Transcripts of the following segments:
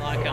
Like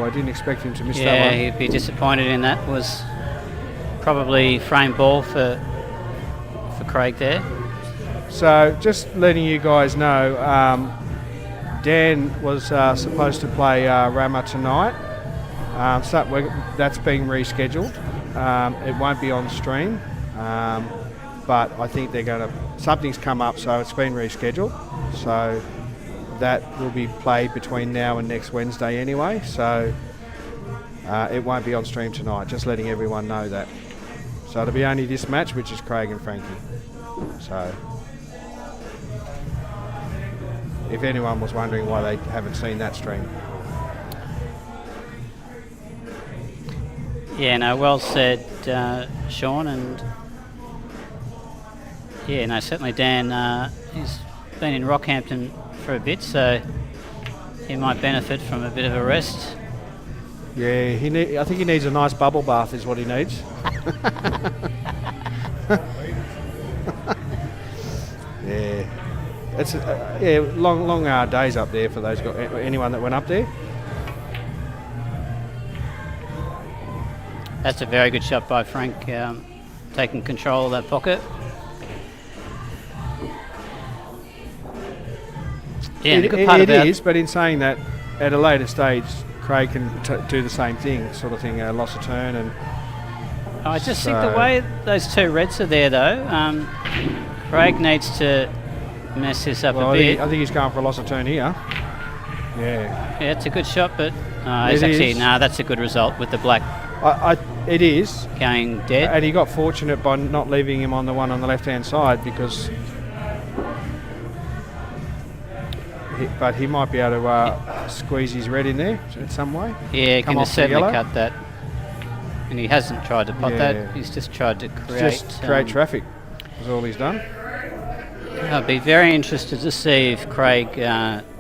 I didn't expect him to miss that yeah, one. he'd be disappointed in that. Was probably frame ball for Craig there. So just letting you guys know, Dan was supposed to play Rama tonight. So that's being rescheduled. It won't be on stream, but I think they're going to. Something's come up, so it's been rescheduled. So that will be played between now and next Wednesday anyway. So it won't be on stream tonight. Just letting everyone know that. So it'll be only this match, which is Craig and Frankie. So if anyone was wondering why they haven't seen that stream. Yeah, no, well said, Sean, and yeah, no, certainly Dan. He's been in Rockhampton for a bit, so he might benefit from a bit of a rest. Yeah, I think he needs a nice bubble bath is what he needs. Yeah, it's long days up there for those guys. Anyone that went up there. That's a very good shot by Frank, taking control of that pocket. Yeah, and the good part it about is, but in saying that, at a later stage, Craig can do the same thing, sort of thing, loss of turn. And I just think the way those two reds are there, though, Craig needs to mess this up a bit. I think he's going for a loss of turn here. Yeah. Yeah, it's a good shot, but that's a good result with the black. It is going dead, and he got fortunate by not leaving him on the one on the left-hand side because. But he might be able to squeeze his red in there in some way. Yeah, he can certainly cut that. And he hasn't tried to pot that. He's just tried to create traffic. That's all he's done. I'd be very interested to see if Craig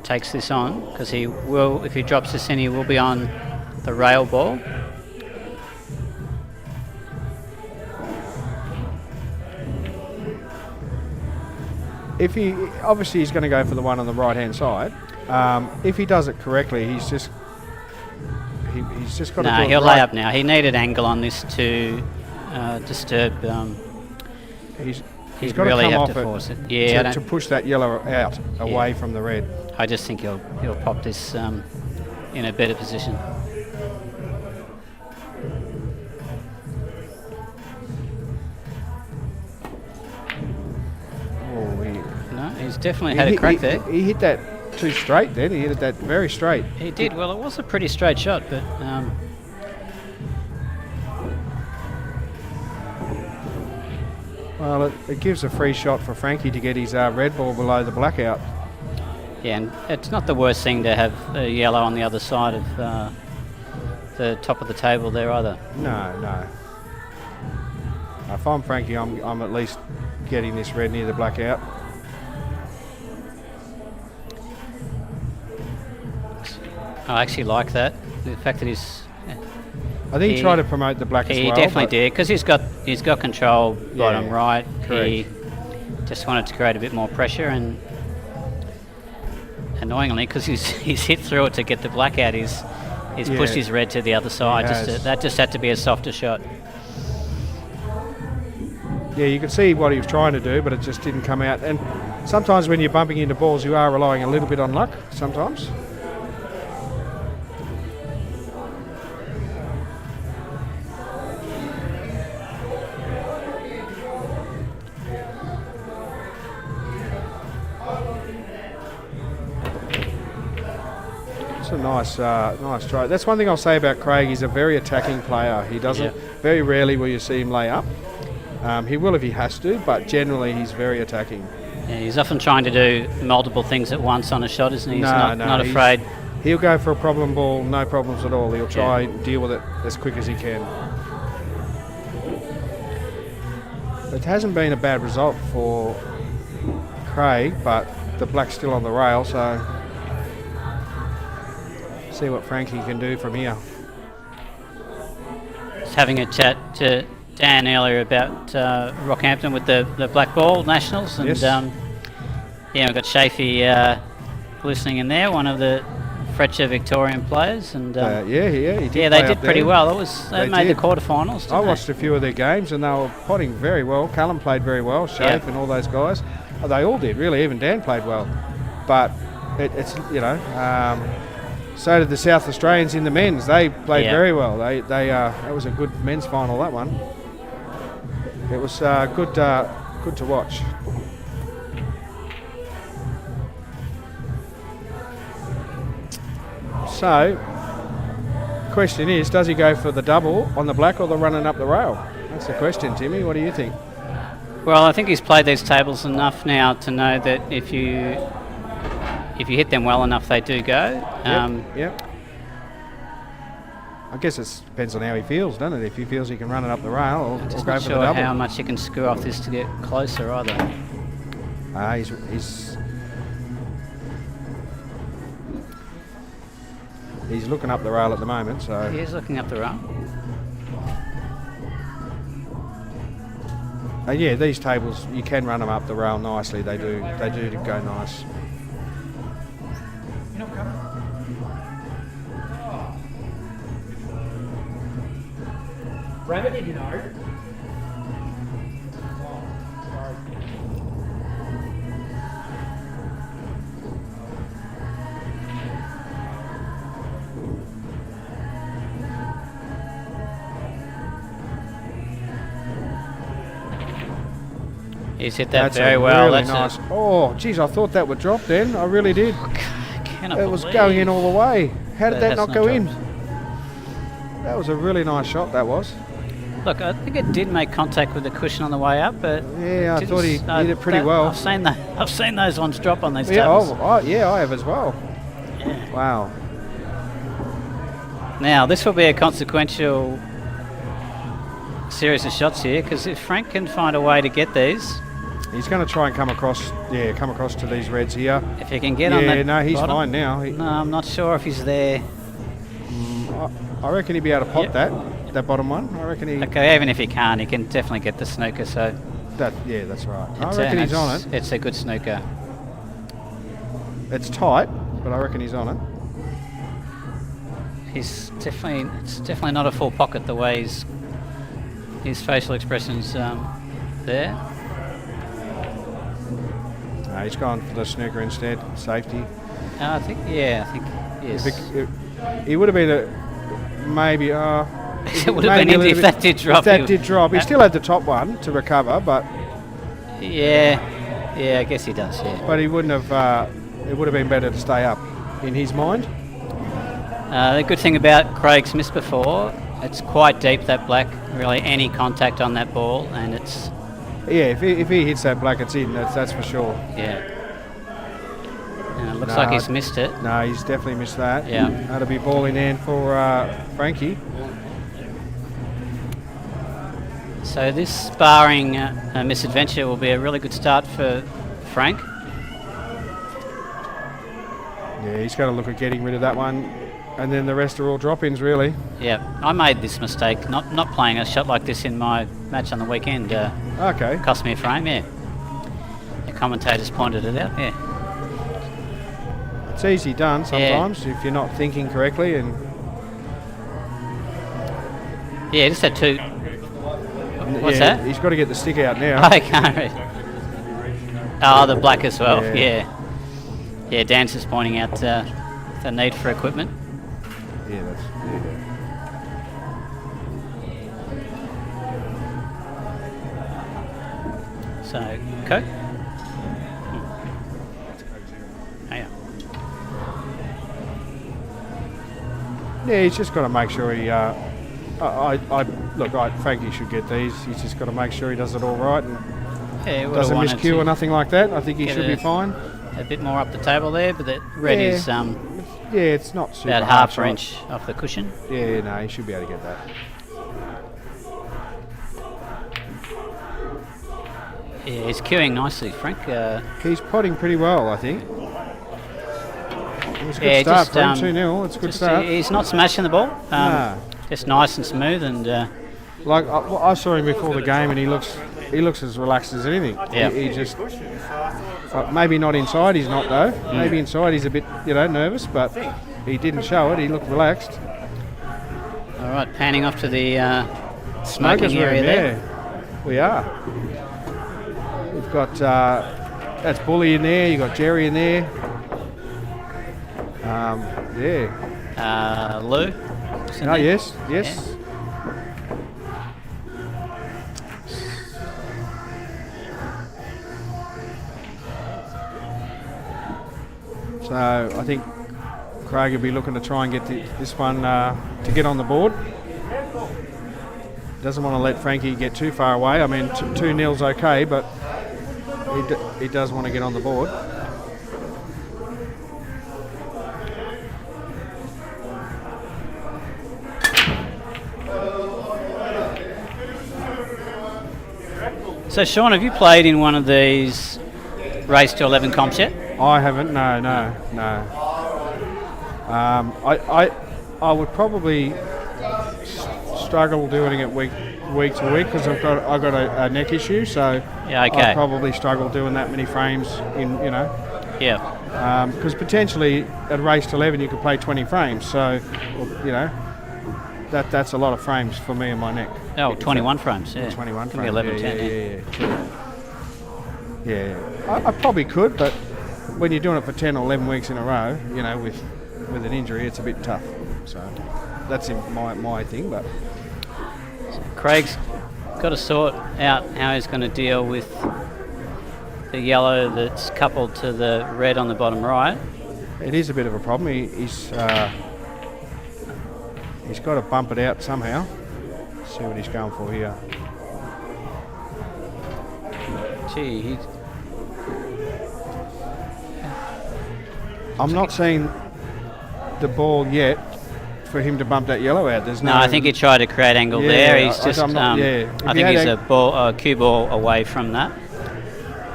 takes this on, because he will. If he drops this in, he will be on the rail ball. If he obviously he's going to go for the one on the right hand side. If he does it correctly, he's just got to. No, he'll lay up now. He needed angle on this to disturb. He's got really to come have off to force it. Yeah, to push that yellow out away from the red. I just think he'll pop this in a better position. He's definitely had a crack there. He hit that too straight then. He hit that very straight. He did. Well, it was a pretty straight shot, but... well, it gives a free shot for Frankie to get his red ball below the blackout. Yeah, and it's not the worst thing to have a yellow on the other side of the top of the table there either. No. If I'm Frankie, I'm at least getting this red near the blackout. I actually like that. The fact that he's... I think he tried to promote the black as well. He definitely did, because he's got control bottom right. Correct. He just wanted to create a bit more pressure, and annoyingly, because he's hit through it to get the black out, he's pushed his red to the other side. That just had to be a softer shot. Yeah, you could see what he was trying to do, but it just didn't come out. And sometimes when you're bumping into balls, you are relying a little bit on luck, sometimes. It's a nice try. That's one thing I'll say about Craig. He's a very attacking player. He doesn't. Very rarely will you see him lay up. He will if he has to, but generally he's very attacking. Yeah, he's often trying to do multiple things at once on a shot, isn't he? He's not afraid. He'll go for a problem ball, no problems at all. He'll try and deal with it as quick as he can. It hasn't been a bad result for Craig, but the black's still on the rail, so see what Frankie can do from here. Just having a chat to Dan earlier about Rockhampton with the black ball nationals, and we've got Chafee listening in there, one of the Fletcher Victorian players, and he did. Yeah, they did pretty well. They made the quarterfinals. I watched a few of their games, and they were potting very well. Callum played very well, Shafe and all those guys. They all did really. Even Dan played well, but it's so did the South Australians in the men's. They played very well. That was a good men's final, that one. It was good to watch. So, the question is, does he go for the double on the black or the running up the rail? That's the question, Timmy. What do you think? Well, I think he's played these tables enough now to know that if you hit them well enough, they do go. Yep. I guess it depends on how he feels, doesn't it? If he feels he can run it up the rail, or go for the double. I'm not sure how much he can screw off this to get closer either. He's looking up the rail at the moment, so he is looking up the rail. These tables you can run them up the rail nicely. They do go nice. Rabbit, did you know? He's hit that very well. Really nice. Oh, geez, I thought that would drop then. I really did. It was going in all the way. How did that not go in? That was a really nice shot, that was. Look, I think it did make contact with the cushion on the way up, but I thought he hit it pretty well. I've seen those ones drop on these tables. I have as well. Yeah. Wow. Now this will be a consequential series of shots here, because if Frank can find a way to get these, he's going to try and come across to these reds here. If he can get on that. Yeah, no, he's bottom. fine now. No, I'm not sure if he's there. I reckon he'd be able to pot that bottom one. I reckon he. Okay, even if he can't, he can definitely get the snooker. So. That's right. I reckon he's on it. It's a good snooker. It's tight, but I reckon he's on it. It's definitely not a full pocket the way his facial expressions there. No, he's gone for the snooker instead. Safety. I think yes. He would have been maybe. It would have been if that did drop. He still had the top one to recover, but. Yeah, I guess he does. Yeah. But he wouldn't have. It would have been better to stay up, in his mind. The good thing about Craig's miss before, it's quite deep, that black. Really, any contact on that ball, and it's. Yeah, if he hits that black, it's in. That's for sure. Yeah. And it looks like he's missed it. No, he's definitely missed that. Yeah. That'll be ball in hand for Frankie. So this sparring misadventure will be a really good start for Frank. Yeah, he's going to look at getting rid of that one, and then the rest are all drop-ins, really. Yeah, I made this mistake, not playing a shot like this in my match on the weekend. Okay. Cost me a frame, yeah. The commentators pointed it out, yeah. it's easy done sometimes if you're not thinking correctly. And yeah, just had two. What's that? He's got to get the stick out now. I can't read. Oh, the black as well. Yeah. Dan's just pointing out the need for equipment. Yeah, that's. So, Coke. Yeah, he's just got to make sure he. Frankie should get these. He's just got to make sure he does it all right and doesn't miscue or nothing like that. I think he should be fine. A bit more up the table there, but the red is it's not super about half an inch off the cushion. Yeah, no, he should be able to get that. Yeah, he's queuing nicely, Frank. He's potting pretty well, I think. It's a good start for him, 2-0. It's a good start. He's not smashing the ball. Just nice and smooth, and I saw him before the game, and he looks as relaxed as anything. Yeah. He just maybe not inside. He's not though. Maybe inside he's a bit nervous, but he didn't show it. He looked relaxed. All right, panning off to the smoking area there. We are. We've got that's Bully in there. You got Jerry in there. Lou. Oh, yes. Yeah. So I think Craig will be looking to try and get this one to get on the board. Doesn't want to let Frankie get too far away. I mean, 2-0's okay, but he does want to get on the board. So, Sean, have you played in one of these race to 11 comps yet? I haven't. No. I would probably struggle doing it week to week because I've got a neck issue. So I'd probably struggle doing that many frames in Yeah. Because potentially at race to 11 you could play 20 frames. So that's a lot of frames for me and my neck. Oh, 21 frames, yeah. 21 Can be frames. 11, 10, Yeah. I probably could, but when you're doing it for 10 or 11 weeks in a row, with an injury, it's a bit tough. So that's my thing. But Craig's got to sort out how he's going to deal with the yellow that's coupled to the red on the bottom right. It is a bit of a problem. He's got to bump it out somehow. See what he's going for here. Gee, I'm not seeing the ball yet for him to bump that yellow out. There's no. I think he tried to create angle there. He's just. I think he's a cue ball away from that.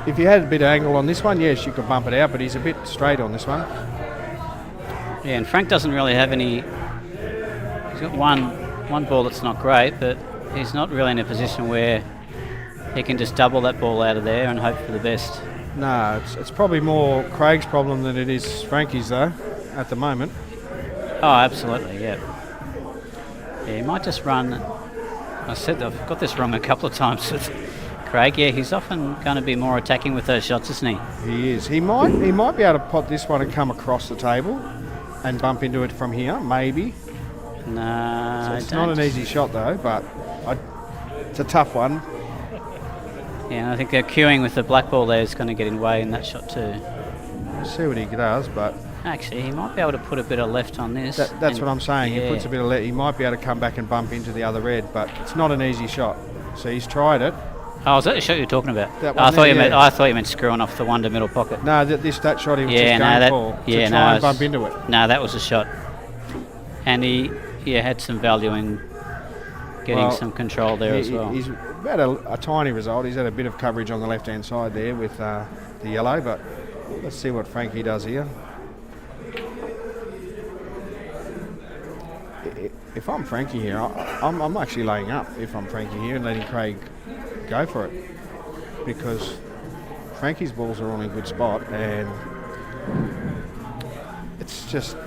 If you had a bit of angle on this one, yes, you could bump it out, but he's a bit straight on this one. Yeah, and Frank doesn't really have any. He's got one ball that's not great, but he's not really in a position where he can just double that ball out of there and hope for the best. No, it's probably more Craig's problem than it is Frankie's though, at the moment. Oh, absolutely, yeah. Yeah, he might just run. I said I've got this wrong a couple of times with Craig. Yeah, he's often going to be more attacking with those shots, isn't he? He is. He might be able to pot this one and come across the table and bump into it from here, maybe. No, so it's not an easy shot though, but it's a tough one. Yeah, and I think they're queuing with the black ball there is going to get in way in that shot too. We'll see what he does, but actually he might be able to put a bit of left on this. That's what I'm saying. Yeah. He puts a bit of left. He might be able to come back and bump into the other red, but it's not an easy shot. So he's tried it. Oh, is that the shot you're talking about? I thought you meant screwing off the Wonder middle pocket. No, that shot he was just going for to try and bump into it. No, that was a shot, and he had some value in getting some control there as well. He's about a tiny result. He's had a bit of coverage on the left-hand side there with the yellow, but let's see what Frankie does here. If I'm Frankie here, I'm actually laying up if I'm Frankie here and letting Craig go for it, because Frankie's balls are all in a good spot, and it's just,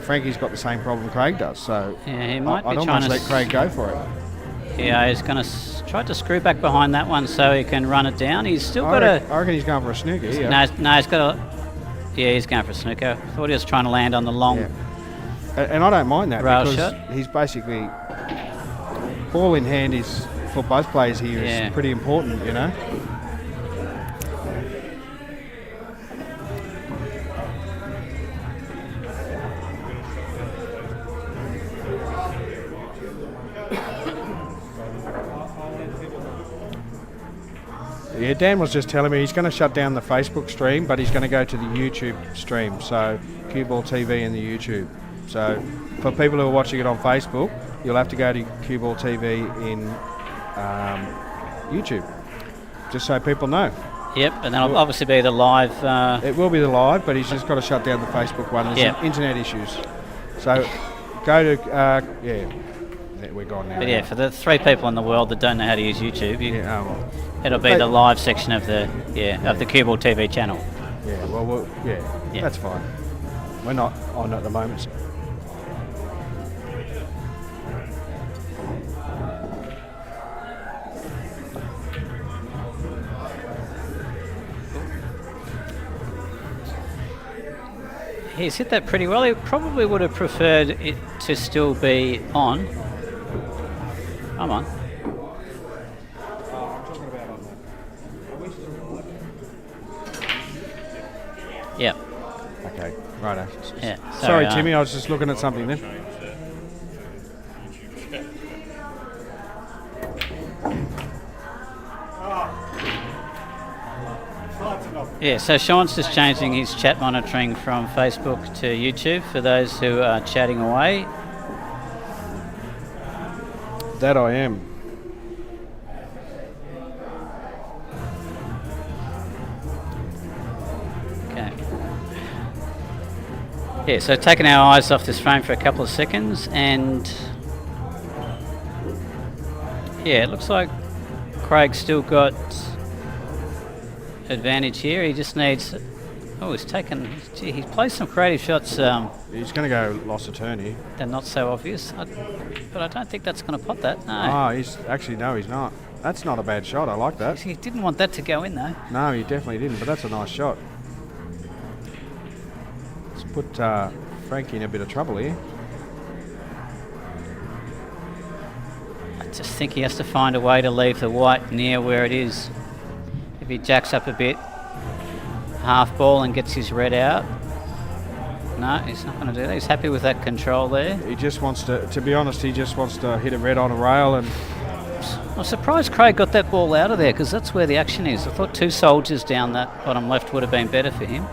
Frankie's got the same problem Craig does. So Yeah, he might I'd be trying almost to let Craig go for it. Yeah, he's going to try to screw back behind that one so he can run it down. He's still got I reckon he's going for a snooker. Yeah. No, he's got a... Yeah, he's going for a snooker. Thought he was trying to land on the long... Yeah. And I don't mind that rail because shot. he's basically... Ball in hand is, for both players here, is pretty important, Yeah, Dan was just telling me he's going to shut down the Facebook stream, but he's going to go to the YouTube stream, so CueballTV and the YouTube. So for people who are watching it on Facebook, you'll have to go to CueballTV in YouTube, just so people know. Yep, and then obviously be the live... It will be the live, but he's just got to shut down the Facebook one. There's some internet issues. So go to... we're gone now. But yeah, for the 3 people in the world that don't know how to use YouTube, it'll be the live section of the of the CueballTV channel. Yeah, well, that's fine. We're not on at the moment. So. He's hit that pretty well. He probably would have preferred it to still be on. Come on. Yep. Okay, righto. Yeah. Sorry, Timmy, I was just looking at something then. Yeah, so Sean's just changing his chat monitoring from Facebook to YouTube for those who are chatting away. That I am. Okay. Yeah, so taking our eyes off this frame for a couple of seconds, and yeah, it looks like Craig's still got advantage here. He just needs... Oh, he's taken... Gee, he's played some creative shots. He's going to go loss of turn here. They're not so obvious. But I don't think that's going to pot that, no. Oh, he's not. That's not a bad shot. I like that. He didn't want that to go in, though. No, he definitely didn't, but that's a nice shot. Let's put Frankie in a bit of trouble here. I just think he has to find a way to leave the white near where it is. If he jacks up a bit, half ball, and gets his red out. No, he's not going to do that. He's happy with that control there. He just wants to be honest, he just wants to hit a red on a rail. And I'm surprised Craig got that ball out of there, because that's where the action is. I thought 2 soldiers down that bottom left would have been better for him.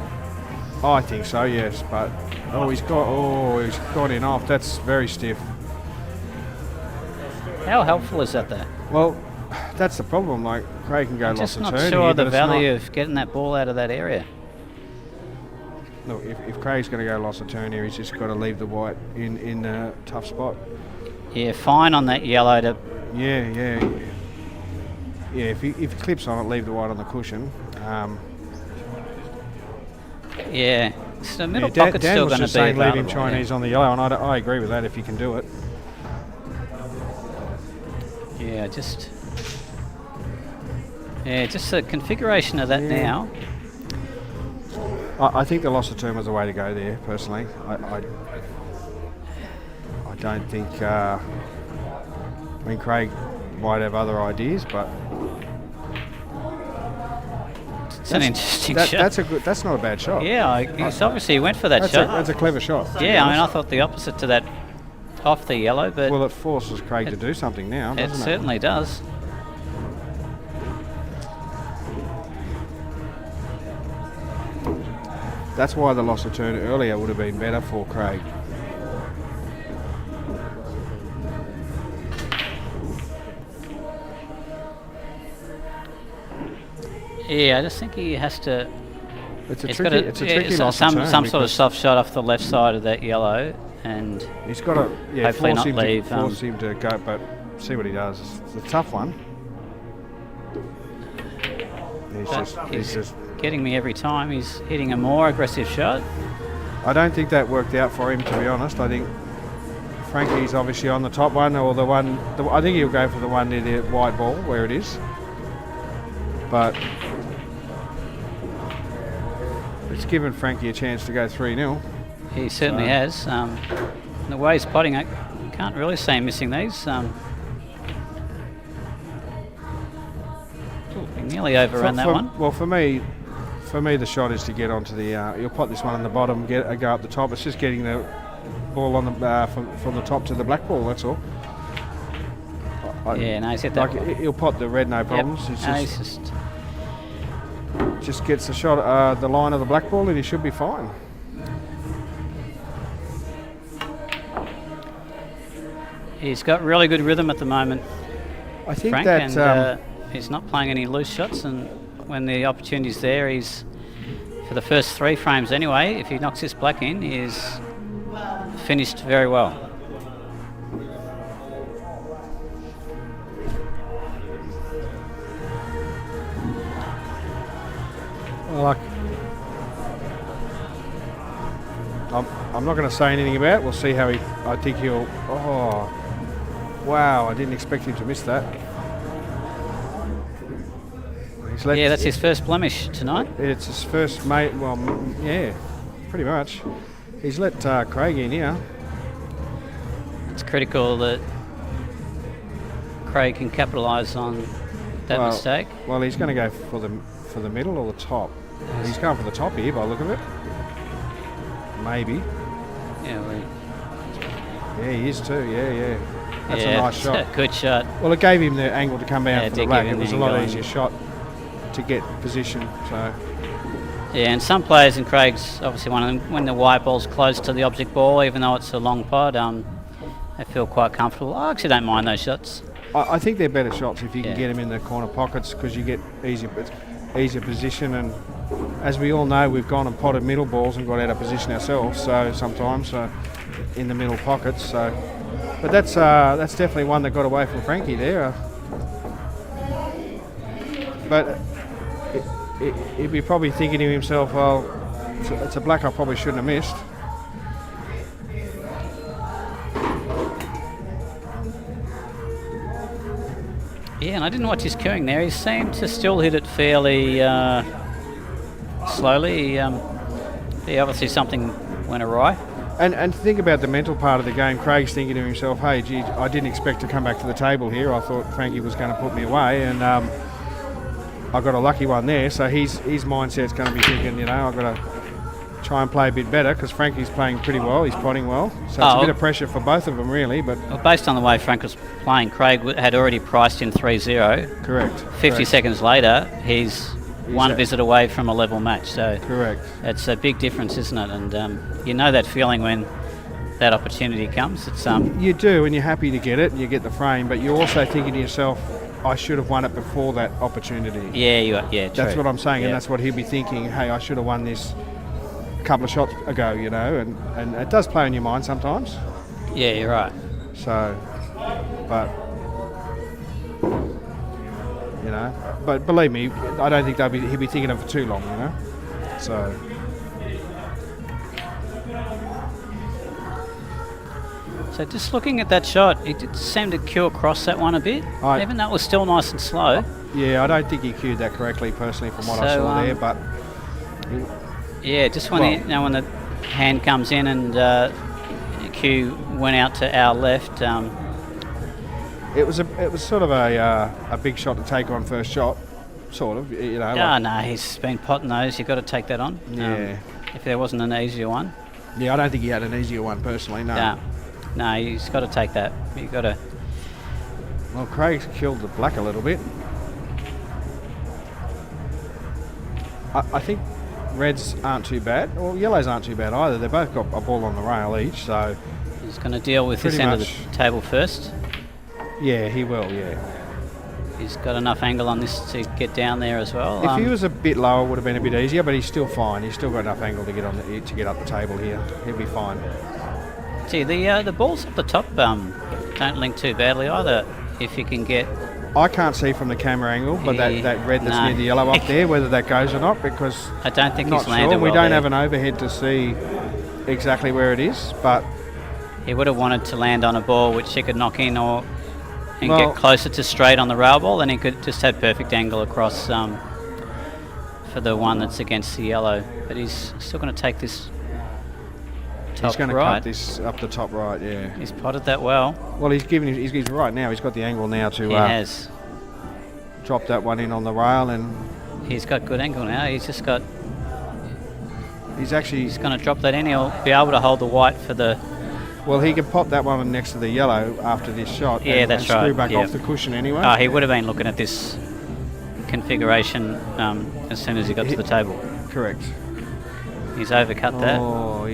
I think so, yes, but he's got in off. That's very stiff. How helpful is that, though? Well, that's the problem. Like, Craig can go loss of turn. Just not sure the value of getting that ball out of that area. Look, if Craig's going to go loss of turn here, he's just got to leave the white in a tough spot. Yeah, fine on that yellow to... Yeah. If he clips on it, leave the white on the cushion. Yeah, so the middle pocket's Dan still going to be saying leave him available, Chinese on the yellow, and I agree with that if you can do it. Yeah, just the configuration of that now. I think the loss of turn was the way to go there, personally. I don't think... Craig might have other ideas, but... It's an interesting shot. That's not a bad shot. Yeah, he's obviously went for that shot. That's a clever shot. Yeah, I mean, I thought the opposite to that off the yellow, but... Well, it forces Craig to do something now, doesn't it? It certainly does. That's why the loss of turn earlier would have been better for Craig. Yeah, I just think he has to... It's a tricky loss of turn. Some sort of soft shot off the left side of that yellow, and he's got to hopefully not leave. Force him to go, but see what he does. It's a tough one. He's just getting me every time. He's hitting a more aggressive shot. I don't think that worked out for him, to be honest. I think Frankie's obviously on the top one, or the one. I think he'll go for the one near the white ball where it is. But it's given Frankie a chance to go 3-0. He certainly has. The way he's potting, I can't really see him missing these. He nearly overrun that one. Well, for me, the shot is to get onto the. You'll pot this one on the bottom, go up the top. It's just getting the ball on the from the top to the black ball. That's all. Yeah, no, he's hit that. Like he'll pot the red, no problems. Yep. It's just gets the shot, the line of the black ball, and he should be fine. He's got really good rhythm at the moment, I think Frank, that and he's not playing any loose shots. And when the opportunity's there, he's for the first 3 frames anyway. If he knocks this black in, he's finished very well. I'm not going to say anything about it. We'll see how I think he'll. Oh, wow! I didn't expect him to miss that. Yeah, that's his first blemish tonight. It's his first mate. Well, yeah, pretty much. He's let Craig in here. It's critical that Craig can capitalise on that mistake. Well, he's going to go for the middle or the top. He's going for the top here by the look of it. Maybe. Yeah, he is too. Yeah. That's a nice shot. A good shot. Well, it gave him the angle to come down for the black. It was a lot angle easier shot to get position. So. Yeah, and some players, and Craig's obviously one of them, when the white ball's close to the object ball, even though it's a long pod, they feel quite comfortable. I actually don't mind those shots. I think they're better shots if you can get them in the corner pockets, because you get easier position. And as we all know, we've gone and potted middle balls and got out of position ourselves. So sometimes in the middle pockets. So, but that's definitely one that got away from Frankie there. But he'd be probably thinking to himself, well, it's a black I probably shouldn't have missed. Yeah, and I didn't watch his cueing there. He seemed to still hit it fairly slowly. He obviously something went awry. And think about the mental part of the game. Craig's thinking to himself, hey, gee, I didn't expect to come back to the table here. I thought Frankie was going to put me away, and I got a lucky one there. So his mindset's going to be thinking, I've got to try and play a bit better, because Frankie's playing pretty well. He's potting well. So it's a bit of pressure for both of them, really. But based on the way Frank was playing, Craig had already priced in 3-0. Correct. 50 seconds later, he's one visit away from a level match. So correct. It's a big difference, isn't it? And you know that feeling when that opportunity comes. It's you do, and you're happy to get it, and you get the frame. But you're also thinking to yourself, I should have won it before that opportunity. Yeah, that's true. what I'm saying, and that's what he'll be thinking. Hey, I should have won this a couple of shots ago, and it does play on your mind sometimes. Yeah, you're right. So, but believe me, I don't think he'll be thinking of it for too long, So. So just looking at that shot, it did seem to cue across that one a bit, even though it was still nice and slow. Yeah, I don't think he cued that correctly, personally, from what I saw there. But yeah, just when when the hand comes in and cue went out to our left. It was sort of a big shot to take on first shot, sort of. No, he's been potting those. You've got to take that on. Yeah. If there wasn't an easier one. Yeah, I don't think he had an easier one personally. No. No, he's got to take that. You've got to. Well, Craig's killed the black a little bit. I think reds aren't too bad. Well, yellows aren't too bad either. They've both got a ball on the rail each, so. He's going to deal with this end of the table first. Yeah, he will, yeah. He's got enough angle on this to get down there as well. If he was a bit lower, it would have been a bit easier, but he's still fine. He's still got enough angle to get up the table here. He'll be fine. Gee, the balls at the top don't link too badly either. If you can get, I can't see from the camera angle, but that red that's near the yellow up there, whether that goes or not, because I don't think not he's landed sure. We well don't there. have an overhead to see exactly where it is, but he would have wanted to land on a ball which he could knock in and Well- get closer to straight on the rail ball, then he could just have perfect angle across for the one that's against the yellow. But he's still going to take this top he's going to right. cut this up the top right, yeah. He's potted that well. Well, he's right now. He's got the angle now to He has. drop that one in on the rail, and He's got good angle now. He's just got. he's actually... He's going to drop that in. He'll be able to hold the white for the. Well, he can pop that one next to the yellow after this shot. Yeah, and, that's and screw right, back yeah. off the cushion anyway. Oh, he would have been looking at this configuration as soon as he got to the table. Correct. He's overcut that. Oh,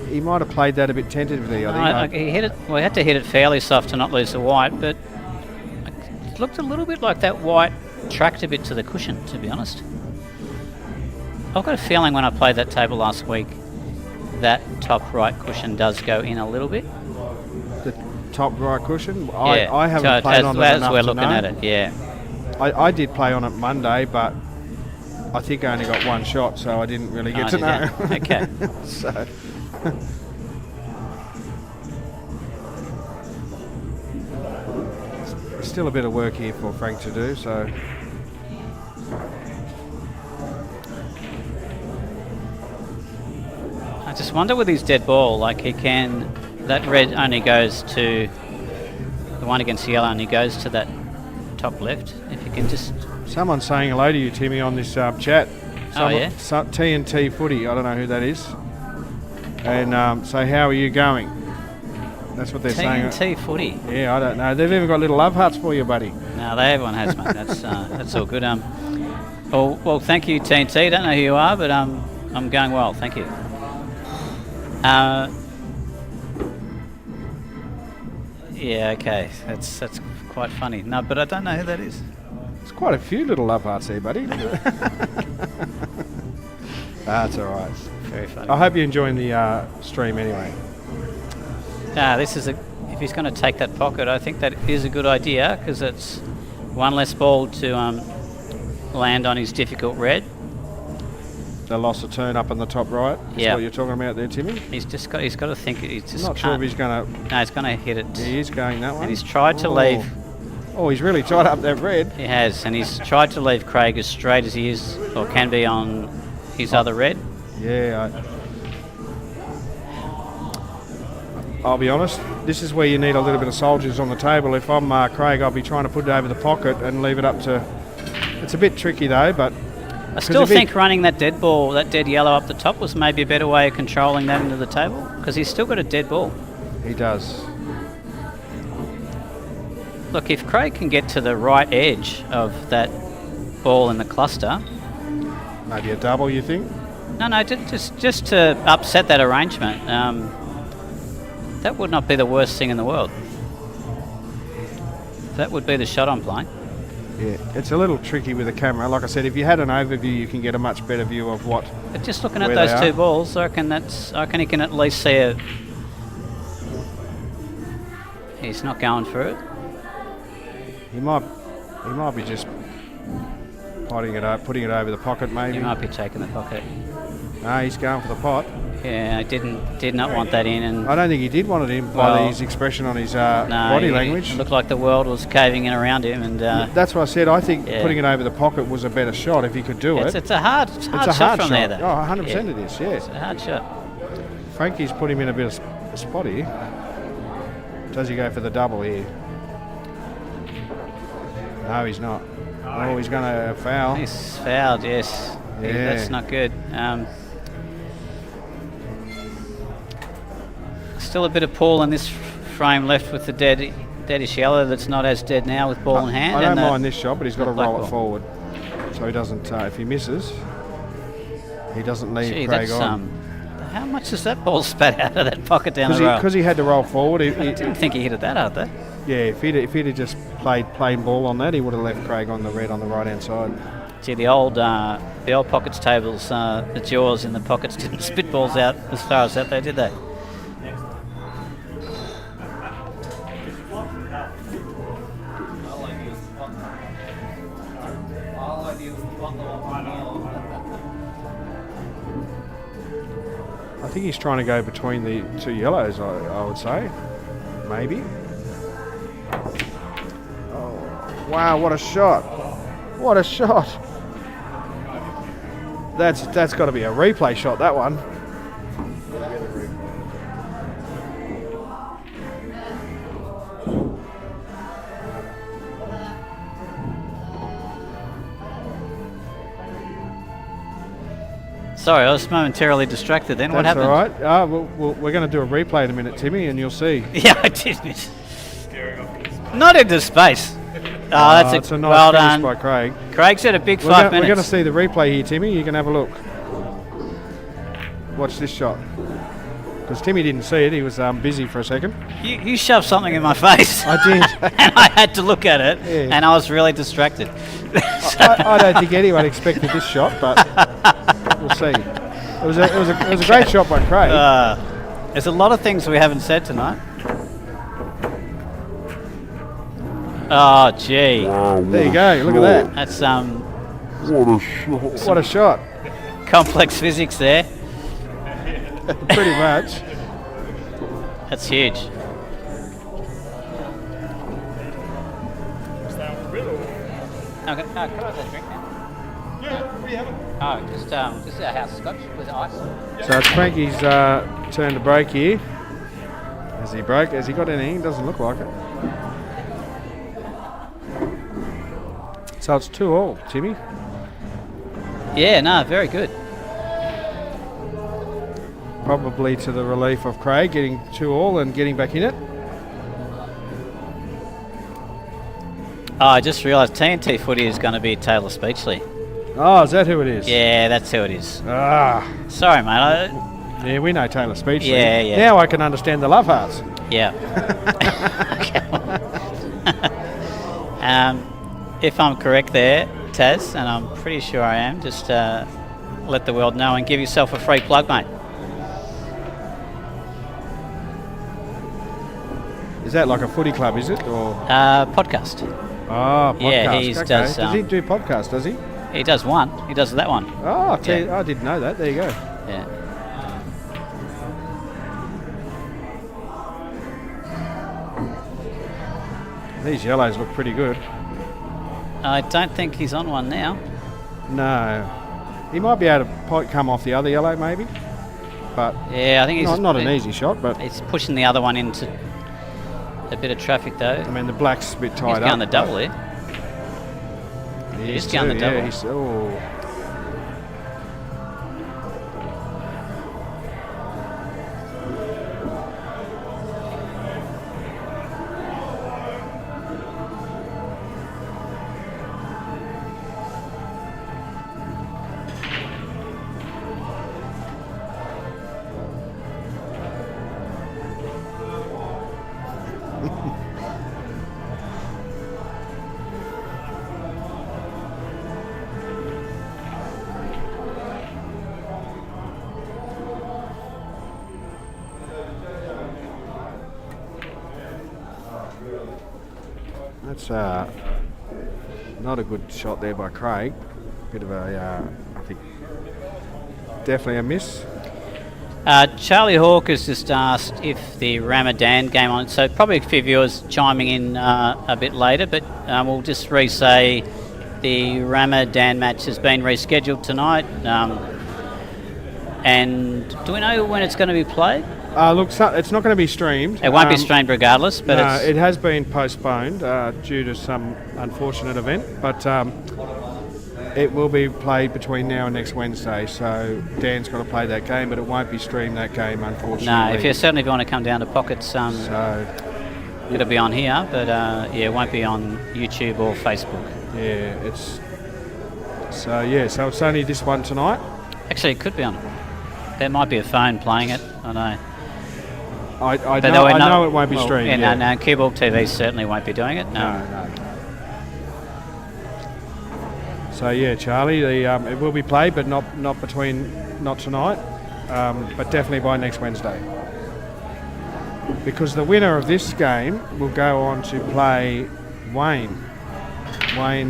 he might have played that a bit tentatively, I think. He hit it. Well, he had to hit it fairly soft to not lose the white, but it looked a little bit like that white tracked a bit to the cushion, to be honest. I've got a feeling when I played that table last week, that top right cushion does go in a little bit. The top right cushion? Yeah. I haven't played on it as enough we're to looking know. at it, yeah. I did play on it Monday, but I think I only got one shot, so I didn't really get to know. Okay. So... Still a bit of work here for Frank to do, so... I just wonder with his dead ball, like he can, that red only goes to, the one against the yellow only goes to that top left. If you can just... Someone's saying hello to you, Timmy, on this chat. Yeah? T&T Footy, I don't know who that is. And so how are you going? That's what they're saying. T&T Footy. Yeah, I don't know. They've even got little love hearts for you, buddy. No, everyone has, mate. That's all good. Well, thank you, T&T. Don't know who you are, but I'm going well. Thank you. Yeah, okay. That's quite funny. No, but I don't know who that is. There's quite a few little love hearts there, buddy. That's all right. Very funny. I hope you're enjoying the stream anyway. This is if he's going to take that pocket, I think that is a good idea because it's one less ball to land on his difficult red. The loss of turn up on the top right. Is what you're talking about there, Timmy. He's got to think. He's just not sure if he's going to. No, he's going to hit it. He is going that one. And he's tried to leave. Oh, he's really tied up that red. He has, and he's tried to leave Craig as straight as he is or can be on his other red. Yeah. I'll be honest. This is where you need a little bit of soldiers on the table. If I'm Craig, I'll be trying to put it over the pocket and leave it up to. It's a bit tricky though, but. I still think running that dead ball, that dead yellow up the top was maybe a better way of controlling that into the table because he's still got a dead ball. He does. Look, if Craig can get to the right edge of that ball in the cluster... Maybe a double, you think? No, just to upset that arrangement. That would not be the worst thing in the world. That would be the shot I'm playing. Yeah, it's a little tricky with the camera. Like I said, if you had an overview, you can get a much better view of what. But just looking at those two balls, I reckon he can at least see it. He's not going for it. He might be just putting it over the pocket, maybe. He might be taking the pocket. No, he's going for the pot. Yeah, I did not want that in, and I don't think he did want it in by his expression on his body language. It looked like the world was caving in around him, and that's what I said. I think putting it over the pocket was a better shot if he could do it. It's a hard shot from there, though. Oh, 100% it is. Yeah, it's a hard shot. Frankie's put him in a bit of a spot here. Does he go for the double here? No, he's not. Oh, he's going to foul. He's fouled. Yes. Yeah. That's not good. Still a bit of Paul in this frame left with the deadish yellow that's not as dead now with ball in hand. I don't mind this shot, but he's got to roll it forward. So he doesn't, if he misses, he doesn't leave Craig on. How much does that ball spat out of that pocket down the road? Because he had to roll forward. I didn't think he hit it that hard, though. Yeah, if he'd just played plain ball on that, he would have left Craig on the red on the right-hand side. See, the old pockets tables, the jaws in the pockets didn't spit balls out as far as that, did they? I think he's trying to go between the two yellows, I would say. Maybe. Oh, wow, what a shot. What a shot. That's got to be a replay shot, that one. Sorry, I was momentarily distracted then. What happened? That's all right. We're going to do a replay in a minute, Timmy, and you'll see. Yeah, I did miss. Not into space. Oh, that's a nice well finish done by Craig. Craig's had a big 5 We're minutes. going to see the replay here, Timmy. You can have a look. Watch this shot. Because Timmy didn't see it. He was busy for a second. You shoved something in my face. I did. And I had to look at it, Yeah. and I was really distracted. I don't think anyone expected this shot, but we'll see. It was a great shot by Craig. There's a lot of things we haven't said tonight. Oh, gee. There you go. Look at that. That's What a shot. complex physics there. Pretty much. That's huge. Okay, can I have that drink now? Yeah, we have it. Oh, just a house scotch with ice. So it's Frankie's turn to break here. Has he broke? Has he got anything? Doesn't look like it. So it's 2-2, Timmy. Yeah, no, very good. Probably to the relief of Craig getting 2-2 and getting back in it. Oh, I just realised TNT footy is going to be Taylor Speechley. Oh, is that who it is? Yeah, that's who it is. Ah. Sorry, mate. Yeah, we know Taylor Speechley. Yeah, yeah. Now I can understand the love hearts. Yeah. If I'm correct there, Taz, and I'm pretty sure I am, just let the world know and give yourself a free plug, mate. Is that like a footy club, is it? Or Podcast. podcast. Yeah, he okay. does. Does he do podcasts, does he? He does one. He does that one. Oh, Yeah. I didn't know that. There you go. Yeah. These yellows look pretty good. I don't think he's on one now. No. He might be able to come off the other yellow, maybe. But Yeah, I think he's not an easy shot, but He's pushing the other one into a bit of traffic though. I mean the black's a bit tied He's up. going the double here. He He's is going the too, double. Yeah, he's, oh. That's not a good shot there by Craig. Bit of a, I think, definitely a miss. Charlie Hawk has just asked if the Ramadan game on, so probably a few viewers chiming in a bit later, but we'll just re-say the Ramadan match has been rescheduled tonight. And do we know when it's going to be played? Look, it's not going to be streamed. It won't be streamed regardless, but no, it's... it has been postponed due to some unfortunate event, but it will be played between now and next Wednesday, so Dan's got to play that game, but it won't be streamed, that game, unfortunately. No, if you want to come down to Pockets, So, it'll be on here, but yeah, it won't be on YouTube or Facebook. yeah, it's... So it's only this one tonight. Actually, it could be on. There might be a phone playing it, I know. I But know it won't be well, streamed. Yeah, Yeah, no, CueballTV certainly won't be doing it. No. So yeah, Charlie, it will be played, but not tonight, but definitely by next Wednesday. Because the winner of this game will go on to play Wayne.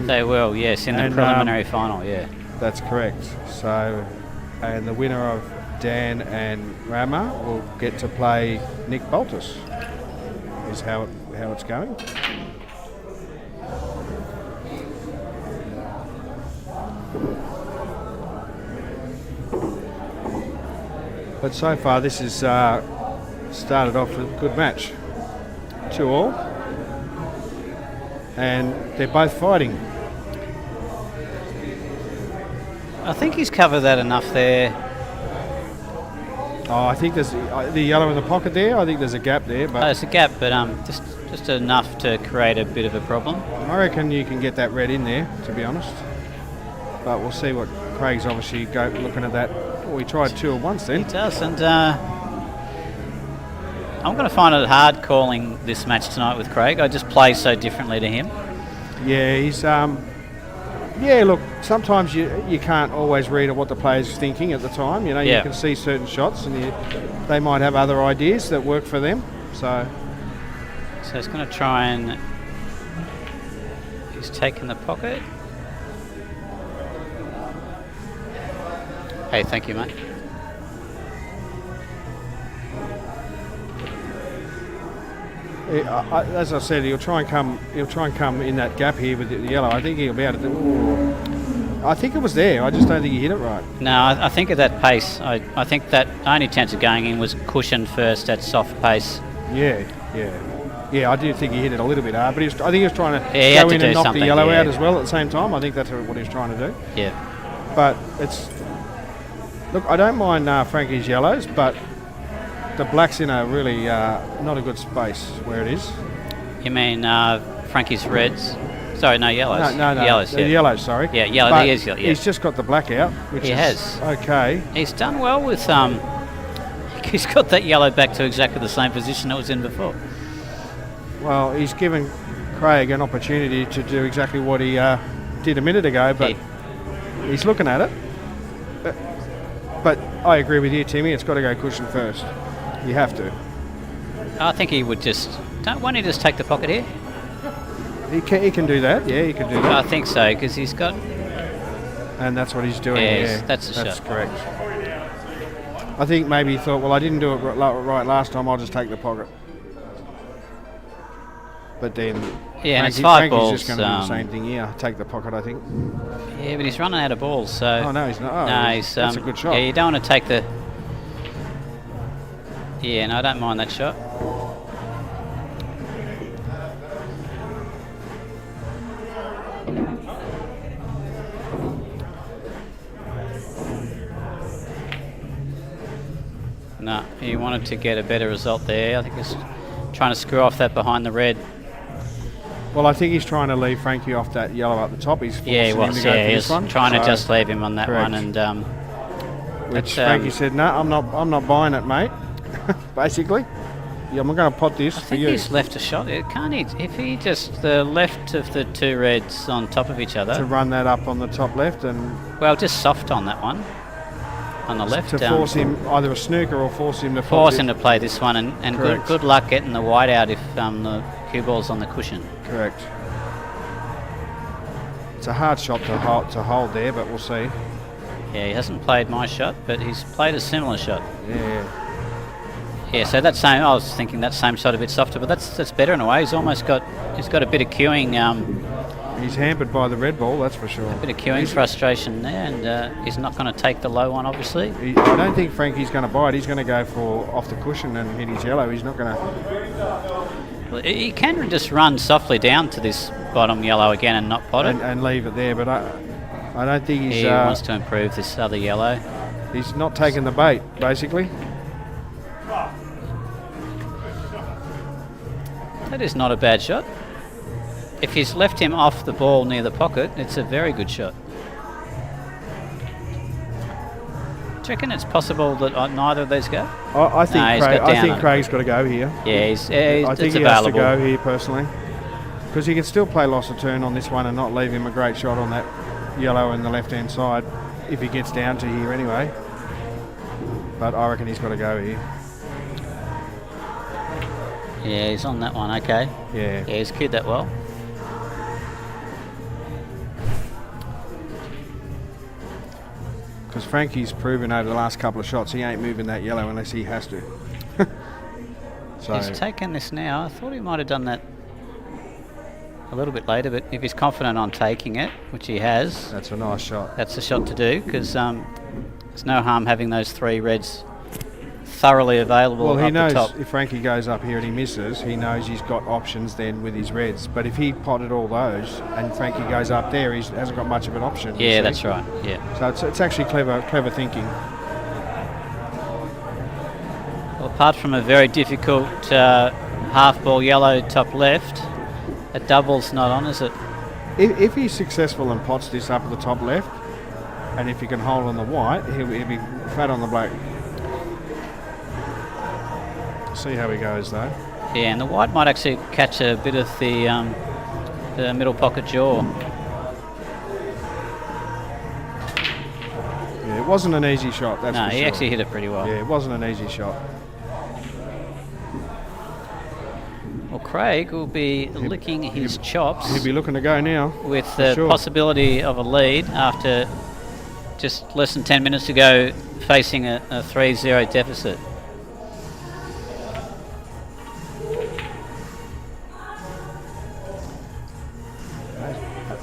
They will, yes, in the And, preliminary final, yeah. That's correct. So, and the winner of Dan and Rama will get to play Nick Boltus. Is how it's going. But so far this has started off with a good match. 2-all. And they're both fighting. I think he's covered that enough there. Oh, I think there's the yellow in the pocket there. I think there's a gap there, but There's a gap, but just enough to create a bit of a problem. I reckon you can get that red in there, to be honest. But we'll see what Craig's obviously looking at that. Well, we tried 2 at once then. He does, and I'm going to find it hard calling this match tonight with Craig. I just play so differently to him. Yeah, he's yeah, look, sometimes you can't always read what the player's thinking at the time. You know, you can see certain shots and they might have other ideas that work for them. So he's going to try and... He's taken the pocket. Hey, thank you, mate. As I said, he'll try and come in that gap here with the yellow. I think he'll be able to do. I think it was there. I just don't think he hit it right. No, I think at that pace, I think that only chance of going in was cushioned first at soft pace. Yeah. I do think he hit it a little bit hard, but I think he was trying to go in and knock the yellow out yeah. as well at the same time. I think that's what he was trying to do. Yeah. But it's... Look, I don't mind Frankie's yellows, but the black's in a really not a good space where it is. You mean Frankie's reds? Sorry, no, yellows. No. Yellows, yeah. Yellows, sorry. Yeah, yellow, But he is yellow, yeah. He's just got the black out, which He is has. okay. He's done well with... He's got that yellow back to exactly the same position it was in before. Well, he's given Craig an opportunity to do exactly what he did a minute ago, but he's looking at it. But I agree with you, Timmy. It's got to go cushion first. You have to. I think he would just... Why don't you just take the pocket here? He can do that. Yeah, he can do that. I think so, because he's got... And that's what he's doing. Yes, yeah, that's the That's shot. correct. I think maybe he thought, well, I didn't do it right last time. I'll just take the pocket. But then... Yeah, and it's 5 Frankie's balls. just going to do the same thing here. Take the pocket, I think. Yeah, but he's running out of balls, so... Oh, no, he's not. Oh, no, he's... that's a good shot. Yeah, you don't want to take the... Yeah, no, I don't mind that shot. No, he wanted to get a better result there. I think he's trying to screw off that behind the red. Well, I think he's trying to leave Frankie off that yellow up the top. He's forcing He was. him to go for He this was one. trying to just leave him on that Correct. one, and which Frankie said, "No, I'm not buying it, mate." Basically, yeah, I'm going to pot this I for think you. he's left a shot. Can't he? If he just the left of the 2 reds on top of each To other. run that up on the top left and Well, just soft on that one, on the left. to force him either a snooker or force him to force him to play this one, and Correct. good luck getting the white out if the cue ball's on the cushion. Correct. It's a hard shot to hold there, but we'll see. Yeah, he hasn't played my shot, but he's played a similar shot. Yeah. Yeah, so that same. I was thinking that same shot a bit softer, but that's better in a way. He's got a bit of queuing. He's hampered by the red ball, that's for sure. A bit of queuing frustration there, and he's not going to take the low one, obviously. I don't think Frankie's going to buy it. He's going to go for off the cushion and hit his yellow. He's not going to... Well, he can just run softly down to this bottom yellow again and not pot it. And leave it there, but I don't think he's... He wants to improve this other yellow. He's not taking the bait, basically. That is not a bad shot. If he's left him off the ball near the pocket, it's a very good shot. Do you reckon it's possible that neither of these go? I think, No, he's got down on it. Craig's got to go here. Yeah, I it's think he available. has to go here personally, because he can still play loss of turn on this one and not leave him a great shot on that yellow in the left-hand side if he gets down to here anyway. But I reckon he's got to go here. Yeah, he's on that one, okay. Yeah. Yeah, he's cued that well. Because Frankie's proven over the last couple of shots he ain't moving that yellow unless he has to. So He's taken this now. I thought he might have done that a little bit later, but if he's confident on taking it, which he has, that's a nice shot. that's the shot to do, because there's no harm having those 3 reds thoroughly available Well, he up knows the top. if Frankie goes up here and he misses, he knows he's got options then with his reds. But if he potted all those and Frankie goes up there, he hasn't got much of an option. you Yeah, see. that's right. Yeah. So it's actually clever thinking. Well, apart from a very difficult half ball yellow top left, a double's not on, is it? If he's successful and pots this up at the top left, and if he can hold on the white, he'll be fat on the black. See how he goes though. Yeah, and the white might actually catch a bit of the middle pocket jaw. Yeah, it wasn't an easy shot. That's No, for he sure. actually hit it pretty well. Yeah, it wasn't an easy shot. Well, Craig will be licking his chops He'll be looking to go now. with the sure. possibility of a lead after just less than 10 minutes ago facing a 3-0 deficit.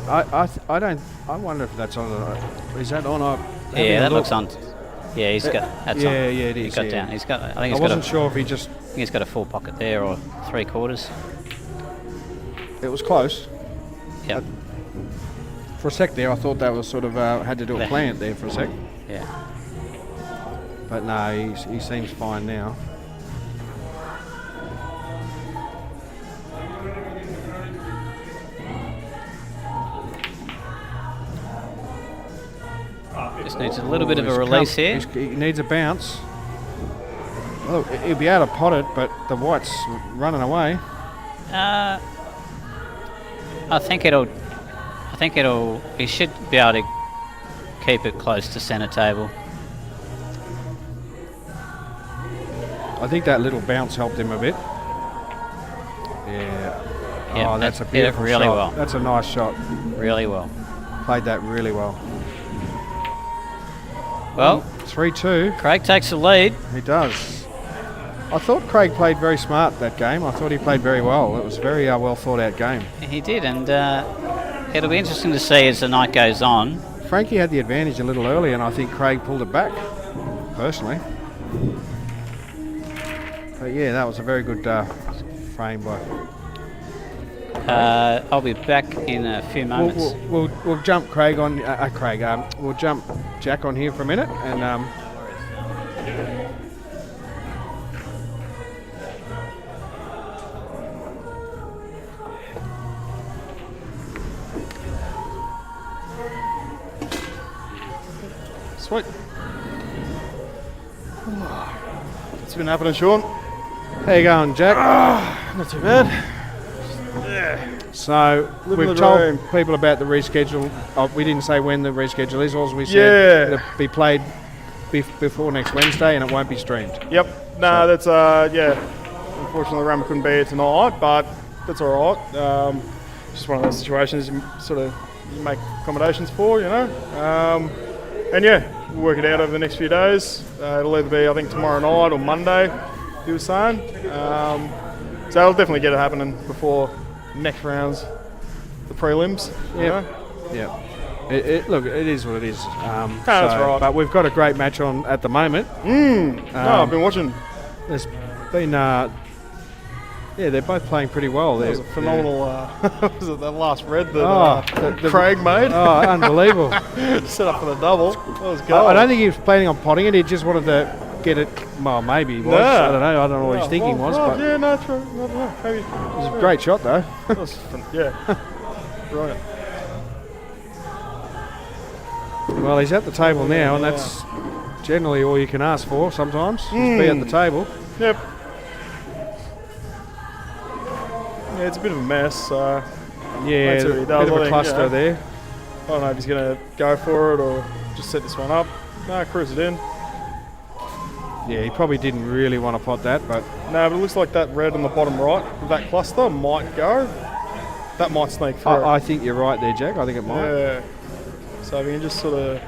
I wonder if that's on. Is that on? Yeah, that looks on. Yeah, he's got. That's yeah, on. yeah, it He is, got yeah. down. He's got. I I think he's got wasn't a. sure if he just. I think he's got a full pocket there or 3/4. It was close. Yep. For a sec there, I thought that was sort of had to do a Yeah. plant there for a sec. Yeah. But no, he seems fine now. Just needs a little bit of a He's release here. He needs a bounce. Well, he'll be able to pot it, but the white's running away. I think it'll. He should be able to keep it close to centre table. I think that little bounce helped him a bit. Yeah. Yeah, Oh, that's a hit it beautiful really shot. well. That's a nice shot. Really well. Played that really well. Well, 3-2. Craig takes the lead. He does. I thought Craig played very smart that game. I thought he played very well. It was a very well thought out game. He did, and it'll be interesting to see as the night goes on. Frankie had the advantage a little early, and I think Craig pulled it back, personally. But yeah, that was a very good frame by. I'll be back in a few moments. We'll jump Craig on. Craig, we'll jump Jack on here for a minute, and Sweet. What's been happening, Sean? how you going, Jack? Not too bad. So Living we've the told dream. people about the reschedule. We didn't say when the reschedule is. All we said Yeah. it'll be played before next Wednesday, and it won't be streamed. Yep. No, that's yeah. Unfortunately, Rama couldn't be here tonight, but that's all right. Just one of those situations you sort of you make accommodations for, you know. And yeah, we'll work it out over the next few days. It'll either be I think tomorrow night or Monday. He was saying. So I'll definitely get it happening before next rounds, the prelims. You Yep. know? Yeah. Look, it is what it is. that's right. But we've got a great match on at the moment. No, I've been watching. There's been, yeah, they're both playing pretty well. That was a phenomenal. Was it that last red that the- Craig made? Oh, unbelievable! Set up for the double. That was good. I don't think he was planning on potting it. He just wanted to get it. Well, maybe he was. No. I don't know. I don't know what his thinking was, but yeah, no, true. I don't know. Maybe. it was a great shot though. That was yeah, brilliant. Well, he's at the table now, and that's generally all you can ask for sometimes, is be at the table. Yep. Yeah, it's a bit of a mess. So Yeah, That's a what he bit does, of I a think, cluster yeah. there. I don't know if he's going to go for it or just set this one up. No, cruise it in. Yeah, he probably didn't really want to pot that, but No, but it looks like that red on the bottom right of that cluster might go. That might sneak through. I think you're right there, Jack. I think it might. Yeah. So we can just sort of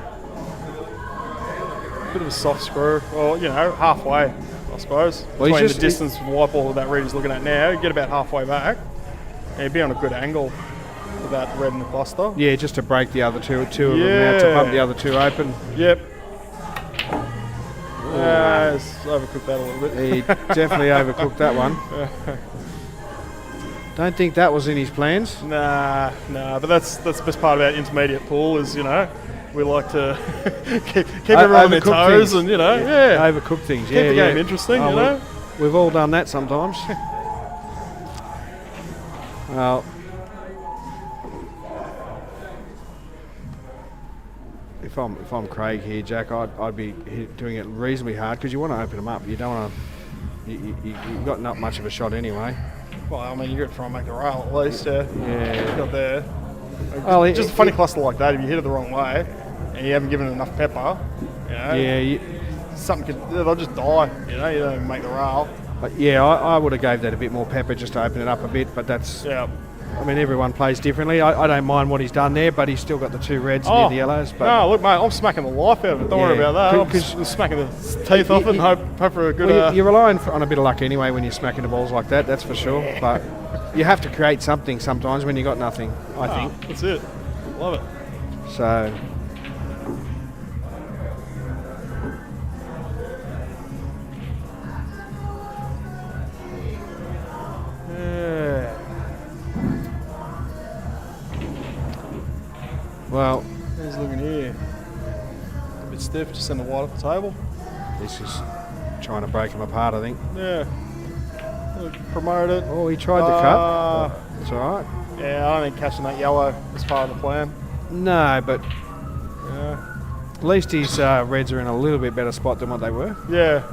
bit of a soft screw, or halfway, I suppose. Well, Between the distance from the white ball that red is looking at now, you get about halfway back, and you'd be on a good angle with that red in the cluster. Yeah, just to break the other two of them out, to bump the other two open. Yep. He's overcooked that a little bit. He definitely overcooked that one. Don't think that was in his plans. Nah, but that's the best part about intermediate pool is, we like to keep everyone on their toes things. and, Overcook things, keep the game interesting, We've all done that sometimes. Well, if I'm Craig here, Jack, I'd be doing it reasonably hard because you want to open them up. You don't want to. You've got not much of a shot anyway. Well, I mean, you're going to try and make the rail at least, Yeah. Got there. Well, just a funny cluster like that, if you hit it the wrong way and you haven't given it enough pepper, something they'll just die, you don't even make the rail. I would have gave that a bit more pepper just to open it up a bit, but that's... Yeah. I mean, everyone plays differently. I don't mind what he's done there, but he's still got the two reds near the yellows. But no, look, mate, I'm smacking the life out of it. Don't worry about that. I'm just smacking the teeth off it and hope for a good... Well, you're relying on a bit of luck anyway when you're smacking the balls like that, that's for sure. Yeah. But you have to create something sometimes when you got nothing, I think. That's it. Love it. So... Well, he's looking here. A bit stiff, just send the white off the table. This is trying to break him apart, I think. Yeah. Promote it. Oh, he tried the cut. It's all right. Yeah, I don't think catching that yellow is part of the plan. No, but at least his reds are in a little bit better spot than what they were. Yeah.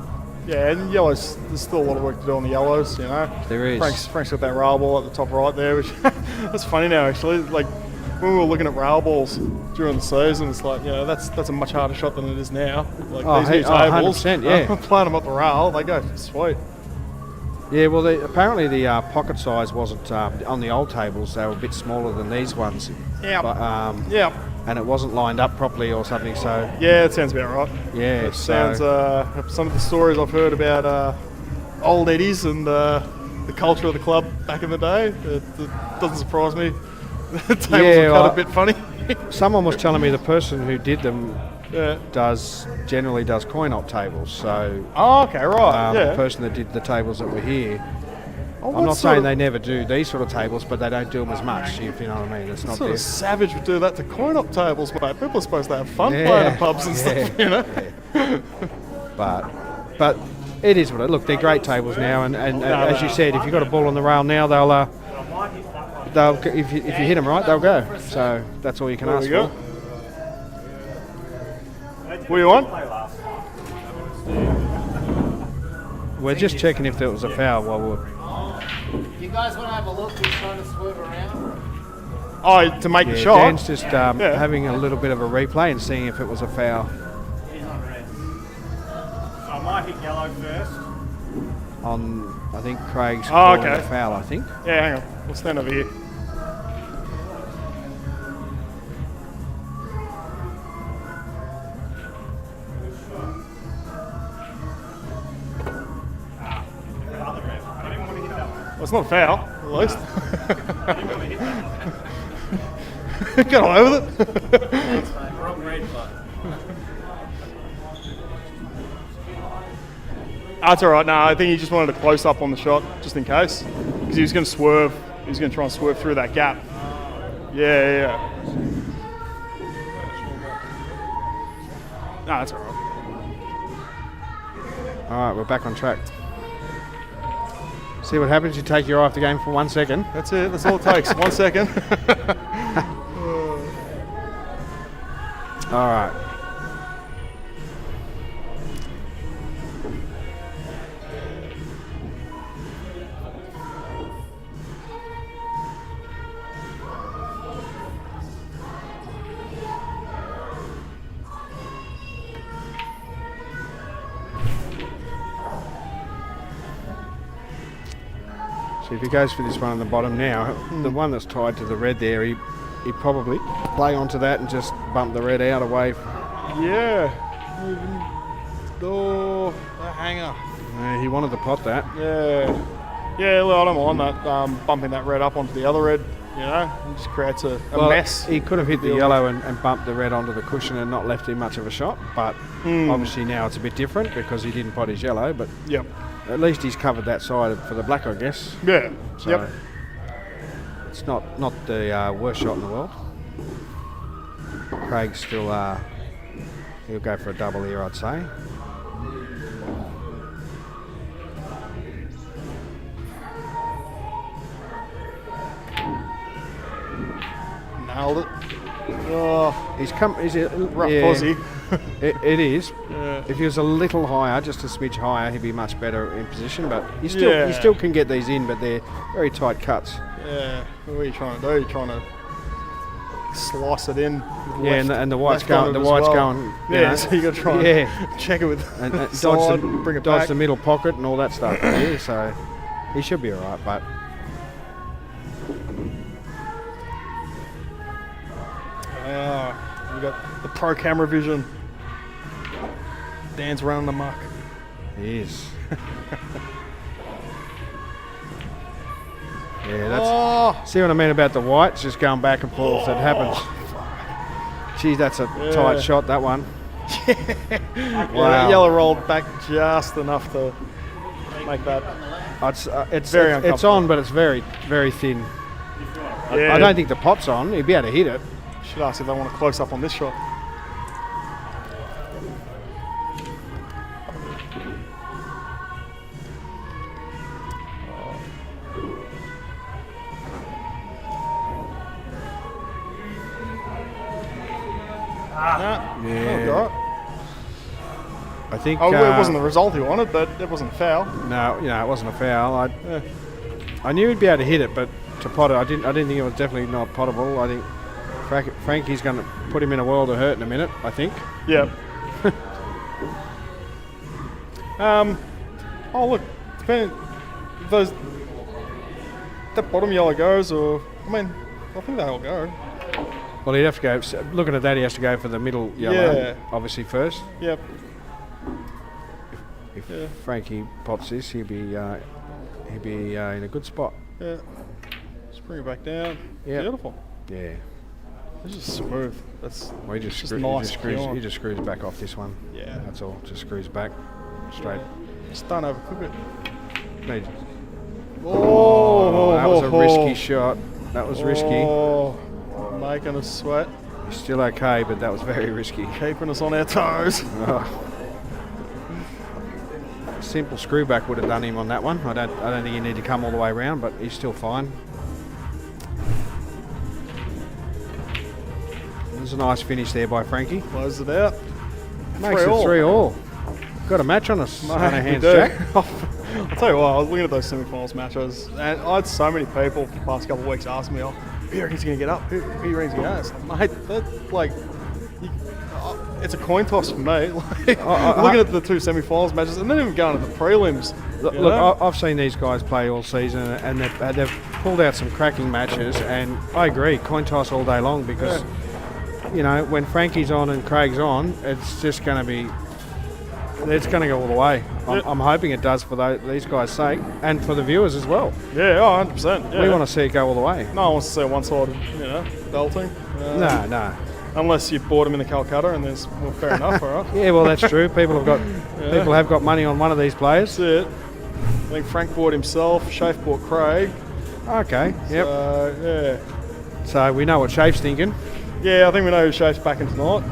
Yeah, and yellows, there's still a lot of work to do on the yellows, There is. Frank's got that rail ball at the top right there, which that's funny now, actually. Like, when we were looking at rail balls during the season, it's like, that's a much harder shot than it is now. Like these new tables, 100%, yeah. playing them up the rail, they go sweet. Yeah, well, apparently the pocket size wasn't on the old tables. They were a bit smaller than these ones. Yeah. And it wasn't lined up properly or something. So yeah, it sounds about right. Yeah, it sounds. Some of the stories I've heard about old Eddies and the culture of the club back in the day. It doesn't surprise me. The tables are cut a bit funny. Someone was telling me the person who did them generally does coin-op tables. So okay, right. The person that did the tables that were here. I'm not saying they never do these sort of tables, but they don't do them as much, if you know what I mean. It's not sort of savage would do that to coin-op tables, mate. People are supposed to have fun playing at pubs and stuff, Yeah. But it is what it. Look, they're great tables now, and as you said, if you've got a ball on the rail now, they'll if you hit them right, they'll go. So that's all you can ask for. What do you want? We're just checking if there was a foul while we're... You guys want to have a look? He's trying to swerve around. Oh, to make the shot? Dan's just having a little bit of a replay and seeing if it was a foul. He's on red. So I might hit yellow first. I think Craig's calling a foul, I think. Yeah, hang on. We'll stand over here. Well, it's not a foul, at least. Get away with it. Wrong red, but. That's all right. No, I think he just wanted a close up on the shot, just in case, because he was going to swerve. He was going to try and swerve through that gap. Yeah. No, that's all right. All right, we're back on track. See what happens. You take your eye off the game for 1 second. That's it. That's all it takes. 1 second. All right. So if he goes for this one on the bottom now, the one that's tied to the red there, he probably play onto that and just bump the red out away. Yeah. Oh, a hanger. Yeah, he wanted to pot that. Yeah. Yeah, well, I don't mind that, bumping that red up onto the other red, you know. It just creates a mess. He could have hit the yellow and bumped the red onto the cushion and not left him much of a shot, but obviously now it's a bit different because he didn't pot his yellow, but Yep. at least he's covered that side for the black, I guess. Yeah. So Yep. it's not the worst shot in the world. Craig's still, he'll go for a double here, I'd say. Nailed it. Oh, He's a rough Aussie. It is. Yeah. If he was a little higher, just a smidge higher, he'd be much better in position. But he still can get these in, but they're very tight cuts. Yeah. What are you trying to do? You're trying to slice it in. With Yeah, left, and the white's left on going. it The as white's well. going. Yeah, so you got to try and check it with and side, bring it dodge back. the middle pocket and all that stuff. Yeah, so he should be all right. But We got the pro camera vision. Dan's running amok. he is. Yeah, that's. Oh, See what I mean about the whites just going back and forth. It happens. Geez, that's a tight shot. That one. yeah, that yellow rolled back just enough to make that. It's Very it's on, but it's very very thin. Yeah. I don't think the pot's on. He'd be able to hit it. Should ask if they want to close up on this shot. Yeah. All right. I think. Oh, it wasn't the result he wanted, but it wasn't a foul. No, it wasn't a foul. I knew he'd be able to hit it, but to pot it, I didn't think it was definitely not potable. I think Frankie's going to put him in a world of hurt in a minute. I think. Yep. Oh look, depending if that bottom yellow goes, or I think they all go. Well, he'd have to go. Looking at that, he has to go for the middle yellow, obviously first. Yep. If Frankie pots this, he'd be in a good spot. Yeah. Just bring it back down. Yeah. Beautiful. Yeah. It's just smooth. That's Well, he just nice. he just screws back off this one. Yeah. That's all. Just screws back straight. Just don't overcook it. Made- Oh, that was a risky shot. That was risky. Oh, making us sweat, He's still okay, but that was very risky. keeping us on our toes. Simple screw back would have done him on that one. I don't think he need to come all the way around, but he's still fine. There's a nice finish there by Frankie. Close it out. Makes it 3-all. Got a match on us. On our Mate, we hands, do. Jack. I'll tell you what, I was looking at those semi-finals matches, and I had so many people the past couple of weeks ask me, who do you reckon's going to get up? Who do you reckon's going to get up? It's like, mate, that's like, it's a coin toss for me. Like, looking at the two semi-finals matches, and then even going to the prelims. Look, I've seen these guys play all season, and they've pulled out some cracking matches, and I agree, coin toss all day long because, you know, when Frankie's on and Craig's on, it's just going to be, it's going to go all the way. I'm hoping it does for these guys' sake and for the viewers as well. Yeah, 100%. Yeah. We want to see it go all the way. No one wants to see a one-sided, belting. No. Unless you bought them in the Calcutta, and there's fair enough, all right. Yeah, well, that's true. People have got money on one of these players. That's it. I think Frank bought himself. Shafe bought Craig. Okay. Yep. Yeah. So we know what Shafe's thinking. Yeah, I think we know who Shafe's backing tonight.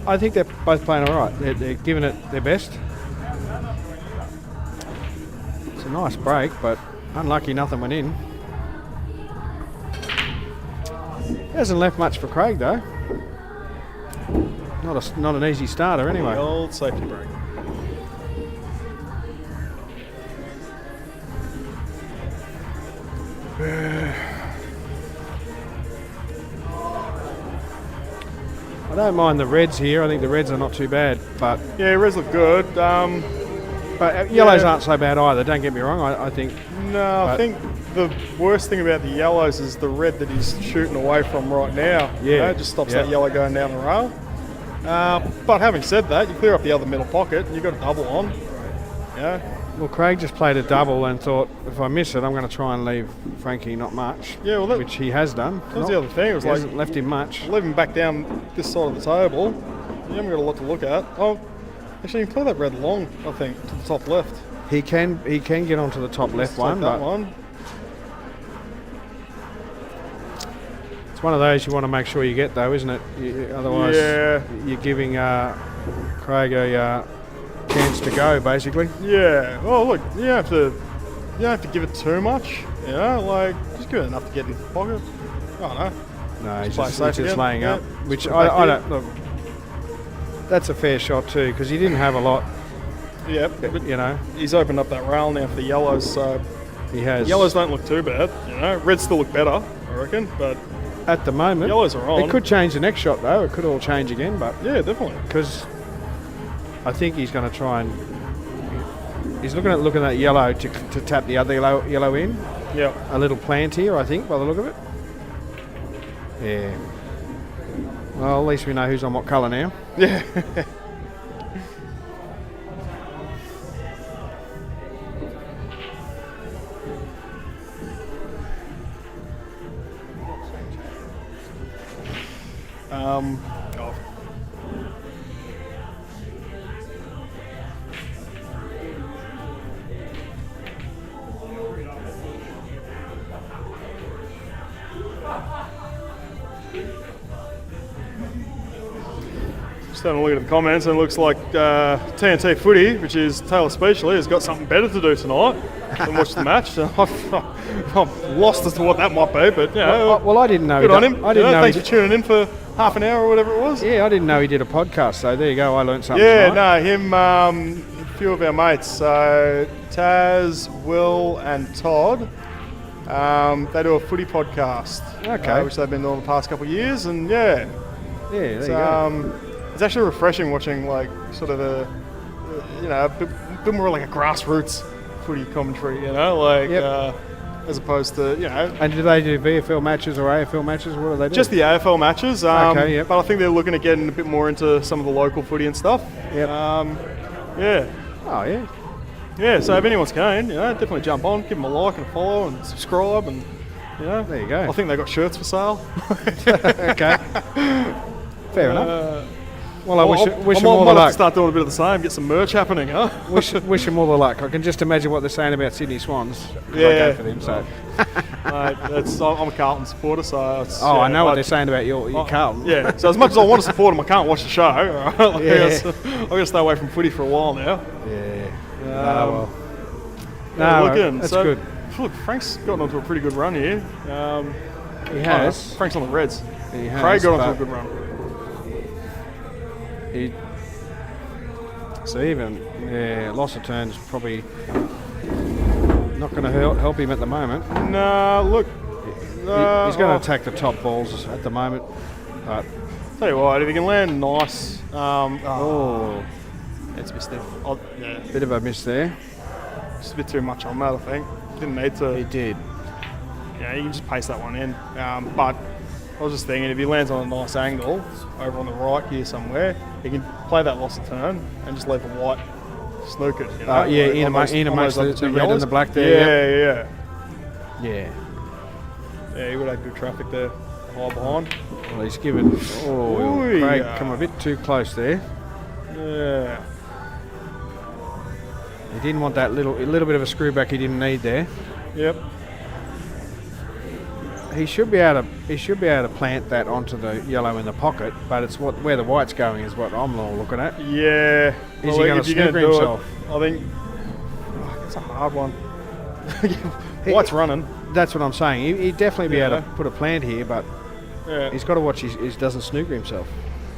I think they're both playing all right. They're giving it their best. It's a nice break, but unlucky nothing went in. Hasn't left much for Craig though. Not an easy starter anyway. The old safety break. I don't mind the reds here. I think the reds are not too bad, but Yeah, Reds look good. But yellows aren't so bad either. Don't get me wrong. I think. No, I think the worst thing about the yellows is the red that he's shooting away from right now. Yeah. It just stops that yellow going down the rail. But having said that, you clear up the other middle pocket and you've got a double on. Yeah. Well, Craig just played a double and thought, if I miss it, I'm going to try and leave Frankie not much. Yeah, well, which he has done. That was the other thing. It was he like hasn't left him much. Leave him back down this side of the table. You haven't got a lot to look at. Oh, actually, you can play that red long. I think to the top left. He can get onto the top left one. That one. It's one of those you want to make sure you get, though, isn't it? Otherwise, you're giving Craig a chance to go, basically. Yeah. Well, look, you don't have to give it too much. You know, like just give it enough to get in the pocket. I don't know. No, he's play just safe again. laying up, Yeah. which Just I back don't look. That's a fair shot too, because he didn't have a lot. Yeah, but You know, he's opened up that rail now for the yellows, so he has. yellows don't look too bad. You know, reds still look better, I reckon. But at the moment. yellows are on. It could change the next shot though. It could all change again, but yeah, definitely. because I think he's going to try and he's looking at that yellow to tap the other yellow in. Yeah. A little plant here, I think, by the look of it. Yeah. Well, at least we know who's on what colour now. Yeah. oh. Just having a look at the comments, and it looks like TNT Footy, which is Taylor Speechley, has got something better to do tonight than watch the match. So I'm lost as to what that might be, but yeah. Well, I didn't know. Good on him. I didn't know. Thanks for tuning in for half an hour or whatever it was. Yeah, I didn't know he did a podcast. So there you go. I learned something. Yeah, tonight. no, him, a few of our mates. So Taz, Will, and Todd. They do a footy podcast. Okay. Which they've been doing the past couple of years, and yeah. There you go. It's actually refreshing watching like sort of a bit more like a grassroots footy commentary, you know, like as opposed to, you know. And do they do VFL matches or AFL matches? What do they do? Just the AFL matches. Okay, yep. But I think they're looking at getting a bit more into some of the local footy and stuff. Yep. Yeah. Oh yeah. Yeah. So if anyone's keen, you know, definitely jump on, give them a like and a follow and subscribe, and you know. There you go. I think they got shirts for sale. Okay. Fair enough. Well, I wish I him all the might have luck. to start doing a bit of the same, get some merch happening, huh? wish him all the luck. I can just imagine what they're saying about Sydney Swans. Yeah. I go for them, so. Mate, I'm a Carlton supporter, so it's, I know what they're saying about your Carlton. Yeah, so as much as I want to support them, I can't watch the show. Right? Like, Yeah. I'm going to stay away from footy for a while now. Yeah. Looking. That's so, good. Look, Frank's gotten onto a pretty good run here. He has. Frank's on the Reds. He has. Craig got onto a good run. So even loss of turns probably not going to help him at the moment. No, look. He's going to attack the top balls at the moment. But tell you what, if he can land nice. It's missed there. Bit of a miss there. Just a bit too much on that, I think. Didn't need to. He did. Yeah, you can just paste that one in. But I was just thinking, if he lands on a nice angle over on the right here somewhere, he can play that loss of turn and just leave a white snook it. You know? In amongst the red and the black there. Yeah. Yeah, he would have good traffic there, high behind. Well, he's given. Craig yeah. come a bit too close there. Yeah. He didn't want that little bit of a screw back he didn't need there. Yep. He should be able to plant that onto the yellow in the pocket, but it's where the white's going is what I'm looking at. Yeah. Is he going to snooker himself? I think it's a hard one. White's running. That's what I'm saying. He'd definitely be able to put a plant here, but he's got to watch he doesn't snooker himself.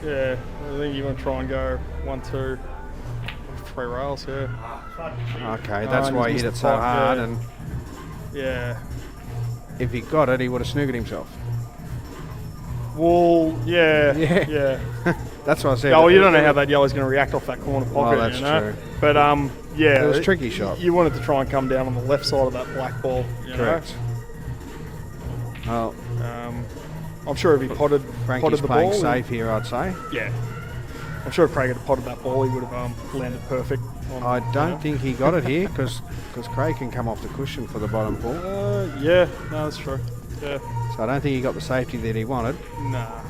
Yeah. I think you want to try and go 1, 2, 3 rails. Yeah. Okay, that's why he hit it so hard, and yeah. if he got it, he would have snookered himself. Well, yeah. Yeah. Yeah. That's what I said. Oh, well, you don't know how that yellow's going to react off that corner pocket, that's you know? true. But, yeah. It was a tricky shot. You wanted to try and come down on the left side of that black ball, you Correct. know? Well, I'm sure if he potted Frankie's the playing ball... safe here, I'd say. Yeah. I'm sure if Craig had potted that ball, he would have landed perfect. I don't think he got it here because Craig can come off the cushion for the bottom pull. Yeah, no, that's true. Yeah. So I don't think he got the safety that he wanted. Nah.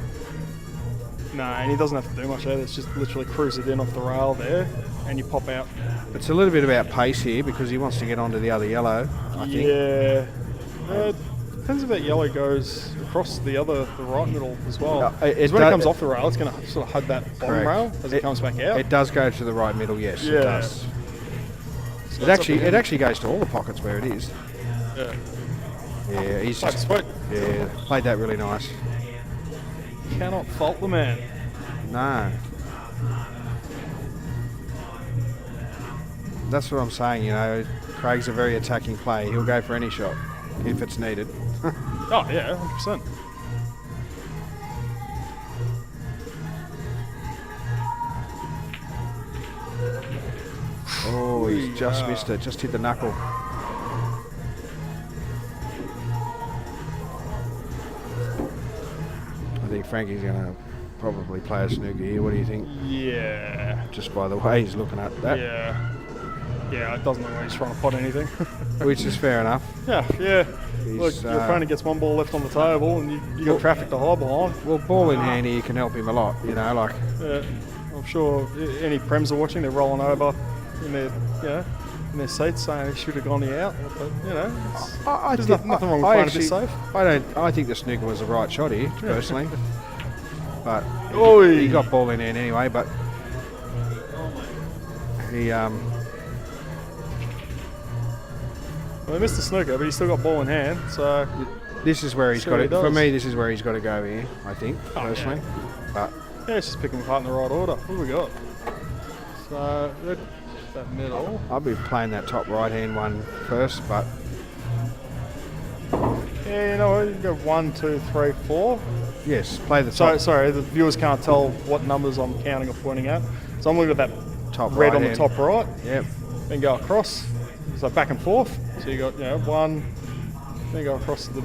Nah, and he doesn't have to do much either. It's just literally cruise it in off the rail there, and you pop out. It's a little bit about pace here because he wants to get onto the other yellow, I think. Yeah. Depends if that yellow goes across the right middle as well. It Because when it does- comes off the rail, it's going to sort of hug that bottom Correct. rail as it comes back out. It does go to the right middle, yes, Yeah. it does. So It that's up to actually him. goes to all the pockets where it is. Yeah. Yeah, he's Like just sweet. played that really nice. Cannot fault the man. No. That's what I'm saying, you know. Craig's a very attacking player. He'll go for any shot if it's needed. Oh, yeah, 100%. Oh, he's just missed it. Just hit the knuckle. I think Frankie's going to probably play a snooker here. What do you think? Yeah. Just by the way he's looking at that. Yeah. Yeah, it doesn't look like he's trying to pot anything. Which is fair enough. Yeah, yeah. He's, Look, your opponent gets one ball left on the table and you got traffic to hide behind. Well, ball in hand here can help him a lot, you know, like... Yeah, I'm sure any Prems are watching, they're rolling over in their, in their seats saying he should have gone the out. But, there's nothing wrong with playing a bit safe. I think the snooker was the right shot here, personally. But Oi. he got ball in hand anyway, but... He, Well, he missed the snooker, but he's still got ball in hand, so... This is where he's Sure got he it. For does. me, this is where he's got to go here, I think, personally. But Yeah, it's just picking apart in the right order. What have we got? So, that middle. I'll be playing that top right-hand one first, but... Yeah, you know what? You can go 1, 2, 3, 4. Yes, play the So, top, sorry, the viewers can't tell what numbers I'm counting or pointing at. So I'm looking at that top red on right-hand. the top right, Yep. then go across. So back and forth. So you got, 1, then go across to the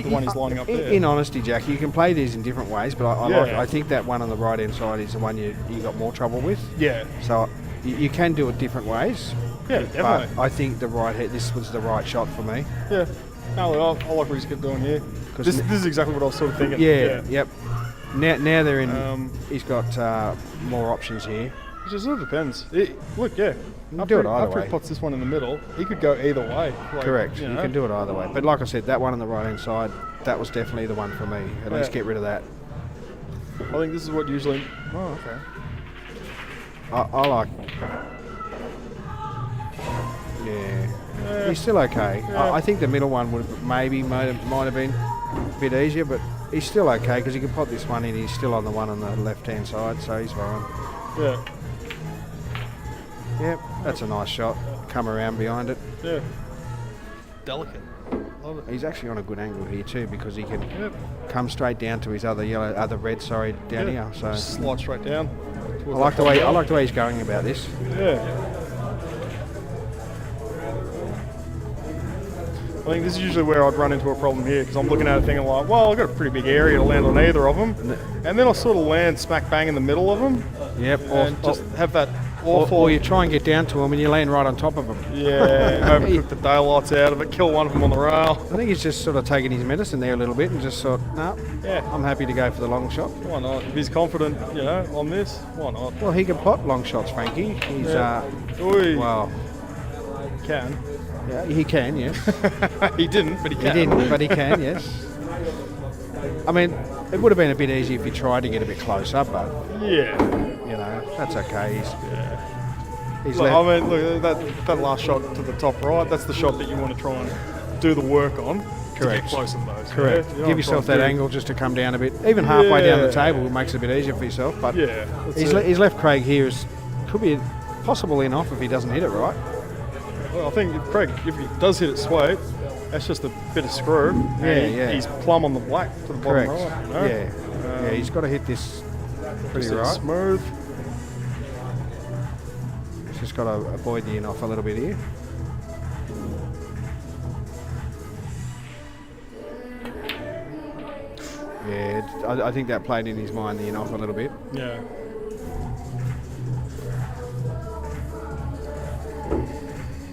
one he's lining up there. In honesty, Jack, you can play these in different ways, but Yeah. I think that one on the right-hand side is the one you got more trouble with. Yeah, So you can do it different ways, yeah, but definitely. I think this was the right shot for me. Yeah. No, I like what he's doing here. 'Cause This is exactly what I was sort of thinking. Yep. Now they're in. He's got more options here. It just sort of depends. Look, yeah. can do it either after way. he puts this one in the middle, he could go either way. Like, Correct. You You know? can do it either way. But like I said, that one on the right-hand side, that was definitely the one for me. At least Yeah. get rid of that. I think this is what usually. Oh, okay. I like. Yeah. He's still okay. Yeah. I think the middle one might have been a bit easier, but he's still okay because he can put this one in. He's still on the one on the left-hand side, so he's fine. Yeah. Yep, that's a nice shot. Come around behind it. Yeah. Delicate. Love it. He's actually on a good angle here too because he can Yep. come straight down to his other red, down here. So Just slide straight down. I like the way he's going about this. Yeah. I think this is usually where I'd run into a problem here because I'm looking at it thinking like, well, I've got a pretty big area to land on either of them. And then I'll sort of land smack bang in the middle of them Yep. and just have that Or awful... you try and get down to him and you land right on top of him. Yeah, overcook the daylights out of it, kill one of them on the rail. I think he's just sort of taking his medicine there a little bit and just thought, no, Yeah. I'm happy to go for the long shot. Why not? If he's confident, on this, why not? Well, he can pot long shots, Frankie. He's, Oi, well, can. yeah, he can, yes. He didn't, but he He can. didn't, but he can, yes. I mean, it would have been a bit easier if he tried to get a bit closer, but, Yeah. you know, that's okay. He's Look, left. I mean, look, that last shot to the top right, that's the shot that you want to try and do the work on to Correct. get close in those. Correct. Yeah? You don't Give yourself try that and angle just to come down a bit. Even halfway down the Yeah. table makes it a bit easier for yourself, but Yeah. that's he's, it. he's left Craig here is could be possible in off if he doesn't hit it right. Well, I think if he does hit it sweet, That's just a bit of screw. Yeah. He's plumb on the black to the bottom Correct. right. You know? Yeah. He's got to hit this pretty Just right. smooth. He's just got to avoid the in off a little bit here. Yeah, I think that played in his mind, the in off a little bit. Yeah.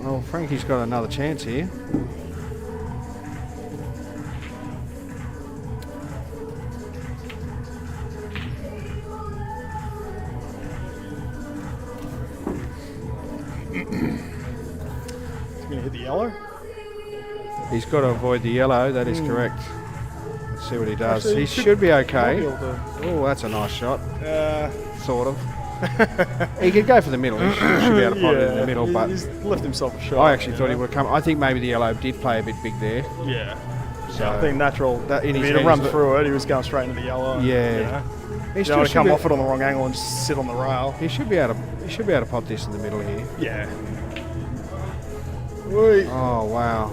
Well, Frankie's got another chance here. He's going to hit the yellow. He's got to avoid the yellow, that is correct. Let's see what he does. Actually, He should be okay. Might be able to- Oh, that's a nice shot, Uh, sort of. He could go for the middle. He should be able to pot it in the middle, but he's left himself a shot. I actually thought he you know? would have come. I think maybe the yellow did play a bit big there. Yeah. So I think natural. that in If his he'd have head run is- through it, he was going straight into the yellow. Yeah. You know? He You still don't want to should come be, off it on the wrong angle and just sit on the rail. he should be able to pot this in the middle here. Yeah. Wait. Oh wow!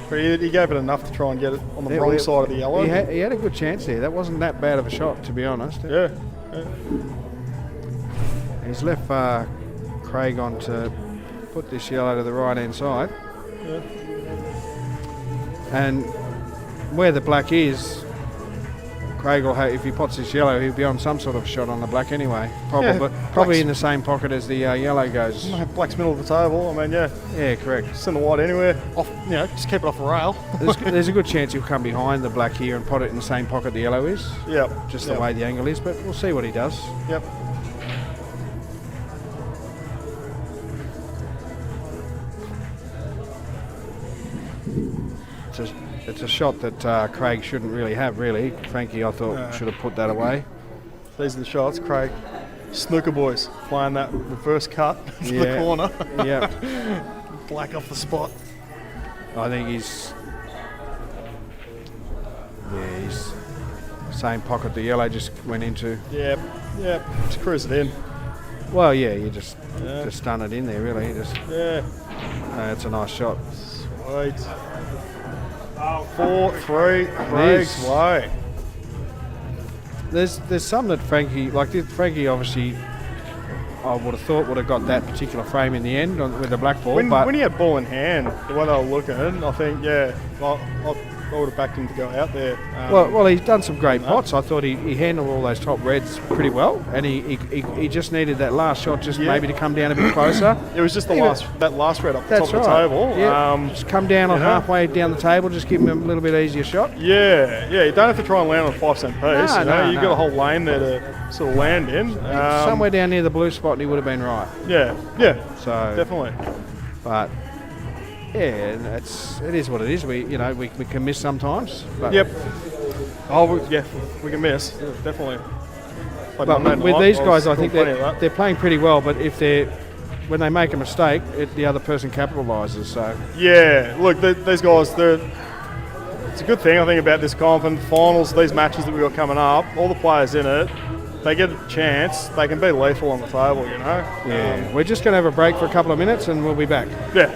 But he gave it enough to try and get it on the Yeah, wrong well, side of the yellow. He had a good chance there. That wasn't that bad of a shot, to be honest. Yeah. He's left Craig on to put this yellow to the right hand side. Yeah. And where the black is, Craig will have, if he pots this yellow, he'll be on some sort of shot on the black anyway. Probably black's- in the same pocket as the yellow goes. Black's middle of the table. I mean, yeah. Yeah, correct. Send the white anywhere. Off. You know, just keep it off the rail. There's a good chance he'll come behind the black here and pot it in the same pocket the yellow is. Yep. Just Yep. the way the angle is, but we'll see what he does. Yep. It's a shot that Craig shouldn't really have, really. Frankie, I thought, should have put that away. These are the shots. Craig, snooker boys, playing that reverse cut to the corner. Yeah. Black off the spot. I think he's same pocket the yellow just went into. Yep. Yep. Just cruise it in. Well, yeah, you just Yeah. stun it in there, really. Yeah. It's a nice shot. Sweet. 4-3. Craig's is. way. There's some that Frankie Frankie obviously I would have thought would have got that particular frame in the end with the black ball, but When he had ball in hand, the way they were looking, I think, I would have backed him to go out there. well, he's done some great pots. I thought he handled all those top reds pretty well, and he just needed that last shot maybe to come down a bit closer. It was just that last red up the top That's of the right. table. Yeah. Just come down on halfway down the table, just give him a little bit easier shot. Yeah, you don't have to try and land on a 5 cent piece. No, You've got a whole lane there to sort of land in. Somewhere down near the blue spot, and he would have been right. Yeah, So, definitely. but yeah, it is what it is. We can miss sometimes. But Yep. Oh, we can miss. Definitely. Played But Monday with night, these I guys, I scored think plenty of that. they're playing pretty well. But when they make a mistake, the other person capitalises. So Yeah, look, these guys, it's a good thing, I think, about this comp and finals, these matches that we've got coming up, all the players in it, they get a chance, they can be lethal on the table, you know? yeah, we're just going to have a break for a couple of minutes, and we'll be back. Yeah.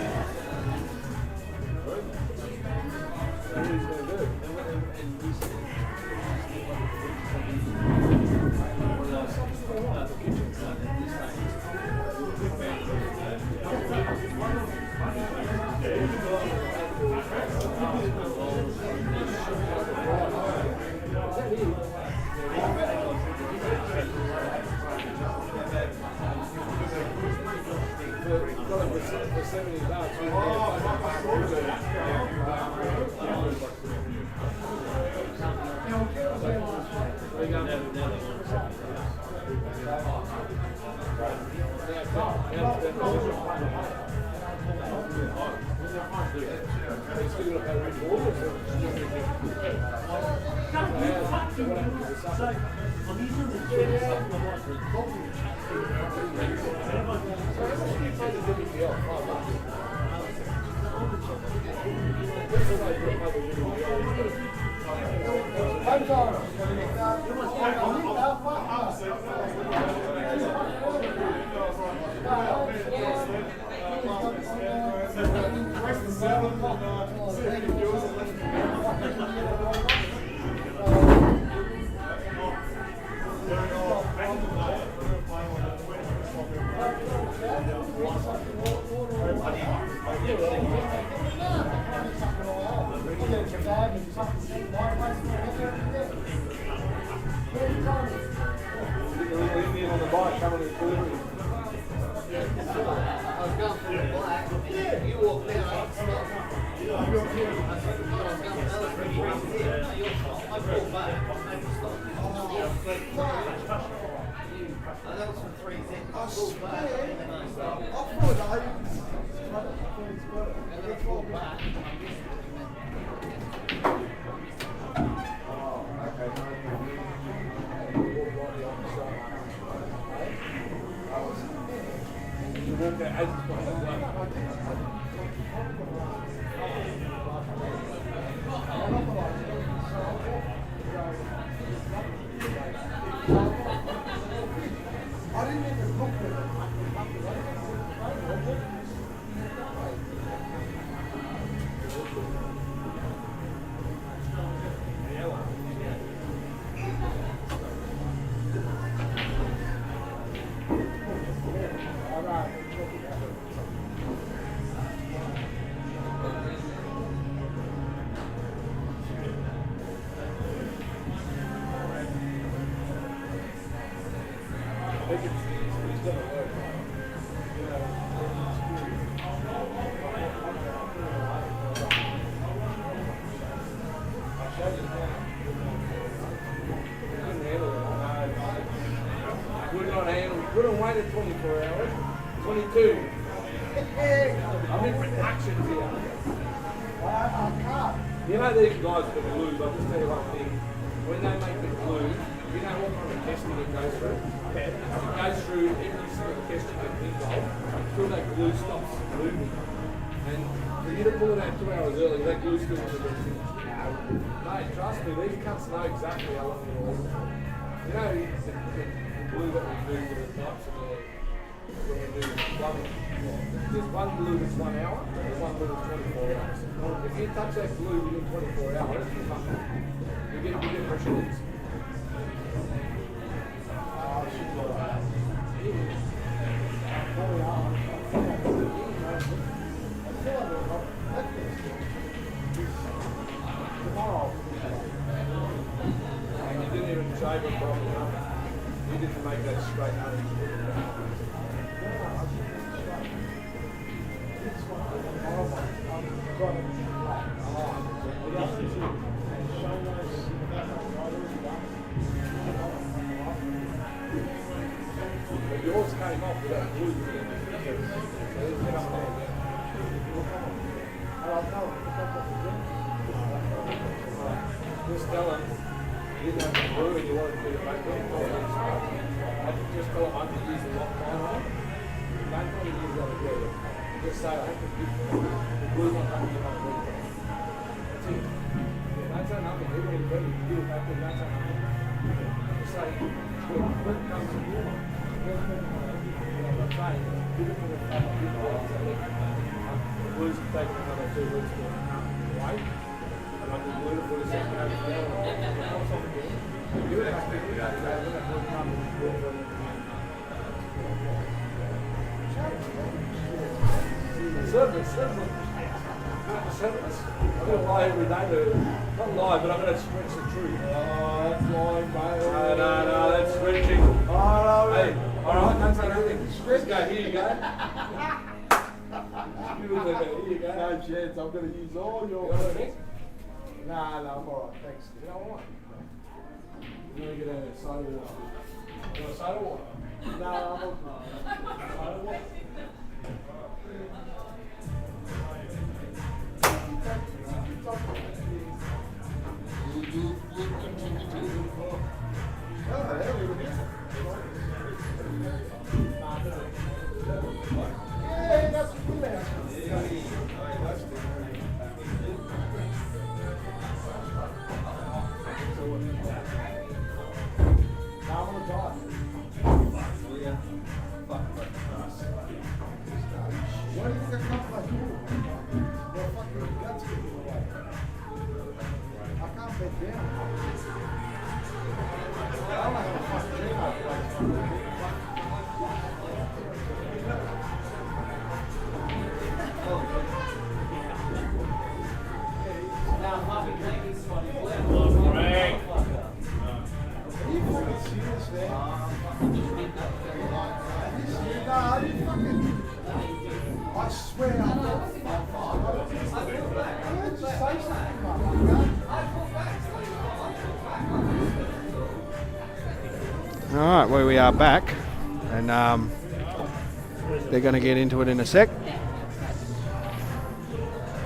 Couldn't wait at 24 hours. 22. I'm in production here. You know these guys with the glues, I'll just tell you one thing. When they make the glue, you know what kind of testing it goes through? It goes through every single test you can think of until that glue stops moving. And for you to pull it out 2 hours early, that glue still hasn't been finished. Mate, trust me, these cunts know exactly how long it'll last. You know, the glue that we do for the types of when we do one, there's one glue that's 1 hour, there's one glue that's 24 hours. If you touch that glue within 24 hours, you fuck it. You get pressure leaks. And you didn't even shave it properly enough. You didn't make that straight up. But yours came off without glue. Just tell them you didn't have the glue and you wanted to do the back end. Just tell them I could use the lock time on it. Don't tell me to use the other glue. Just say I have to give the glue not going to be my glue. That's it. Don't say nothing. Even if you do it back then, don't say nothing. Just say, when it comes to you, I'm saying, give it to the fact that the glue's taking another 2 weeks to wait. And I can glue it for the second over there. You would have to do that. That would come and glue it for the service. I'm going to lie every day, but not lie, but I'm going to stretch the truth. Oh, that's lying, mate. No, that's stretching. Oh, no, hey, alright, don't say nothing. Just go, here you go. Here you go. No chance, I'm going to use all your... Nah, I'm alright, thanks. You know what? You're going to get a soda water. You want a soda water? No, I'm okay. Soda water? Yeah, that's good. Now I'm gonna die. Why do you think I come like you? Your fucking guts get in the way. I can't bend down. I'm not gonna fucking do that place. Now I'm fucking drinking somebody. Right. Are you fucking serious, man? Nah, you fucking... I swear I'm not... I heard you say something, motherfucker. All right, well, we are back, and they're going to get into it in a sec.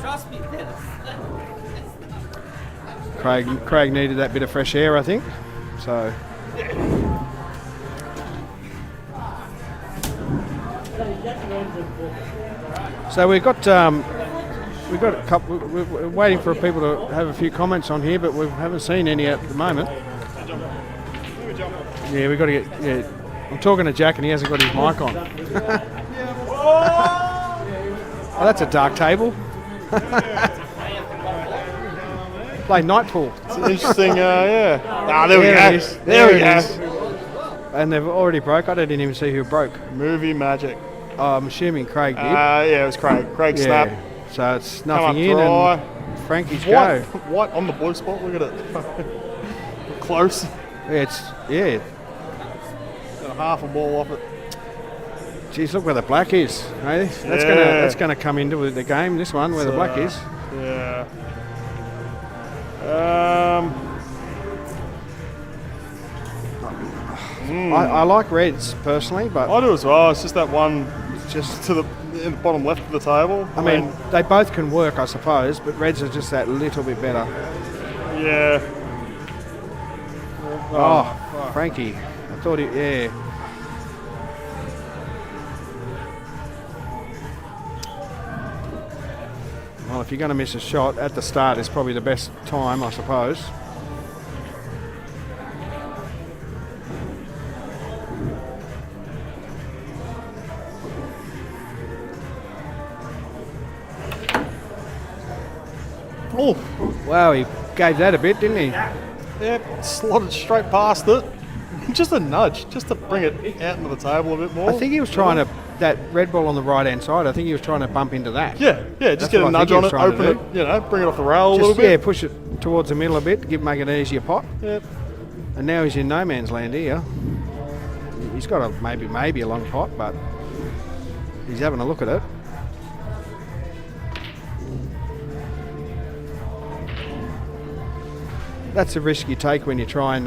Trust me, Dennis. Craig needed that bit of fresh air, I think. So. So we've got a couple. We're waiting for people to have a few comments on here, but we haven't seen any at the moment. Yeah, we've got to get. Yeah, I'm talking to Jack and he hasn't got his mic on. Oh, that's a dark table. Play night pool. It's interesting, yeah. Ah, there we There go. it is. There we it go. is. And they've already broke. I didn't even see who broke. Movie magic. I'm assuming Craig did. Yeah, it was Craig. Craig Yeah. snap. So it's Come nothing up in dry. and Frankie's White, go. white on the blue spot. Look at it. Close. Yeah. Got a half a ball off it. Geez, look where the black is. Eh? That's gonna come into the game. This one where the black is. Yeah. I like reds personally, but I do as well. It's just that one, just to the in the bottom left of the table. I mean they both can work, I suppose, but reds are just that little bit better. Yeah. Oh, Frankie. I thought yeah. Well, if you're going to miss a shot at the start, it's probably the best time, I suppose. Oh, Wow, he gave that a bit, didn't he? yeah, slotted straight past it. Just a nudge, just to bring it out into the table a bit more. I think he was trying to, that red ball on the right-hand side, I think he was trying to bump into that. Yeah, just That's get a what I nudge think he on was it, trying to open it, bring it off the rail a little Yeah, bit. push it towards the middle a bit, make it an easier pot. Yep. And now he's in no man's land here. He's got a maybe a long pot, but he's having a look at it. That's a risk you take when you try and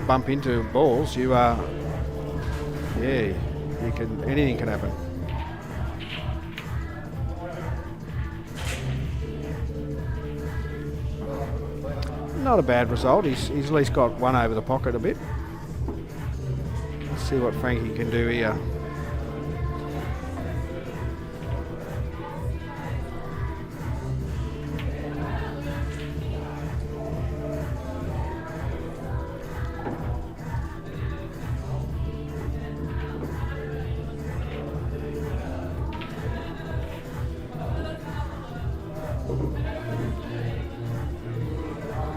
bump into balls. You anything can happen. Not a bad result. He's at least got one over the pocket a bit. Let's see what Frankie can do here.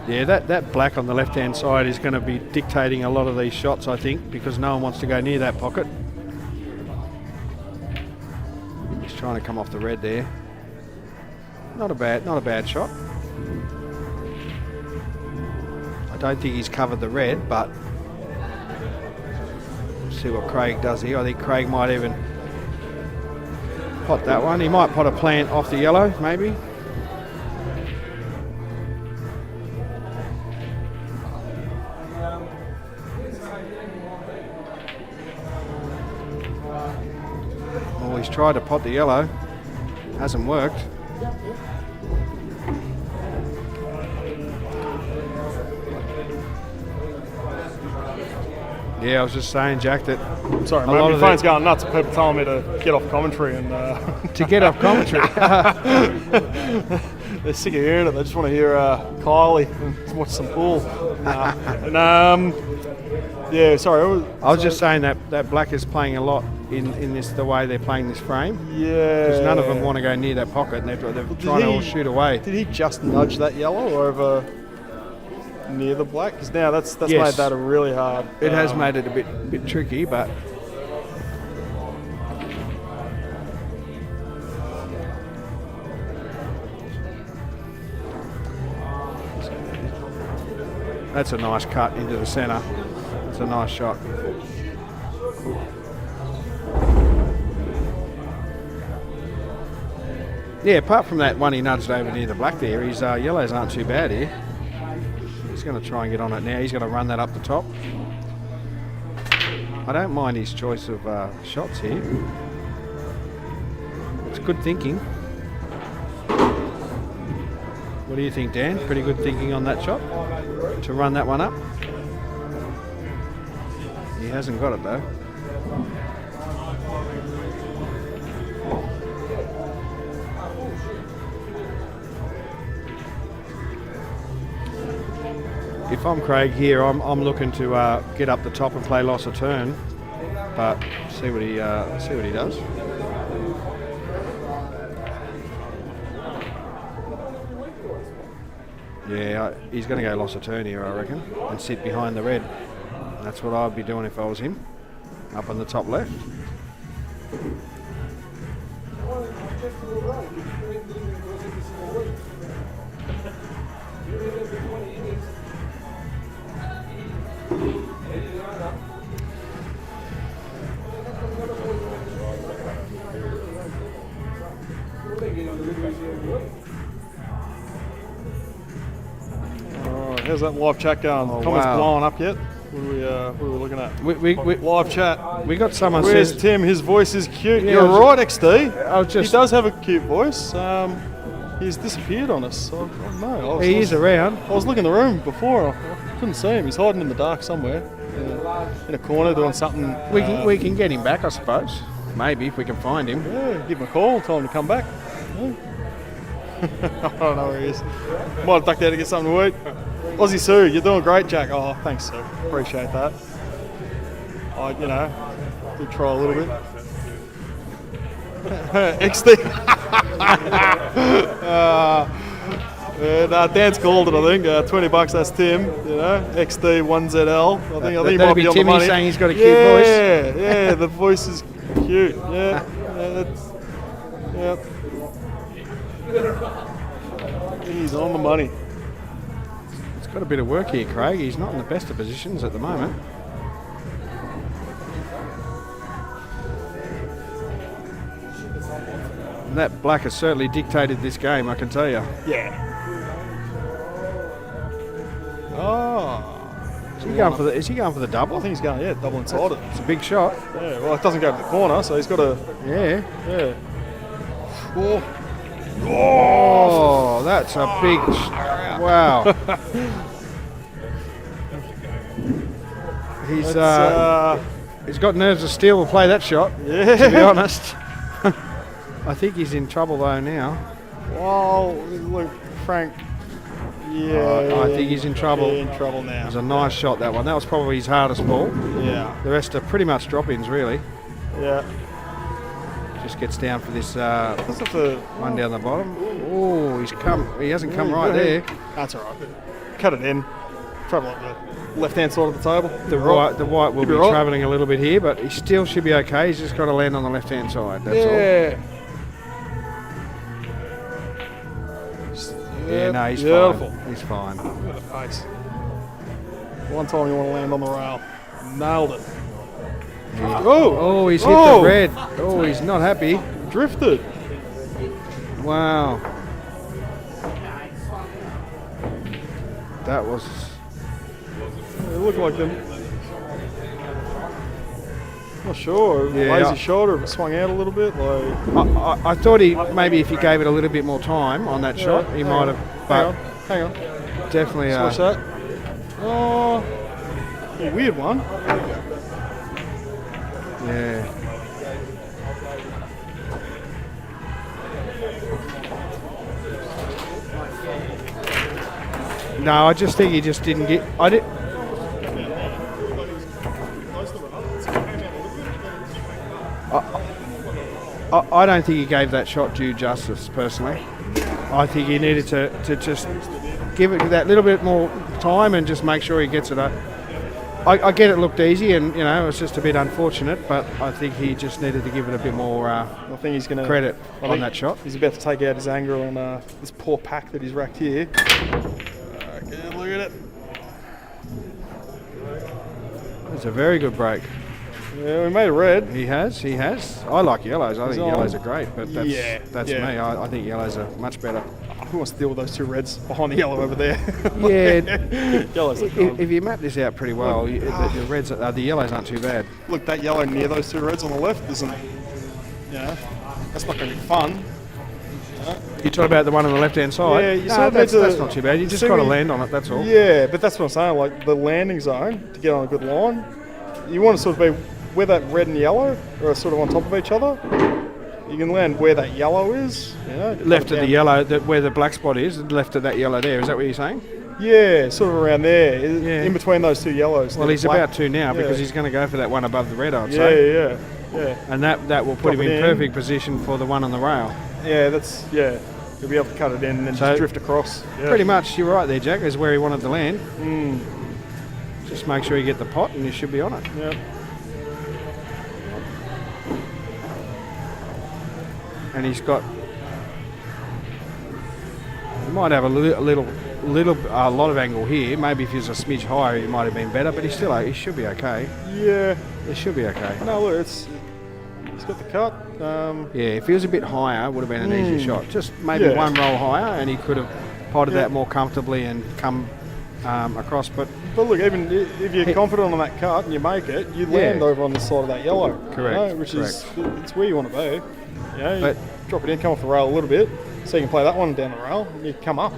Yeah, that black on the left-hand side is going to be dictating a lot of these shots, I think, because no one wants to go near that pocket. He's trying to come off the red there. Not a bad shot. I don't think he's covered the red, but we'll see what Craig does here. I think Craig might even pot that one. He might pot a plant off the yellow, maybe. He's tried to pot the yellow, hasn't worked. Yeah, I was just saying, Jack, that Sorry, a mate, lot my of phone's going nuts. People telling me to get off commentary and to get off commentary. they're sick of hearing it. They just want to hear Kylie and watch some pool. Yeah, sorry. I was just saying that black is playing a lot in this the way they're playing this frame. Yeah. Because none of them want to go near that pocket, and they're trying to all shoot away. Did he just nudge that yellow over near the black? Because now that's Yes. made that a really hard. It has made it a bit tricky, but that's a nice cut into the centre. That's a nice shot. Yeah, apart from that one he nudged over near the black there, his yellows aren't too bad here. He's going to try and get on it now. He's going to run that up the top. I don't mind his choice of shots here. It's good thinking. What do you think, Dan? Pretty good thinking on that shot to run that one up. He hasn't got it though. If I'm Craig here, I'm looking to get up the top and play loss of turn, but see what he does. Yeah, he's going to go loss of turn here, I reckon, and sit behind the red. That's what I'd be doing if I was him, up on the top left. Alright, how's that live chat going? Oh, Comments wow. blowing up yet? What are we looking at? We Live chat. got someone Where's says Tim? His voice is cute. Yeah, You're I was right, XD. I was He just does have a cute voice. He's disappeared on us. I don't know. he is around. I was looking in the room before. I couldn't see him. He's hiding in the dark somewhere, in a corner doing something. We can get him back, I suppose. Maybe if we can find him. Yeah, give him a call. Tell him to come back. Yeah. I don't know where he is. Might have ducked out to get something to eat. Aussie Sue, you're doing great, Jack. Oh, thanks, Sue. Appreciate that. I, do try a little bit. XD. Dan's called it, I think. $20, that's Tim. XD 1ZL. I think he That'd might be be on the Timmy money. saying he's got a cute voice. Yeah, the voice is cute. Yeah, he's on the money. He's got a bit of work here, Craig. He's not in the best of positions at the moment. And that black has certainly dictated this game, I can tell you. Yeah. Oh. Is he going for the double? I think he's going, double inside it. It's a big shot. Yeah, well, it doesn't go to the corner, so he's got to, Yeah. yeah. Oh, that's a big. Wow. He's got nerves of steel to play that shot. Yeah. To be honest. I think he's in trouble though now. Well, look, Frank. Yeah. I think he's in trouble. Yeah, in trouble now. It was a nice shot, that one. That was probably his hardest ball. Yeah. The rest are pretty much drop-ins, really. Yeah. Just gets down for this That's not the one down the bottom. Oh, he hasn't come right there. That's all right. Cut it in. Travel up the left-hand side of the table. The white will be right. travelling a little bit here, but he still should be okay. He's just got to land on the left-hand side. That's all. Yeah, no, he's beautiful. fine. He's fine. Look at the face. One time you want to land on the rail. Nailed it. Oh, he's hit the red. Oh, he's not happy. Drifted. Wow. That was. It looked like them. Not sure. Yeah, Lazy shot or swung out a little bit. Like I thought maybe if he gave it a little bit more time on that shot, he might have. But hang on. definitely. Watch that. Oh, a weird one. Yeah. No, I just think he just didn't get. I don't think he gave that shot due justice, personally. I think he needed to just give it that little bit more time and just make sure he gets it up. I get it looked easy and, you know, it was just a bit unfortunate, but I think he just needed to give it a bit more I think he's gonna credit on that shot. He's about to take out his anger on this poor pack that he's racked here. Okay, look at it. It's a very good break. Yeah, we made a red. He has. I like yellows. I think on. yellows are great, but that's Yeah. me. I think yellows are much better. we want to deal with those two reds behind the yellow over there. Yeah. Yellow's like, If you map this out pretty well, the reds, the yellows aren't too bad. look, that yellow near those two reds on the left isn't, that's not going to be fun. You talk about the one on the left-hand side. Yeah, you no, sort of that's need to not too bad. You just see got to where land on it. That's all. Yeah, but that's what I'm saying. Like the landing zone to get on a good line, you want to sort of be where that red and yellow are sort of on top of each other. You can land where that yellow is. Left of the yellow, where the black spot is, left of that yellow there. Is that what you're saying? Yeah, sort of around there, Yeah. in between those two yellows. Well, he's about to now because he's going to go for that one above the red, I'd say. Yeah. And that will put Drop him it in in. perfect position for the one on the rail. Yeah. You'll be able to cut it in and then So, just drift across. Yeah. Pretty much, you're right there, Jack, is where he wanted to land. Just make sure you get the pot and you should be on it. Yeah. And he's got... He might have a lot of angle here. Maybe if he was a smidge higher, he might have been better, but he should be okay. Yeah. He should be okay. No, look, he's got the cut. Yeah, if he was a bit higher, it would have been an easier shot. Just maybe Yeah. one roll higher, and he could have potted that more comfortably and come across. But look, even if you're confident on that cut and you make it, you land over on the side of that yellow. Correct, Which correct. is it's where you want to be. You But- drop it in, come off the rail a little bit, so you can play that one down the rail, and you come up.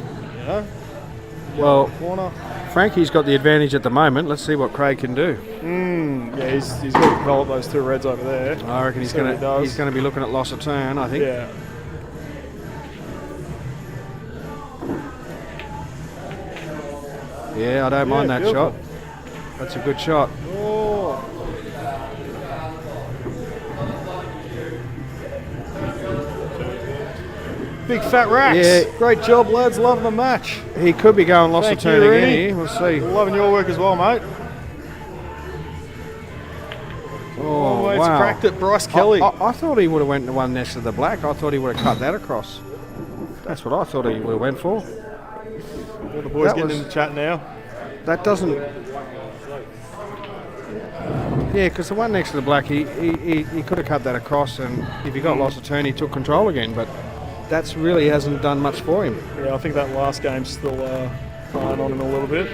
Well, Corner. Frankie's got the advantage at the moment. Let's see what Craig can do. Yeah, he's got to develop those two reds over there. I reckon he's See what going he does. to be looking at loss of turn, I think. Yeah. Yeah, I don't mind that beautiful. shot. That's a good shot. Oh. Big fat racks. Yeah. Great job, lads. Loving the match. He could be going loss Thank of turn you, again Reedy. here. We'll see. Loving your work as well, mate. Oh, It's wow. cracked it, Bryce Kelly. I thought he would have went to one next to the black. I thought he would have cut that across. That's what I thought he would have went for. All the boys that getting was- in the chat now. That doesn't... Yeah, because the one next to the black, he could have cut that across, and if he got lost of turn, he took control again. But that's really hasn't done much for him. Yeah, I think that last game's still playing on him a little bit.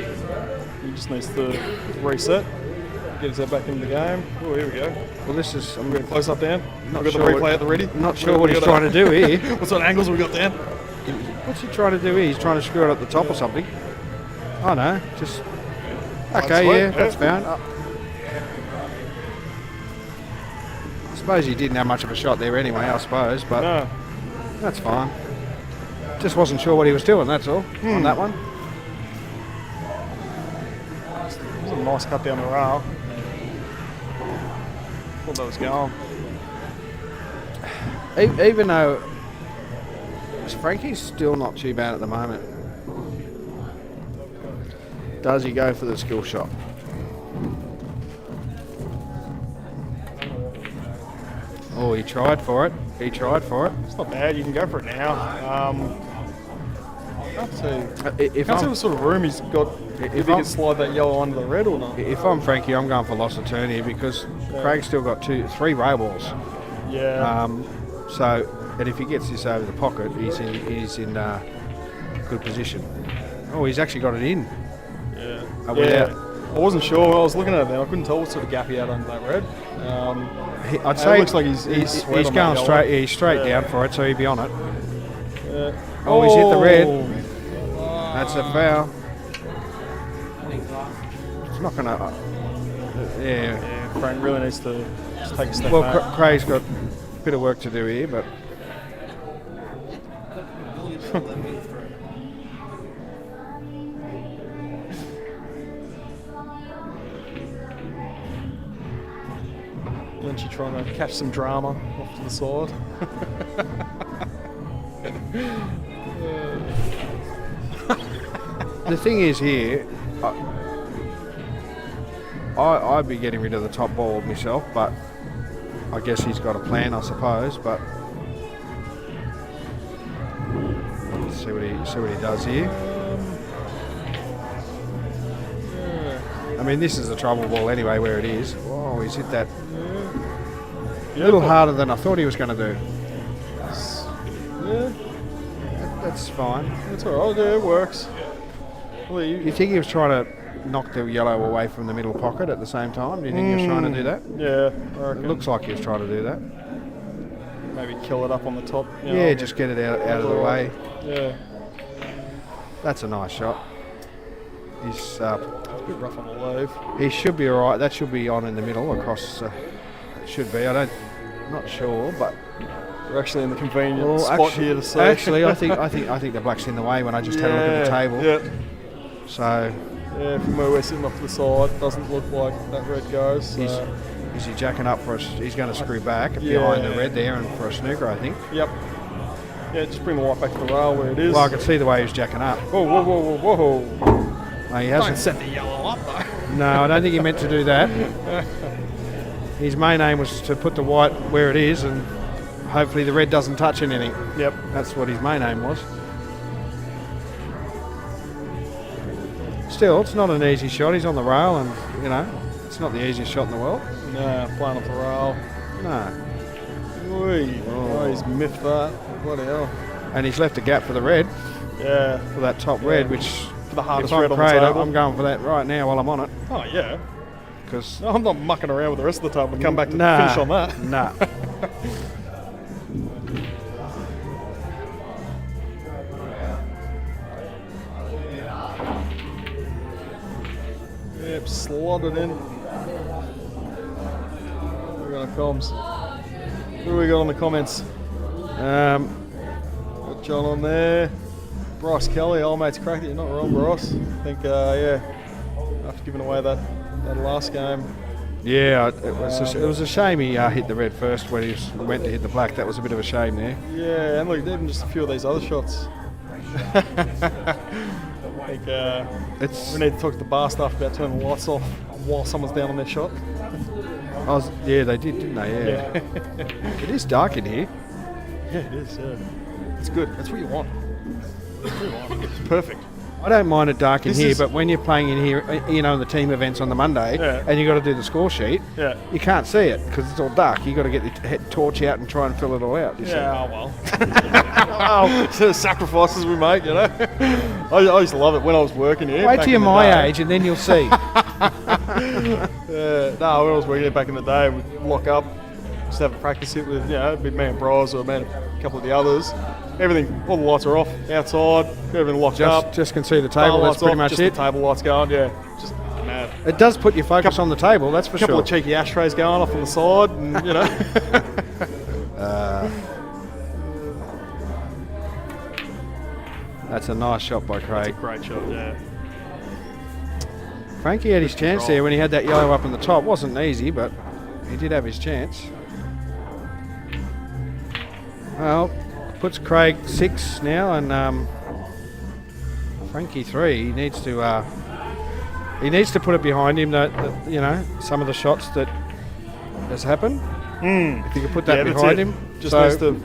He just needs to reset, get himself back into the game. Oh, here we go. Well, this is... I'm going close up, Dan. Not We've got sure the replay what- at the ready. Not sure what he's trying to do here. What sort of angles we got, Dan? What's he trying to do here? He's trying to screw it up the top or something. Oh no, just... Okay, That's yeah, sweet, that's yeah. fine. I suppose he didn't have much of a shot there anyway, I suppose, but No. that's fine. Just wasn't sure what he was doing, that's all, on that one. It was a nice cut down the rail. Thought that was going. Even though Frankie's still not too bad at the moment. Does he go for the skill shot? Oh, he tried for it. He tried for it. It's not bad. You can go for it now. Can't see. If Can't see I'm, what sort of room he's got. If he I'm- can slide that yellow under the red or not. if I'm Frankie, I'm going for loss of turn here because Craig's still got three rail balls. Yeah. And if he gets this over the pocket, he's in good position. Oh, he's actually got it in. Yeah. without- I wasn't sure. When I was looking at it then, I couldn't tell what sort of gap he had under that red. I'd It say looks like he's sweat he's on that going yellow. straight. Yeah, he's straight down for it, so he'd be on it. Yeah. Oh, he's hit the red. That's a foul. It's not going to... Yeah. Yeah, Frank really needs to just take a step Well, back. Craig's got a bit of work to do here, but... Lynchy trying to catch some drama off to the side. The thing is here, I'd be getting rid of the top ball myself, but I guess he's got a plan, I suppose. But let's see what he does here. I mean, this is a trouble ball anyway, where it is. Oh, he's hit that a little harder than I thought he was going to do. Yeah. That's that's fine. That's all right. Yeah, it works. Well, You think he was trying to knock the yellow away from the middle pocket at the same time? Do you think he was trying to do that? Yeah, I reckon. It looks like he was trying to do that. Maybe kill it up on the top. You Yeah, know, just get it out of the way. Yeah. That's a nice shot. He's It's a bit rough on the lobe. he should be all right. That should be on in the middle across. It should be. I'm not sure, but We're actually in the convenient spot here to see. Actually, I think the black's in the way when I just had a look at the table. Yeah. So Yeah, from where we're sitting off to the side, doesn't look like that red goes. So. is he jacking up for us? He's going to screw back Yeah. behind the red there and for a snooker, I think. Yep. Yeah, just bring the white back to the rail where it is. Well, I can see the way he's jacking up. Whoa, whoa, whoa, whoa, whoa. No, he Don't hasn't. set the yellow up though. No, I don't think he meant to do that. His main aim was to put the white where it is and hopefully the red doesn't touch anything. Yep. That's what his main aim was. Still, it's not an easy shot. He's on the rail and, you know, it's not the easiest shot in the world. Nah, playing off the rail. No. Oi. Oh, he's miffed that. Bloody hell. And he's left a gap for the red, Yeah. for that top red, which For the hardest if I'm red on the Craig, table. I'm going for that right now while I'm on it. Oh, yeah. Because No, I'm not mucking around with the rest of the table to come back to finish on that. Nah. Yep, slotted in. We're going to comms. What do we got on the comments? Got John on there. Bryce Kelly, old mate's cracked it. You're not wrong, Bryce. I think, yeah, after giving away that last game. Yeah, it was a shame he hit the red first when he went to hit the black. That was a bit of a shame there. Yeah, and look, even just a few of these other shots. I think we need to talk to the bar staff about turning the lights off while someone's down on their shot. Yeah, they did, didn't they? Yeah. It is dark in here. Yeah, it is, yeah. It's good. That's what you want. That's what you want. It's perfect. I don't mind it dark in This here, is- but when you're playing in here, you know, in the team events on the Monday, Yeah. and you got to do the score sheet, Yeah. you can't see it because it's all dark. You got to get the torch out and try and fill it all out. You see? Yeah, oh well. Oh, it's the sacrifices we make, you know. I used to love it when I was working here. Wait back till you're in the my day. age, and then you'll see. No, when I was working here back in the day, we'd lock up, just have a practice hit with, you know, it'd be me and Bryce or me and a couple of the others. Everything, all the lights are off, outside, everything locked up. Just can see the Bar table. That's lights pretty off, much just it. the table lights going, yeah. Just mad. It does put your focus on the table. That's for A couple sure. of cheeky ashtrays going off on the side, and you know. That's a nice shot by Craig. Great shot, yeah. Frankie had his chance there when he had that yellow up in the top. Wasn't easy, but he did have his chance. Well, puts Craig 6 now, and Frankie 3. He needs to put it behind him. That you know, some of the shots that has happened. If you could put that Yeah, that's behind it. him, Just so- needs to,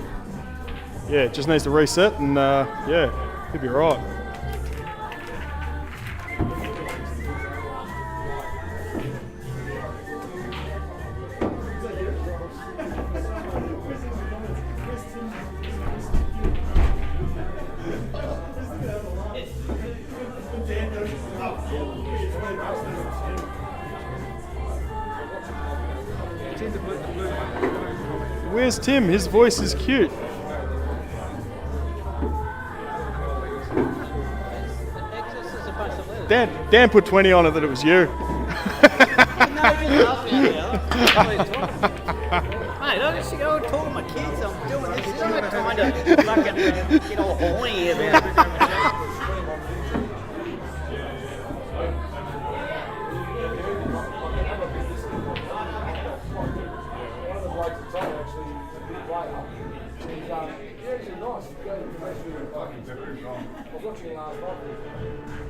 yeah, just needs to reset, and yeah, he'll be right. Where's Tim? His voice is cute. Dan put 20 on it that it was you. Mate, I just go and talk to my kids. I'm doing this. I'm not trying to fucking get all horny about it.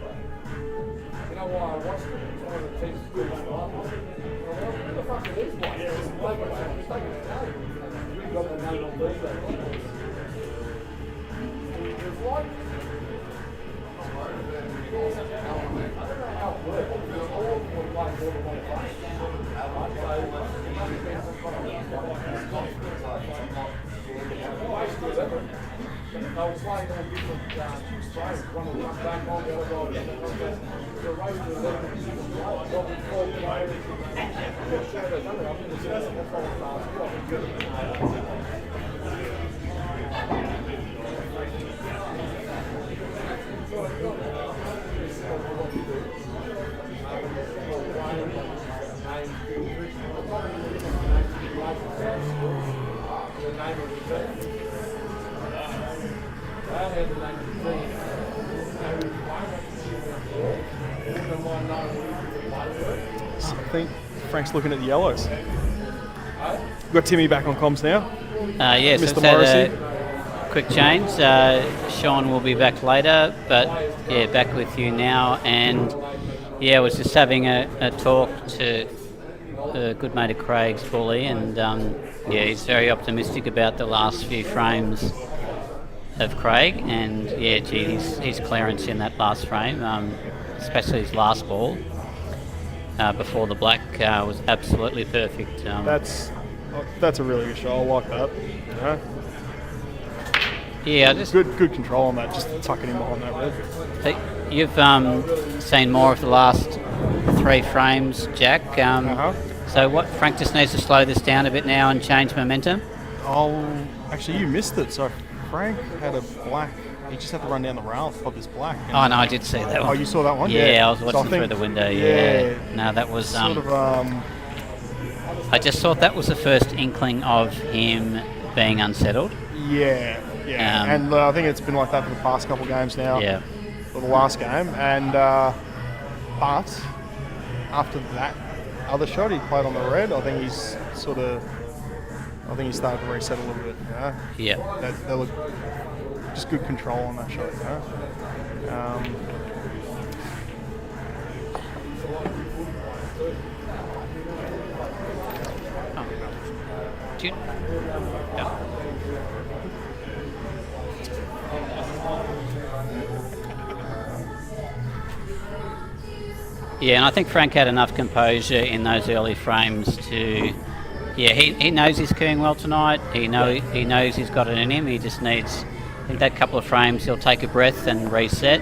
You know why I watched it? It's one of the teams good who the fuck are these blokes? He's taking a name. We've got the name on Thursday. It's like, I don't know how it works. All of them were playing more than one place. they'll play all different sprays. One will come back on, the other guy will come back. The race to 11 different players. There'll be 12 players. Yeah, sure, they've done it. I've never seen it. That's why I'm asking. I think Frank's looking at the yellows. We've got Timmy back on comms now. Yes, Mr. it's had Morrissey. a quick change. Sean will be back later, but yeah, back with you now. And yeah, I was just having a talk to a good mate of Craig's, Bully, and yeah, he's very optimistic about the last few frames of Craig, and yeah, gee, his clearance in that last frame, especially his last ball before the black, was absolutely perfect. That's a really good shot. I like that. Yeah. Yeah, just Good control on that. Just tucking in behind that red. you've seen more of the last 3 frames, Jack. So what? Frank just needs to slow this down a bit now and change momentum. Oh, actually, you missed it. So Frank had a black. He just had to run down the rail for this black. Oh no, I did see that one. Oh, you saw that one? Yeah, I was So watching think- through the window. yeah. Yeah. No, that was. Sort of. I just thought that was the first inkling of him being unsettled. Yeah. And I think it's been like that for the past couple of games now. Yeah. For the last game, and but after that other shot he played on the red, I think he's started to reset a little bit. Yeah. They look just good control on that shot. Do you- yeah. Yeah, and I think Frank had enough composure in those early frames to, yeah, he knows he's queuing well tonight. He knows he's got it in him. He just needs, I think that couple of frames, he'll take a breath and reset.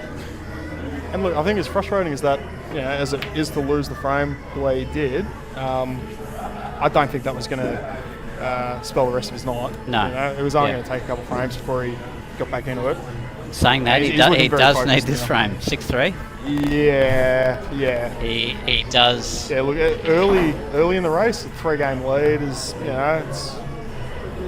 And look, I think as frustrating as that, as it is to lose the frame the way he did, I don't think that was going to spell the rest of his night. No. It was only Yeah. going to take a couple of frames before he got back into it. Saying that, He's he looking very does focused need this now. frame, 6-3. Yeah. He does. Yeah, look, early in the race, a 3-game lead is,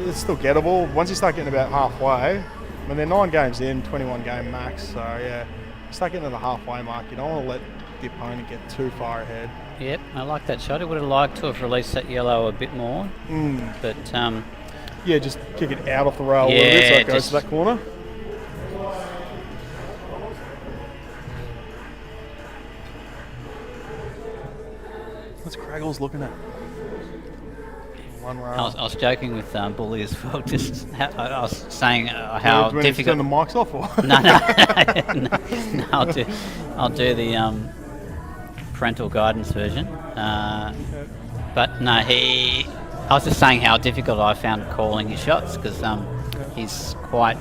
it's still gettable. Once you start getting about halfway, I mean, they're 9 games in, 21 game max, so yeah, start getting to the halfway mark. You don't want to let the opponent get too far ahead. Yep, I like that shot. He would have liked to have released that yellow a bit more, but Yeah, just kick it out off the rail a little Yeah, bit so it goes just- to that corner. What's Craggles looking at? One rail. I was joking with Bully as well. Just I was saying how Do we need to difficult. turn the mics off? Or? No, I'll do the parental guidance version. But no, I was just saying how difficult I found calling his shots because he's quite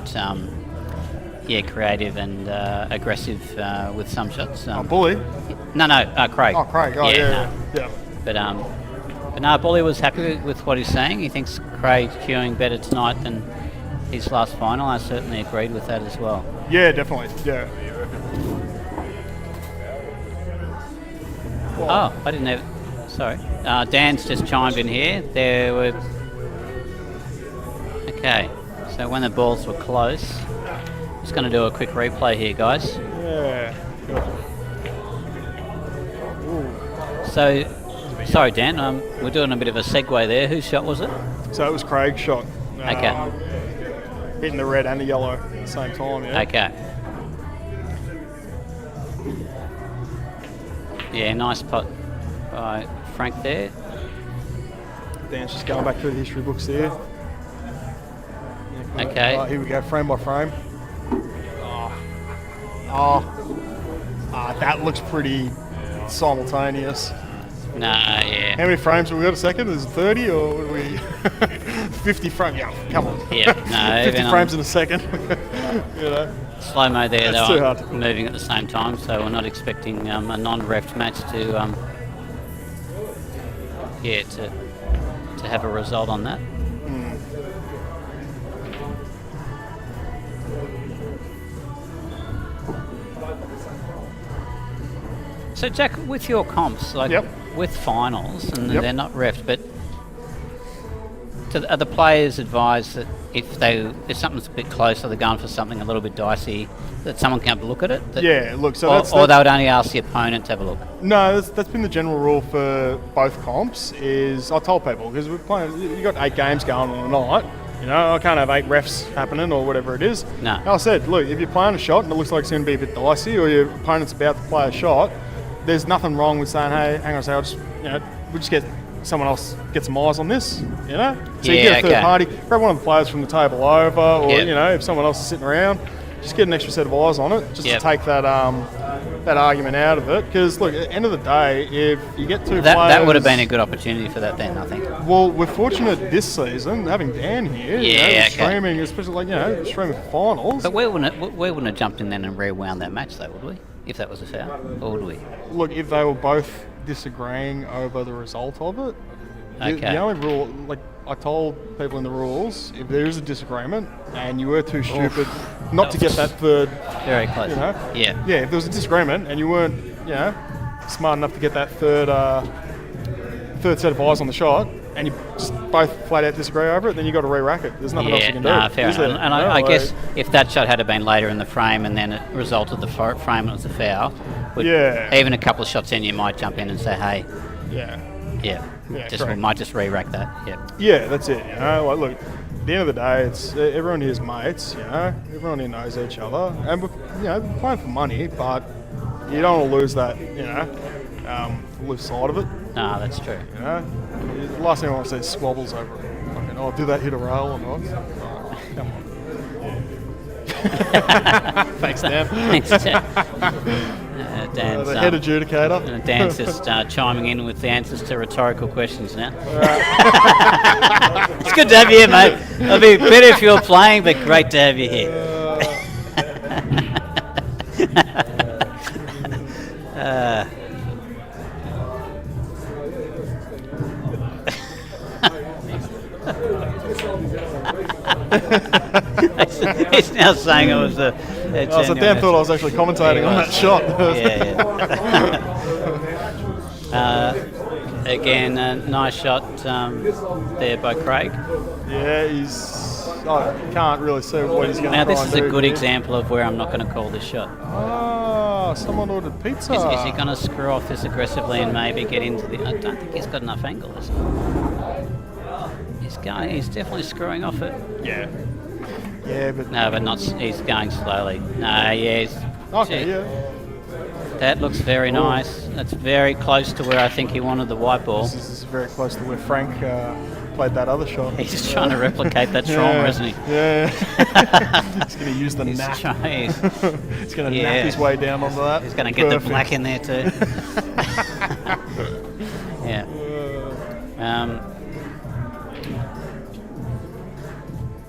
creative and aggressive with some shots. Bully? No, Craig. Oh, Craig. Oh, yeah. But no, Bully was happy with what he's saying. He thinks Craig's queuing better tonight than his last final. I certainly agreed with that as well. Yeah, definitely. Yeah. Oh, I didn't have. Sorry, Dan's just chimed in here. There were. Okay, so when the balls were close, just going to do a quick replay here, guys. Yeah. Good. So, sorry, Dan. We're doing a bit of a segue there. Whose shot was it? So it was Craig's shot. Okay. Hitting the red and the yellow at the same time, yeah. Okay. Yeah, nice putt by Frank there. Dan's just going back through the history books there. Okay. Here we go, frame by frame. That looks pretty simultaneous. Nah, yeah. How many frames have we got a second? Is it 30 or what are we? 50 frames. Yeah, come on. Yeah, no, 50 even frames in a second. You know. slow mo there, That's they too were hard. moving at the same time, so we're not expecting a non-reffed match to to have a result on that. So Jack, with your comps, like Yep. with finals, and Yep. they're not reffed, but are the players advised that if something's a bit close or they're going for something a little bit dicey, that someone can have a look at it? Yeah, look, so or they would only ask the opponent to have a look? No, that's been the general rule for both comps. Is I told people, because we're playing, you got 8 games going on a night. You know, I can't have 8 refs happening or whatever it is. No. And I said, look, if you're playing a shot and it looks like it's going to be a bit dicey, or your opponent's about to play a shot, there's nothing wrong with saying, hey, hang on a second, we'll just get someone else get some eyes on this, you know? So you get a third party, grab one of the players from the table over, or, if someone else is sitting around, just get an extra set of eyes on it, just to take that argument out of it. Because, look, at the end of the day, if you get 2 players... That would have been a good opportunity for that then, I think. Well, we're fortunate this season, having Dan here, streaming, especially, streaming finals. But we wouldn't have jumped in then and rewound that match, though, would we? If that was a foul, or would we? Look, if they were both disagreeing over the result of it, the only rule, like I told people in the rules, if there is a disagreement and you were too stupid not to get that third, very close, if there was a disagreement and you weren't, smart enough to get that third set of eyes on the shot, and you just both flat out disagree over it, then you got to re-rack it. There's nothing else you can do. Fair enough. And I guess if that shot had been later in the frame and then it resulted the frame and it was a foul, even a couple of shots in, you might jump in and say, hey, we might just re-rack that. Yeah, that's it. Like, look, at the end of the day, it's everyone here's mates. Everyone here knows each other, and we're playing for money, but you don't want to lose that. Lose sight of it. No, that's true. The last thing I want to see is squabbles over it. Like, did that hit a rail or not? Oh, come on. Thanks, Dan. Thanks, Dan. Dan's, the head adjudicator. Dan's just chiming in with the answers to rhetorical questions now. It's good to have you here, mate. It'll be better if you were playing, but great to have you here. He's now saying it was a so Dan thought I was actually commentating on that shot. Again, a nice shot there by Craig. Yeah, I can't really see what he's going to do. Now this is a good example of where I'm not going to call this shot. Oh, someone ordered pizza. Is he going to screw off this aggressively and maybe get into the... I don't think he's got enough angle, is he? He's definitely screwing off it. Yeah. Yeah, but... No, but not... He's going slowly. No, he's... Okay, yeah. That looks very nice. That's very close to where I think he wanted the white ball. This is very close to where Frank played that other shot. He's just trying to replicate that trauma, isn't he? Yeah. He's going to use the nap. He's going to nap his way down onto that. He's going to get the black in there too. Yeah.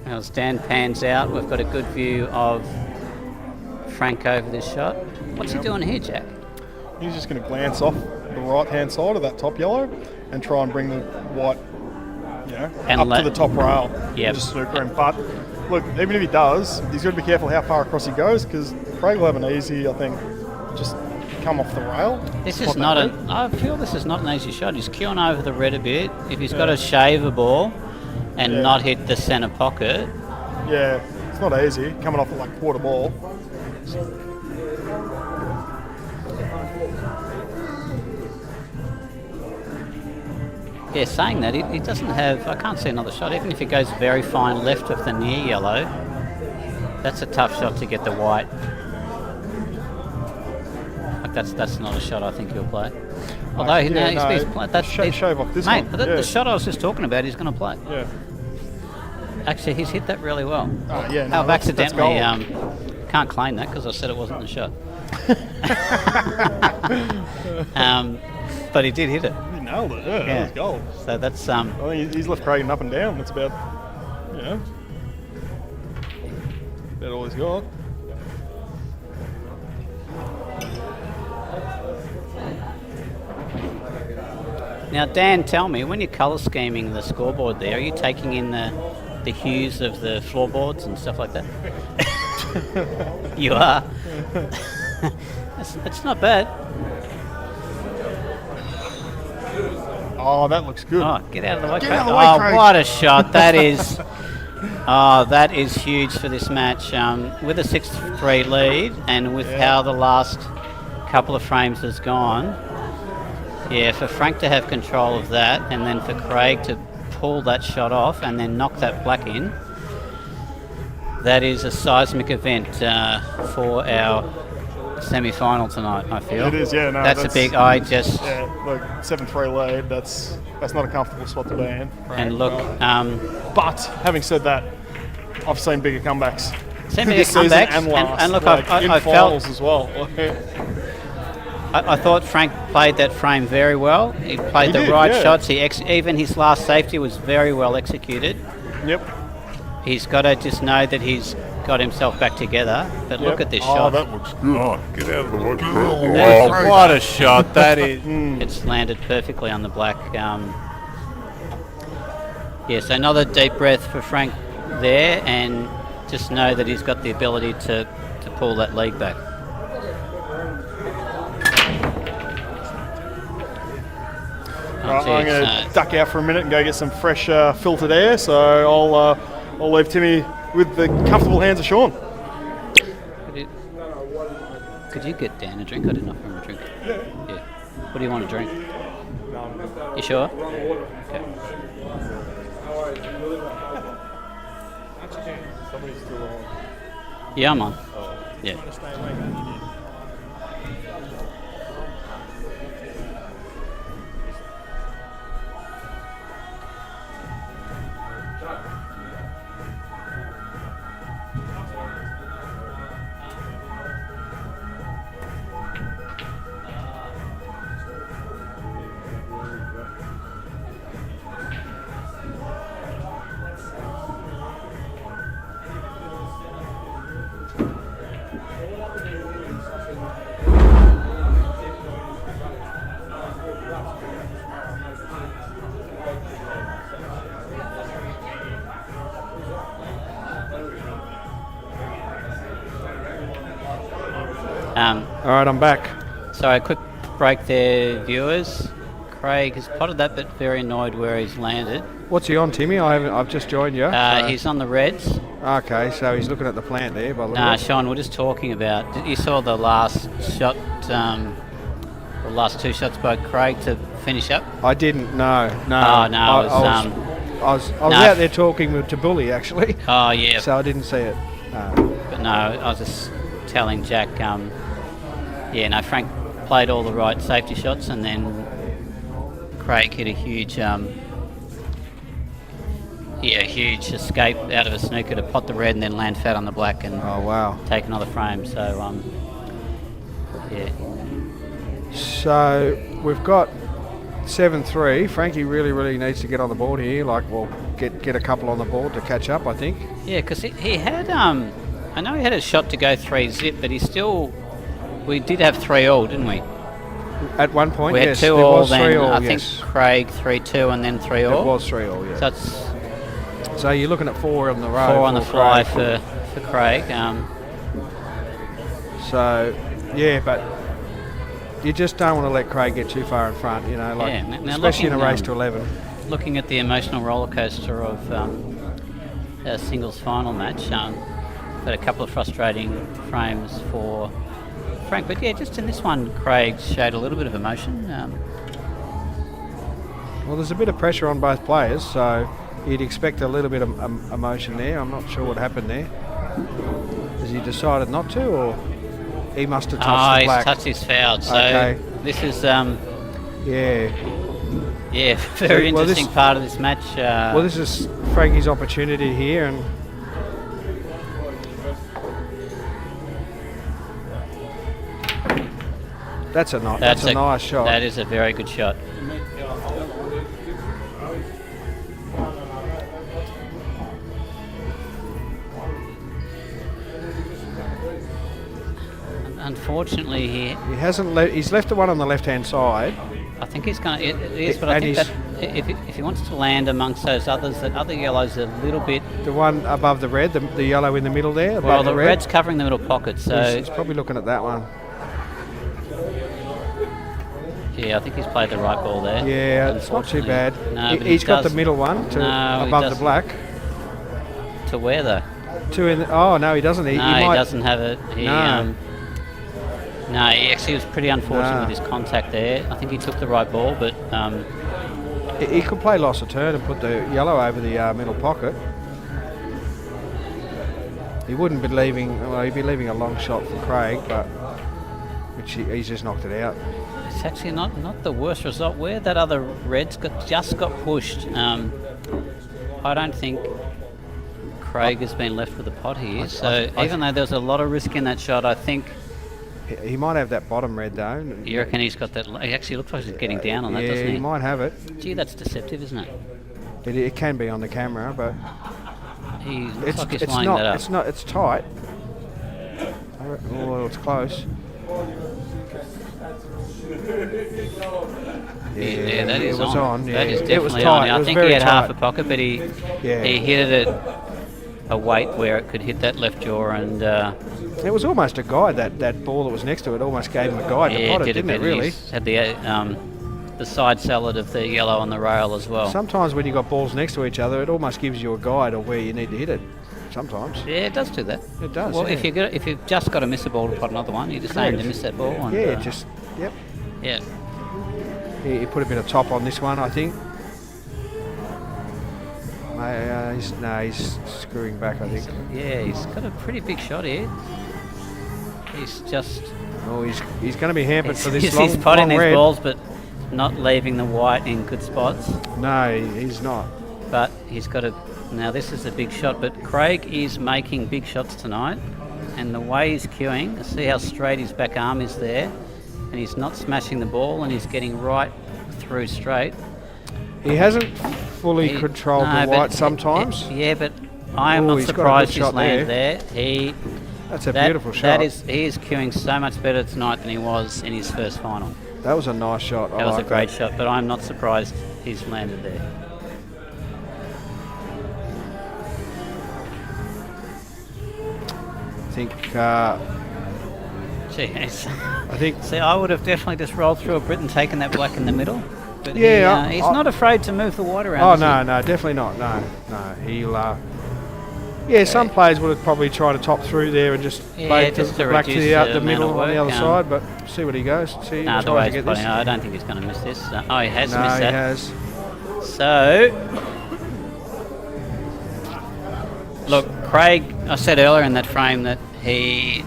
As Dan pans out, we've got a good view of Frank over this shot. What's he doing here, Jack? He's just going to glance off the right-hand side of that top yellow and try and bring the white, up to the top rail. Yeah. Just snooker him. But look, even if he does, he's got to be careful how far across he goes, because Craig will have an easy, I think, just come off the rail. This is not I feel this is not an easy shot. He's queuing over the red a bit. If he's got to shave a ball and not hit the centre pocket. Yeah, it's not easy, coming off at like quarter ball. Yeah, saying that, he doesn't have... I can't see another shot. Even if he goes very fine left of the near yellow, that's a tough shot to get the white. Like that's not a shot I think he'll play. Although he's played... Shave off this mate, one. The shot I was just talking about, he's going to play. Yeah. Actually, he's hit that really well. Yeah. I've accidentally... can't claim that because I said it wasn't the shot. But he did hit it. He nailed it. Yeah. That was gold. So that's I think he's left Craig up and down. That's about You know, bet all he's got. Now, Dan, tell me, when you're colour scheming the scoreboard there, are you taking in the hues of the floorboards and stuff like that? You are. It's not bad. Oh, that looks good. Oh, get out of the way, Get Craig. out of the way, Oh, Craig. what a shot. That is... Oh, that is huge for this match. With a 6-3 lead and with how the last couple of frames has gone, yeah, for Frank to have control of that and then for Craig to pull that shot off and then knock that black in, that is a seismic event for our semi-final tonight, I feel. It is, yeah. No, that's a big... I just... Yeah, look, 7-3 lead. That's not a comfortable spot to be in. And look... but having said that, I've seen bigger comebacks. Seen bigger this season comebacks, and last. and look, like, I in felt... finals as well. I thought Frank played that frame very well. He played the did, right yeah. shots. Even his last safety was very well executed. Yep. He's got to just know that he's got himself back together. But look at this Oh, shot. that looks good. Oh, get out of the way. That's- What a shot that is. It's landed perfectly on the black. Yes, another deep breath for Frank there, and just know that he's got the ability to pull that lead back. Right, geez, I'm going to duck out for a minute and go get some fresh filtered air. So I'll leave Timmy with the comfortable hands of Sean. Could you get Dan a drink? I didn't offer him a drink. Yeah. What do you want to drink? You sure? Okay. Yeah, I'm on. Yeah. All right, I'm back. Sorry, quick break there, viewers. Craig has potted that, but very annoyed where he's landed. What's he on, Timmy? I've just joined you. so- He's on the reds. Okay, so he's looking at the plant there. By the look Nah, of it. Sean, we're just talking about... You saw the last shot, the last two shots by Craig to finish up? I didn't. No. Oh, no, I was no. out there talking to Bully actually, Oh, yeah. so I didn't see it. But no, I was just telling Jack, Frank played all the right safety shots, and then Craig hit a huge, huge escape out of a snooker to pot the red and then land fat on the black and Oh wow. take another frame. So, yeah. So we've got 7-3. Frankie really needs to get on the board here. Get a couple on the board to catch up. I think. Yeah, because he had, I know he had a shot to go 3-zip, but we did have 3-all, didn't we? At one point, We had yes, 2 there all, was then 3-all. I Yes, think Craig 3-2 and then 3-all. it was 3-all. Yeah. So it's So you're looking at 4 on the row. 4 on the for fly Craig. for Craig. So yeah, but you just don't want to let Craig get too far in front. You know, Yeah, now especially in a looking, race to 11. Looking at the emotional roller coaster of a singles final match, had a couple of frustrating frames for Frank, but yeah, just in this one, Craig showed a little bit of emotion. Well, there's a bit of pressure on both players, so you'd expect a little bit of emotion there. I'm not sure what happened there. Has he decided not to, or he must have touched the He's black? touched his foul. So Okay. this is Yeah. very well, interesting part of this match. Well, this is Frankie's opportunity here, and that's a nice shot. That is a very good shot. unfortunately, He hasn't. He's left the one on the left-hand side. I think he's going to. It is, but I And think he's- that if he wants to land amongst those others, that other yellow's a little bit. The one above the red, the yellow in the middle there. Well, above the red. red's covering the middle pocket, so He's probably looking at that one. yeah, I think he's played the right ball there. Yeah, it's not too unfortunately. bad. No, but He's he got the does- middle one to No, he above the doesn't. black. To where though? Two in. Oh no, he doesn't. He No, might. he doesn't have it. No. No, he actually was pretty unfortunate No. with his contact there. I think he took the right ball, but He could play loss of turn and put the yellow over the middle pocket. He wouldn't be leaving. Well, he'd be leaving a long shot for Craig, but he's just knocked it out. it's actually not the worst result. Where that other red's just got pushed. I don't think Craig has been left with a pot here. So even though there's a lot of risk in that shot, I think. He might have that bottom red though. You reckon he's got that? He actually looks like he's getting down on that, Yeah, doesn't he he? might have it. Gee, that's deceptive, isn't it? It can be on the camera, but He looks it's like he's it's lining that not. up. It's tight. Oh, it's close. Yeah, that it is was on. That is it was definitely tight. on. It I was think he very had half a tight. pocket, but he hit it at a weight where it could hit that left jaw, and It was almost a guide. That ball that was next to it almost gave him a guide to yeah, pot it it, did a didn't it? bit. Really. He's had the side salad of the yellow on the rail as well. Sometimes when you've got balls next to each other, it almost gives you a guide of where you need to hit it. Sometimes. Yeah, it does do that. It does. Well, yeah. if you've just got to miss a ball to pot another one, you just aim to Correct. miss that ball. And, Yeah, just yep. yeah. He put a bit of top on this one, I think. He's screwing back, I think. Yeah, he's got a pretty big shot here. He's just Oh, he's going to be hampered for this he's long, potting long these red. balls, but not leaving the white in good spots. No, he's not. But he's got a. Now this is a big shot, but Craig is making big shots tonight, and the way he's cueing, see how straight his back arm is there, and he's not smashing the ball, and he's getting right through straight. He hasn't fully controlled No, the but white sometimes. yeah, but I am Oh, not he's got a good surprised he's shot landed there. That's a beautiful shot. He is cueing so much better tonight than he was in his first final. That was a nice shot. That was a great shot, but I'm not surprised he's landed there. I think. Jeez. I think. See, I would have definitely just rolled through a Brit and taken that black in the middle. But Yeah, he's I- not afraid to move the white around. Oh is he? no, definitely not. No. He'll. Yeah, some players would have probably tried to top through there and just Yeah, bait just the to black to reduce the, the the amount middle of on the work, other side, but see what he goes. See, Nah, he the tries way to it's get this. putting, I don't think he's going to miss this. Oh, he has No, missed he that. has. So, look, Craig, I said earlier in that frame that he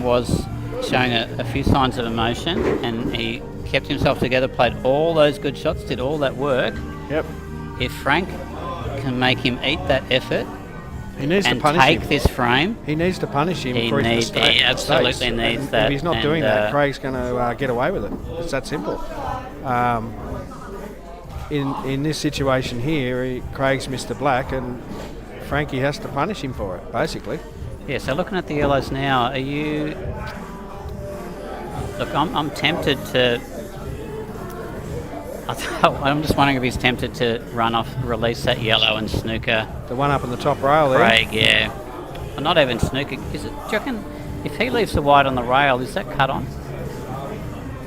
was showing a few signs of emotion, and he kept himself together, played all those good shots, did all that work. Yep. If Frank can make him eat that effort He needs and to punish take him. this frame, He needs to punish him He for needs- his mistakes. he absolutely mistakes. needs And that, If he's not and, doing that, Craig's going to get away with it. It's that simple. In this situation here, Craig's missed the black, and Frankie has to punish him for it, basically. yeah, so looking at the yellows now, are you... Look, I'm tempted to... I'm just wondering if he's tempted to run off, release that yellow and snooker The one up in the top rail there. Craig, yeah. Well, not even snooker. Is it? Do you reckon if he leaves the white on the rail, is that cut on?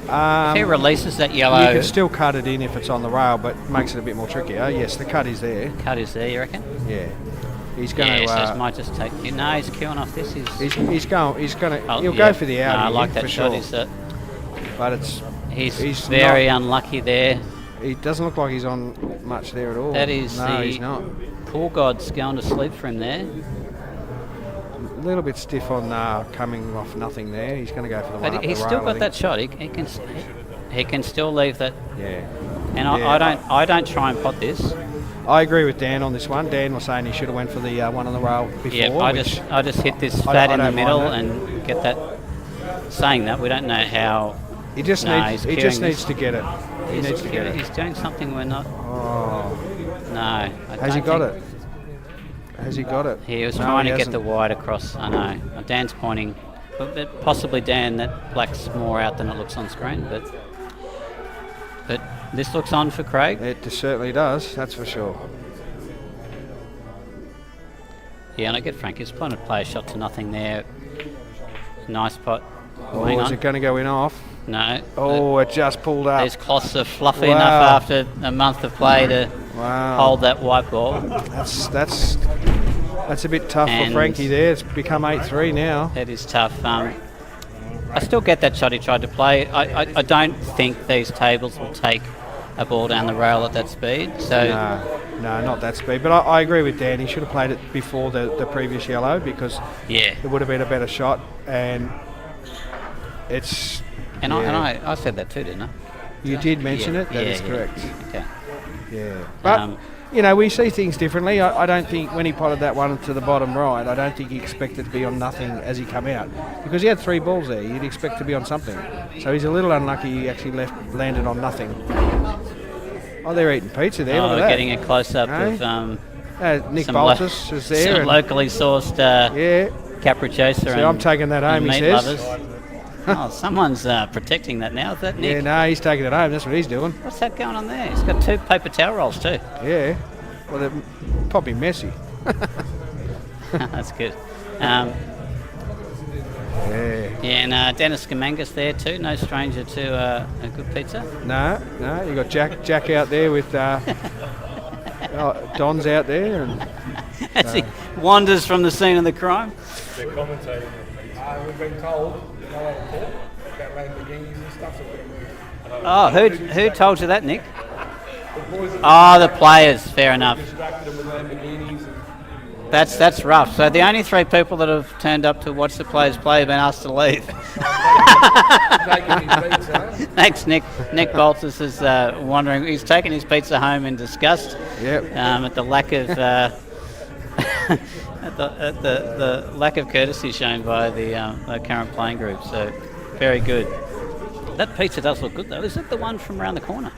If he releases that yellow, You can still cut it in if it's on the rail, but makes it a bit more trickier. Yes, the cut is there. cut is there, you reckon? Yeah. He's going Yeah, so to. it might just take... No, he's queuing off this. He's going to. Oh, He'll yeah. go for the out. No, I like that for shot. sure. But it's. He's very unlucky there. He doesn't look like he's on much there at all. That is no, the he's not. pool god's going to sleep for him there. A little bit stiff on coming off nothing there. He's going to go for the one But up he's the still rail, I got that think. shot. He can still leave that. Yeah. And Yeah. I don't try and pot this. I agree with Dan on this one. Dan was saying he should have went for the one on the rail before. Yeah, I which just hit this I fat in the don't mind middle that. and get that. Saying that, we don't know how. he just No, needs. he's He just queuing needs this. to get it. He needs to get it. He's doing something we're not. Oh. No. I Has he don't got think- it? Has he got it? He was No, trying he to get the hasn't. wide across. I know. Dan's pointing. But possibly, Dan, that black's more out than it looks on screen. But this looks on for Craig. It certainly does, that's for sure. Yeah, and I get Frank. He's trying to play a shot to nothing there. Nice pot. Oh, Hang is on. it going to go in off? No. Oh, it just pulled up. These cloths are fluffy Wow. enough after a month of play to Wow. hold that white ball. That's a bit tough for And- Frankie there. It's become 8-3 now. It is tough. I still get that shot he tried to play. I don't think these tables will take a ball down the rail at that speed. So No, not that speed. But I agree with Dan. He should have played it before the previous yellow because yeah. it would have been a better shot. And it's... And yeah. I said that too, didn't I? You did mention Yeah, it. That is yeah. correct. Okay. Yeah. But, Um, we see things differently. I don't think when he potted that one to the bottom right, I don't think he expected to be on nothing as he come out. Because he had 3 balls there. You'd expect to be on something. So he's a little unlucky he actually landed on nothing. Oh, they're eating pizza there. Look at we're that. getting a close-up Hey? of Nick some Baltus is there. some and- locally sourced yeah. capricciosa See, and I'm taking that home, and he meat says. lovers. Oh, someone's protecting that now. Is that Nick? Yeah, no, he's taking it home. That's what he's doing. What's that going on there? He's got 2 paper towel rolls too. Yeah. Well, they're probably messy. That's good. Yeah, Yeah. and Dennis Gamangas there too. No stranger to a good pizza. No, you got Jack out there with Don's out there, and As he wanders from the scene of the crime. They're commentating. We've been told no other talk about Lamborghinis and stuff, so we're going to move. Oh, who told you that, Nick? Oh, the players. Fair enough. Distracted them with Lamborghinis. That's rough. So the only 3 people that have turned up to watch the players play have been asked to leave. Taking his pizza. Thanks, Nick. Nick Baltus is wondering. He's taken his pizza home in disgust. Yep. At the lack of at the lack of courtesy shown by the current playing group. So very good. That pizza does look good though. Is it the one from around the corner?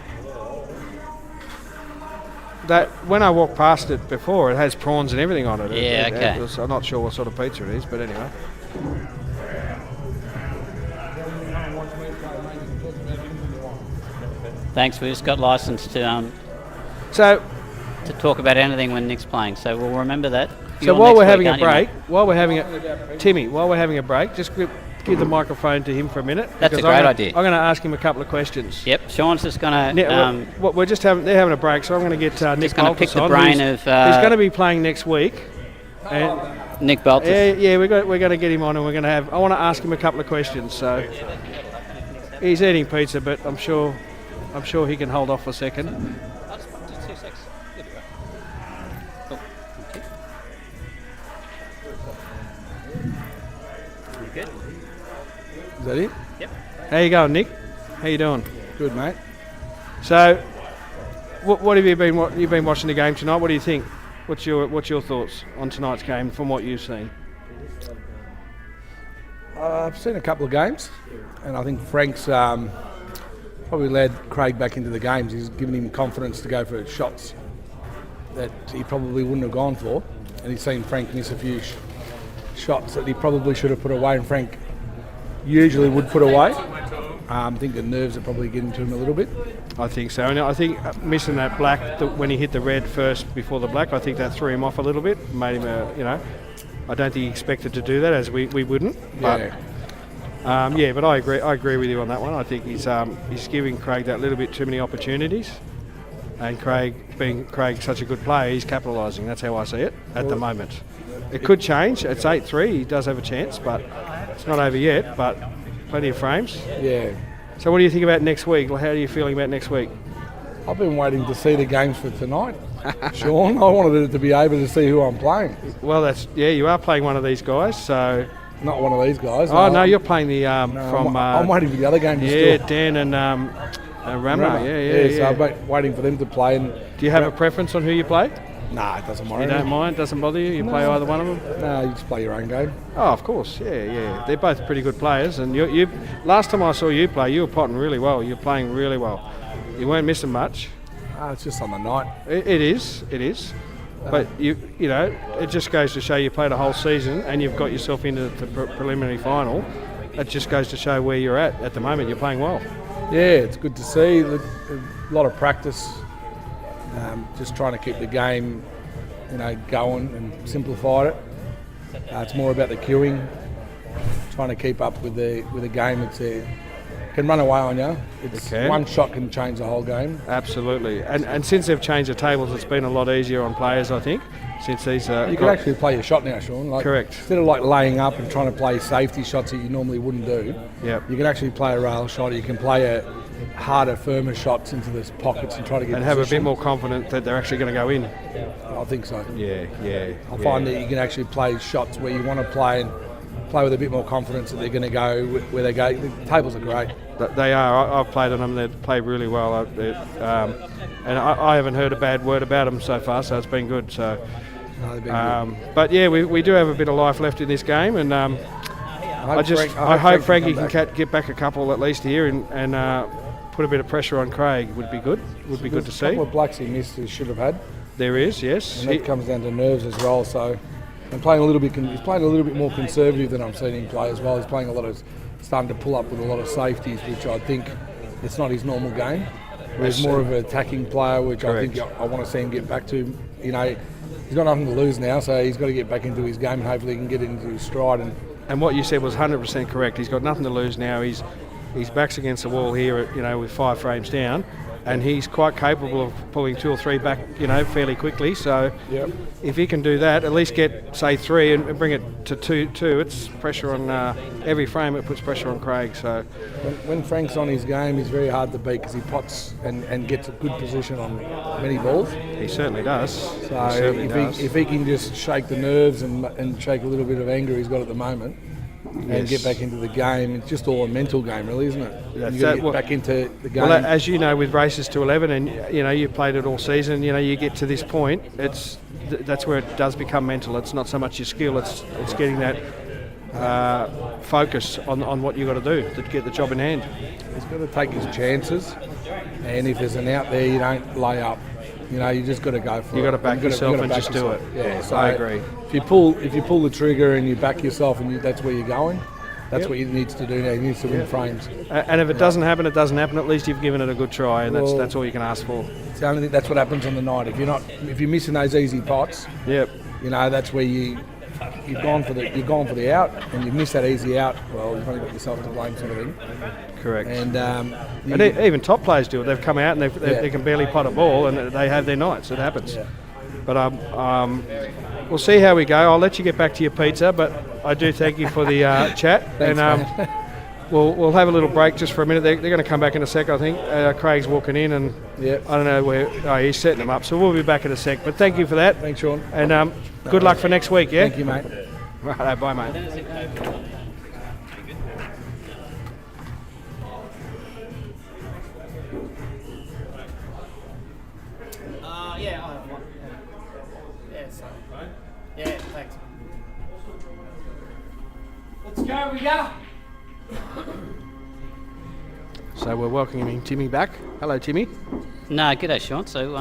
that when I walked past it before, it has prawns and everything on it. Yeah, okay. I'm not sure what sort of pizza it is, but anyway. Thanks. We just got licensed to So talk about anything when Nick's playing. So we'll remember that. So You're while next we're week, having a aren't you, break, mate? while we're having a break, just give the microphone to him for a minute. That's a because great I'm idea. going to ask him a couple of questions. Yep. Sean's just going Now, to they're having a break, so I'm going to get Nick gonna Baltus pick the on, brain who's of, going to be playing next week. And Nick Baltus. yeah, we're going to get him on, and we're going to have. I want to ask him a couple of questions. So he's eating pizza, but I'm sure he can hold off for a second. Is that it? How you going, Nick? How you doing? Good, mate. So, what have you been? You've been watching the game tonight. What do you think? What's your thoughts on tonight's game from what you've seen? I've seen a couple of games, and I think Frank's probably led Craig back into the games. He's given him confidence to go for shots that he probably wouldn't have gone for, and he's seen Frank miss a few shots that he probably should have put away, and Frank usually would put away. I think the nerves are probably getting to him a little bit. I think so, and I think missing that black when he hit the red first before the black, I think that threw him off a little bit. Made him, I don't think he expected to do that, as we wouldn't. But, Yeah. but I agree with you on that one. I think he's giving Craig that little bit too many opportunities, and being such a good player, he's capitalising. That's how I see it at the moment. It could change. It's 8-3. He does have a chance, but it's not over yet. But plenty of frames. Yeah. So what do you think about next week? How are you feeling about next week? I've been waiting to see the games for tonight, Sean. I wanted to be able to see who I'm playing. Well, you are playing one of these guys. So Not one of these guys. oh no, you're playing the I'm waiting for the other game to yeah, still. Dan and Rama. Yeah. So I've been waiting for them to play. And Do you have a preference on who you play? nah, it doesn't matter. You don't mind? Doesn't bother you? You play either one of them? No, you just play your own game. Oh, of course. Yeah. They're both pretty good players. And you last time I saw you play, you were potting really well. You're playing really well. You weren't missing much. It's just on the night. It is. But you know, it just goes to show you played a whole season and you've got yourself into the preliminary final. It just goes to show where you're at the moment. You're playing well. Yeah, it's good to see. A lot of practice, just trying to keep the game, going and simplify it. It's more about the queuing, trying to keep up with the game. It can run away on you. One shot can change the whole game. Absolutely. And since they've changed the tables, it's been a lot easier on players, I think. Since these, you can actually play your shot now, Sean. Correct. Instead of laying up and trying to play safety shots that you normally wouldn't do, you can actually play a rail shot. You can play a harder, firmer shots into the pockets and try to get and have a bit more confidence that they're actually going to go in. I think so. Yeah. I find that you can actually play shots where you want to play and play with a bit more confidence that they're going to go where they go. The tables are great. They are. I've played on them. They play really well. And I haven't heard a bad word about them so far, so it's been good. So, but yeah, we do have a bit of life left in this game, and I hope Frankie can get back a couple at least here and put a bit of pressure on Craig. Would be good. Would be good to see. A couple of blacks he missed he should have had. There is, yes. And that comes down to nerves as well. So, I'm playing a little bit. He's playing a little bit more conservative than I've seen him play as well. He's playing starting to pull up with a lot of safeties, which I think it's not his normal game. He's more of an attacking player, which Correct. I think I want to see him get back to. He's got nothing to lose now, so he's got to get back into his game and hopefully he can get into his stride. And what you said was 100% correct. He's got nothing to lose now. His back's against the wall here, with 5 frames down, and he's quite capable of pulling 2 or 3 back, fairly quickly. So if he can do that, at least get, say, 3 and bring it to 2, it's pressure on every frame. It puts pressure on Craig. So when Frank's on his game, he's very hard to beat because he pots and gets a good position on many balls. He certainly does. So if he can just shake the nerves and shake a little bit of anger he's got at the moment, and get back into the game, it's just all a mental game, really, isn't it? You got to get back into the game. Well, as you know, with races to 11, and you played it all season. You get to this point, that's where it does become mental. It's not so much your skill; it's getting that focus on what you got to do to get the job in hand. He's got to take his chances, and if there's an out there, you don't lay up. You just got to go for it. You got to back yourself and just do it. Yeah, so I agree. If you pull the trigger and you back yourself, and that's where you're going. That's what he needs to do now. He needs to win frames. And if it doesn't happen, it doesn't happen. At least you've given it a good try, and that's all you can ask for. It's the only thing. That's what happens on the night. If you're missing those easy pots, that's where you've gone for the out, and you've missed that easy out. Well, you've only got yourself to blame, sort of thing. Correct. And even top players do it. They've come out and they can barely pot a ball, and they have their nights. It happens. Yeah. But we'll see how we go. I'll let you get back to your pizza, but I do thank you for the chat. Thanks, and we'll have a little break just for a minute. They're going to come back in a sec, I think. Craig's walking in, and I don't know where. Oh, he's setting them up. So we'll be back in a sec. But thank you for that. Thanks, Sean. And good luck for next week. Yeah. Thank you, mate. Right, bye, mate. Yeah, thanks. Let's go, we go. So we're welcoming Timmy back. Hello, Timmy. No, g'day, Sean. So,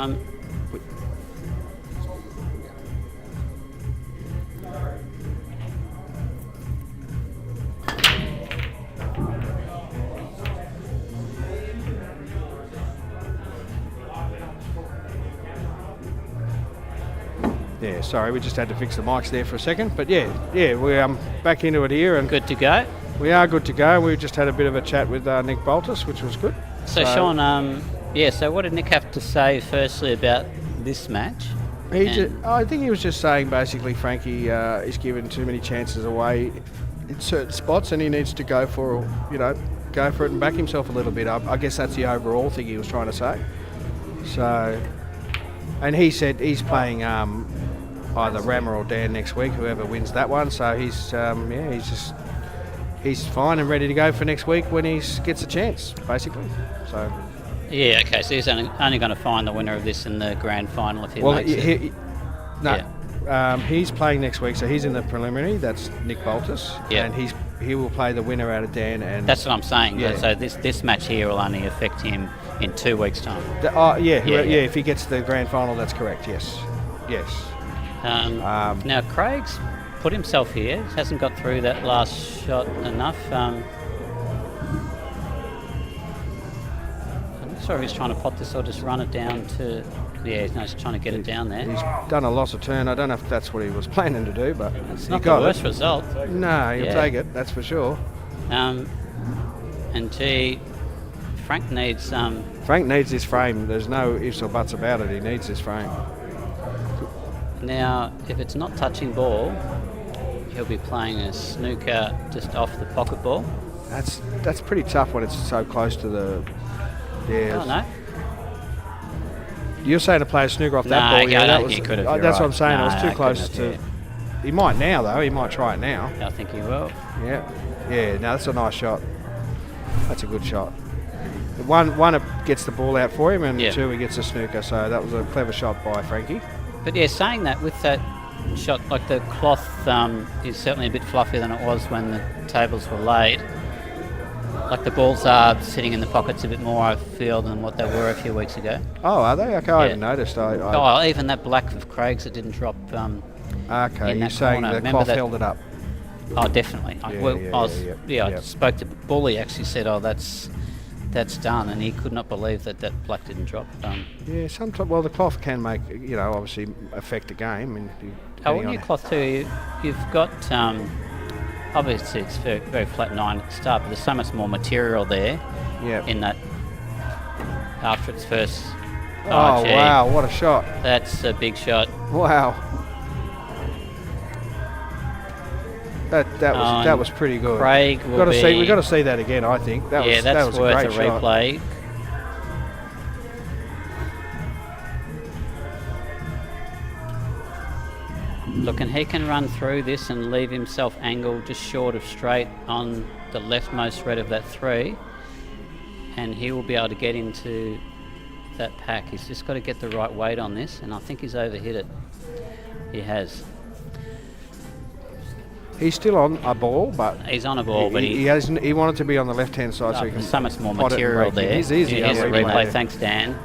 Yeah, sorry, we just had to fix the mics there for a second. But yeah, we're back into it here. And good to go? We are good to go. We just had a bit of a chat with Nick Baltus, which was good. So Sean, so what did Nick have to say firstly about this match? I think he was just saying basically Frankie is given too many chances away in certain spots, and he needs to go for it and back himself a little bit. I guess that's the overall thing he was trying to say. So, and he said he's playing either Rammer or Dan next week, whoever wins that one. So he's fine and ready to go for next week when he gets a chance, basically. So. Yeah, okay, so he's only going to find the winner of this in the grand final if he makes it. He's playing next week, so he's in the preliminary. That's Nick Baltus, and he will play the winner out of Dan. And that's what I'm saying. Yeah. So this match here will only affect him in 2 weeks' time. If he gets the grand final, that's correct. Yes. Now Craig's put himself here. Hasn't got through that last shot enough. I'm not sure if he's trying to pot this or just run it down to. Yeah, no, he's trying to get it down there. He's done a loss of turn. I don't know if that's what he was planning to do, but It's he not the got worst it. result. No, he'll Yeah. take it. That's for sure. And gee, Frank needs Frank needs this frame. There's no ifs or buts about it. He needs this frame. now. If it's not touching ball, he'll be playing a snooker just off the pocket ball. That's pretty tough when it's so close to the. Yeah. Oh no. You're saying to play a snooker off that No, ball? I Yeah, don't that think was. he could have, That's you're what I'm right. saying. No, it was too I close couldn't to. have, He might now though. He might try it now. I think he will. Yeah. Yeah. No, that's a nice shot. That's a good shot. One, it gets the ball out for him, and Yeah. two, he gets a snooker. So that was a clever shot by Frankie. But yeah, saying that with that shot, like the cloth is certainly a bit fluffier than it was when the tables were laid. Like the balls are sitting in the pockets a bit more, I feel, than what they were a few weeks ago. Oh, are they? Okay, I Yeah. hadn't noticed. Oh, even that black of Craig's that didn't drop. Okay, in you're that saying corner. the Remember cloth that- held it up. Oh, definitely. I Yeah. spoke to Bully. Actually said, "Oh, that's done," and he could not believe that black didn't drop. Yeah, sometimes. Well, the cloth can make, obviously affect the game. And On your cloth too, you've got obviously it's very, very flat 9 at the start, but there's so much more material there Yeah. in that after its first. Oh, gee, wow! What a shot! that's a big shot. Wow. That Oh, that was pretty good. Craig will We got to see that again. I think that was that's that was a worth great a shot. replay. Look, and he can run through this and leave himself angled just short of straight on the leftmost red of that 3, and he will be able to get into that pack. He's just got to get the right weight on this, and I think he's overhit it. He has. He's still on a ball, but He's on a ball, but he wanted to be on the left-hand side, so he can there's so much more pot it and material break it. there. He's easy. Here's on a replay. replay. Thanks, Dan.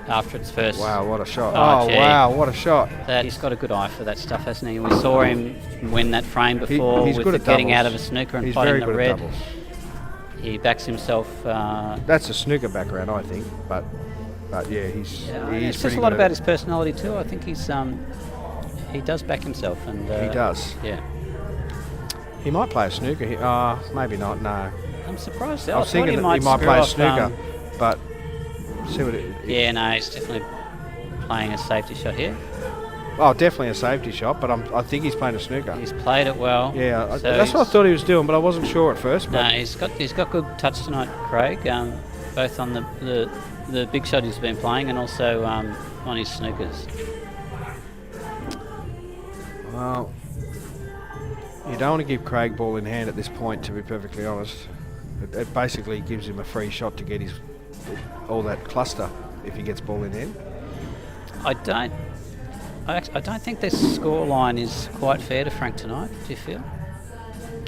After its first. Wow, what a shot! Oh, Oh, gee. wow, what a shot! He's got a good eye for that stuff, hasn't he? We saw him win that frame before he's with good the at getting out doubles. of a snooker and He's potting very the good red. at doubles. He backs himself. That's a snooker background, I think, but yeah, he's It's just pretty a lot good about at his personality too. I think he does back himself, and He does. Yeah, He might play a snooker here. Maybe not. No, I'm surprised. I was thought thinking he that he might screw play a off, snooker, but see what it. yeah, no, he's definitely playing a safety shot here. Oh, definitely a safety shot, but I think he's playing a snooker. He's played it well. Yeah, so that's what I he's- thought he was doing, but I wasn't sure at first. No, But he's got good touch tonight, Craig. Both on the big shot he's been playing and also on his snookers. well, you don't want to give Craig ball in hand at this point, to be perfectly honest. It basically gives him a free shot to get all that cluster if he gets ball in hand. I don't think this scoreline is quite fair to Frank tonight. Do you feel?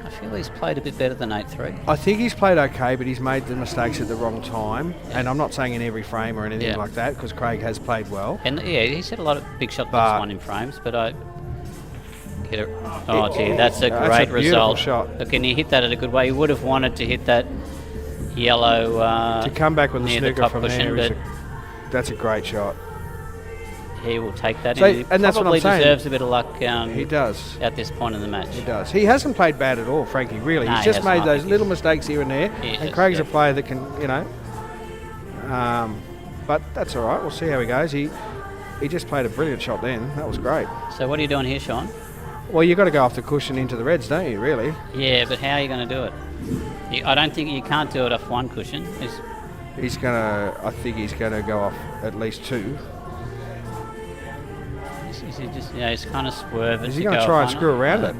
I feel he's played a bit better than 8-3. I think he's played okay, but he's made the mistakes at the wrong time. And I'm not saying in every frame or anything Yeah. like that, because Craig has played well. And yeah, he's had a lot of big shot But- that's won in frames, but I get it. Oh gee, that's a That's a great beautiful result. shot. Look, and he hit that at a good way. He would have wanted to hit that yellow. To come back with the near the snooker top from cushion, there, but that's a great shot. he will take that. So- and he and that's what probably I'm saying. deserves a bit of luck. He does. At this point in the match. He does. He hasn't played bad at all, Frankie, really. No, He's he just hasn't. made I those think little mistakes here and there. He And has, Craig's yeah. a player that can, but that's all right. We'll see how he goes. He just played a brilliant shot then. That was great. So what are you doing here, Sean? Well, you've got to go off the cushion into the reds, don't you, really? Yeah, but how are you going to do it? I don't think you can't do it off one cushion. I think he's going to go off at least two. Is he just, he's kind of swerving. Is he going to try and screw around it?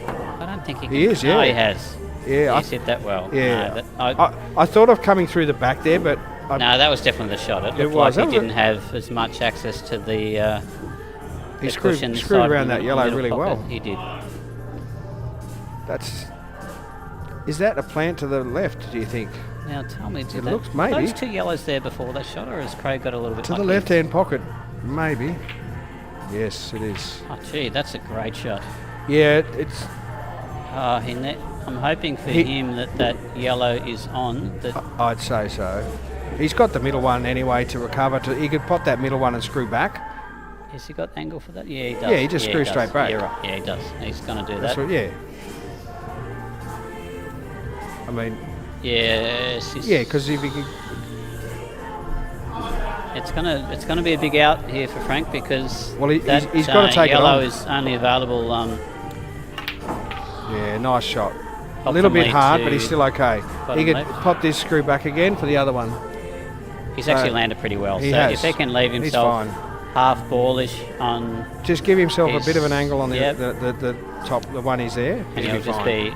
I don't think he can. He is, yeah. No, he has. Yeah, He's hit that well. yeah. No, that, I thought of coming through the back there, but no, that was definitely the shot. It looked was. like That he was didn't have as much access to the he the screwed cushion around side that in yellow the really middle well. pocket. He did. Is that a plant to the left, do you think? Now tell me, did It looks maybe. those two yellows there before that shot, or has Craig got a little bit To the lucky? left-hand pocket, maybe. Yes, it is. Oh, gee, that's a great shot. Yeah, it's. I'm hoping for He- him that yellow is on. That I'd say so. He's got the middle one anyway to recover. He could pop that middle one and screw back. has he got angle for that? Yeah, he does. Yeah, he just screws does. straight back. Yeah, right. Yeah, he does. He's going to do That's that. what, yeah. I mean, Yes. yeah, because if he could, It's gonna be a big out here for Frank because Well, he's that, gotta take it yellow on. is only available. yeah, nice shot. A little bit optimally hard, to but he's still okay. He bottom could left. pop this screw back again for the other one. He's actually So, landed pretty well. he So has. if he can leave He's himself fine. half ballish on, Just give himself a He's- bit of an angle on the, yep. the top, the one he's there. and he'll just fine.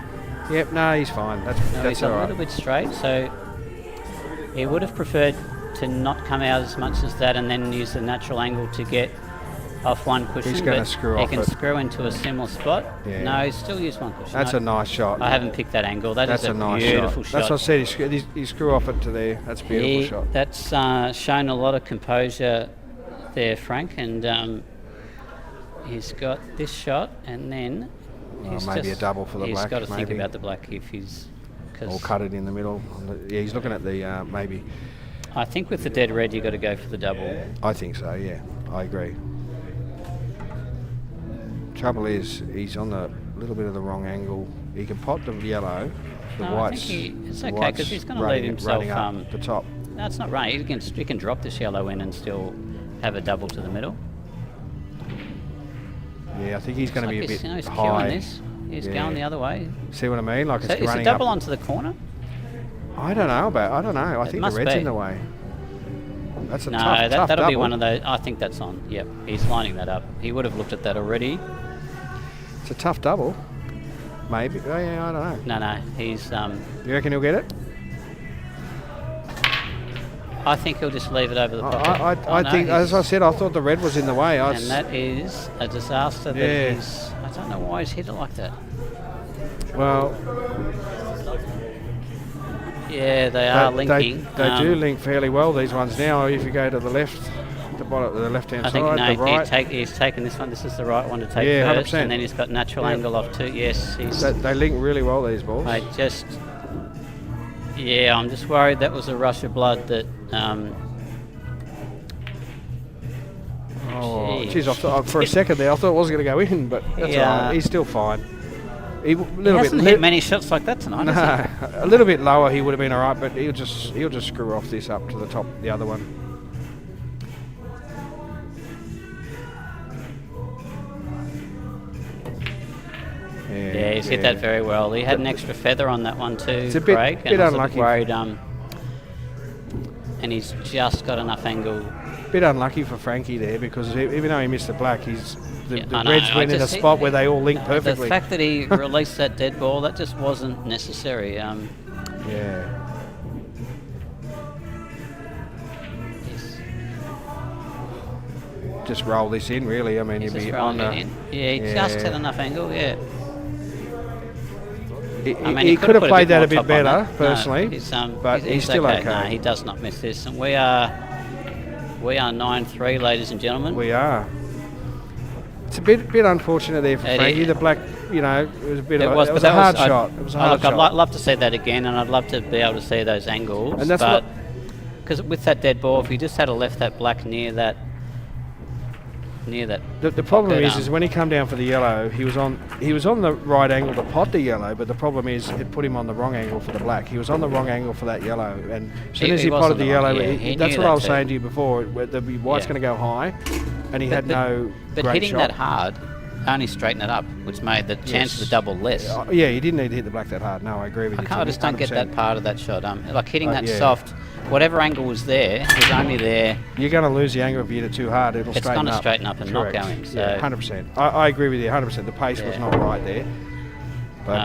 be. Yep, no, he's fine. No, That's he's a all right. little bit straight. So he would have preferred to not come out as much as that and then use the natural angle to get off one cushion. He's gonna but screw he off can it. screw into a similar spot. Yeah. No, he's still used one cushion. That's a nice shot. I haven't picked that angle. That's is a nice beautiful shot. shot. That's what I said. He screw off it to there. That's a beautiful shot. That's shown a lot of composure there, Frank, and he's got this shot, and then he's maybe just, a double for the black, He's got to think maybe. about the black if he's. Or Because cut it in the middle. Yeah, he's looking at the maybe. I think with the dead red, you got to go for the double. I think so. Yeah, I agree. Trouble is, he's on the little bit of the wrong angle. He can pot the yellow. The No, I whites. think it's the okay, whites 'cause he's gonna running- leave himself, running up the top. No, it's not right. He can drop this yellow in and still have a double to the middle. Yeah, I think he's going to be a bit He's high. queuing this. He's Yeah. going the other way. See what I mean? Like So it's is running it double up. onto the corner? I don't know. I think the must red's be. in the way. That's a No, tough that'll double. be one of those. I think that's on. Yep, he's lining that up. He would have looked at that already. It's a tough double. Maybe. Oh, yeah, I don't know. No, he's. You reckon he'll get it? I think he'll just leave it over the pocket. I no, think, as I he's- said, I thought the red was in the way. and that is a disaster. That Yeah. he's. I don't know why he's hit it like that. Well, Yeah, they are they linking. do link fairly well, these ones now. If you go to the left, the bottom, the left-hand I side, think the right. he's taken this one. This is the right one to take Yeah, first, 100%. and then he's got natural Yeah. angle off too. Yes, he's. They link really well, these balls. I just. Yeah, I'm just worried that was a rush of blood that. Oh, Gee. geez, I thought, for a second there, I thought it wasn't going to go in, but that's Yeah. all right. He's still fine. He He little hasn't bit hit many shots like that tonight, has he? No, a little bit lower he would have been all right, but he'll just screw off this up to the top, the other one. Yeah, he's hit that very well. He had an extra feather on that one too, It's a bit- Craig, bit and I was a unlucky. bit worried. And he's just got enough angle. Bit unlucky for Frankie there because even though he missed the black, the I know, reds I went in a just- spot where they all link The perfectly. fact that he released that dead ball, that just wasn't necessary. Yeah. He's Just roll this in, really. I mean, he's you'd just be on rolling the. it in. Yeah, he just Yeah. had enough angle. Yeah. He, I mean, he could've could have put played that more a bit top on better, that. No, personally, but he's still okay. No, he does not miss this, and we are 9-3, ladies and gentlemen. We are. It's a bit unfortunate there for It Frankie. is. The black, it was a bit It of was, it but was that a hard was, shot. It was a hard I'd shot. love to see that again, and I'd love to be able to see those angles. And that's but what- because with that dead ball, if he just had left that black near that. The problem that, is when he come down for the yellow, he was on the right angle to pot the yellow, but the problem is it put him on the wrong angle for the black. He was on the wrong angle for that yellow, and as soon as he was potted on the the yellow, wrong- yeah, he that's knew what that I was too. saying to you before. Where the white's Yeah. going to go high, and he had no But great hitting shot. that hard only straightened it up, which made the chance of the double less. Yeah, he didn't need to hit the black that hard. No, I agree with you. I just don't get 100%. that part of that shot. Like hitting that yeah. soft, whatever angle was there was only there. You're going to lose the angle if you hit it too hard. It'll It's straighten gonna up. straighten up and not Correct. going, so- Yeah, 100%. I agree with you 100%. The pace was Yeah. not right there. But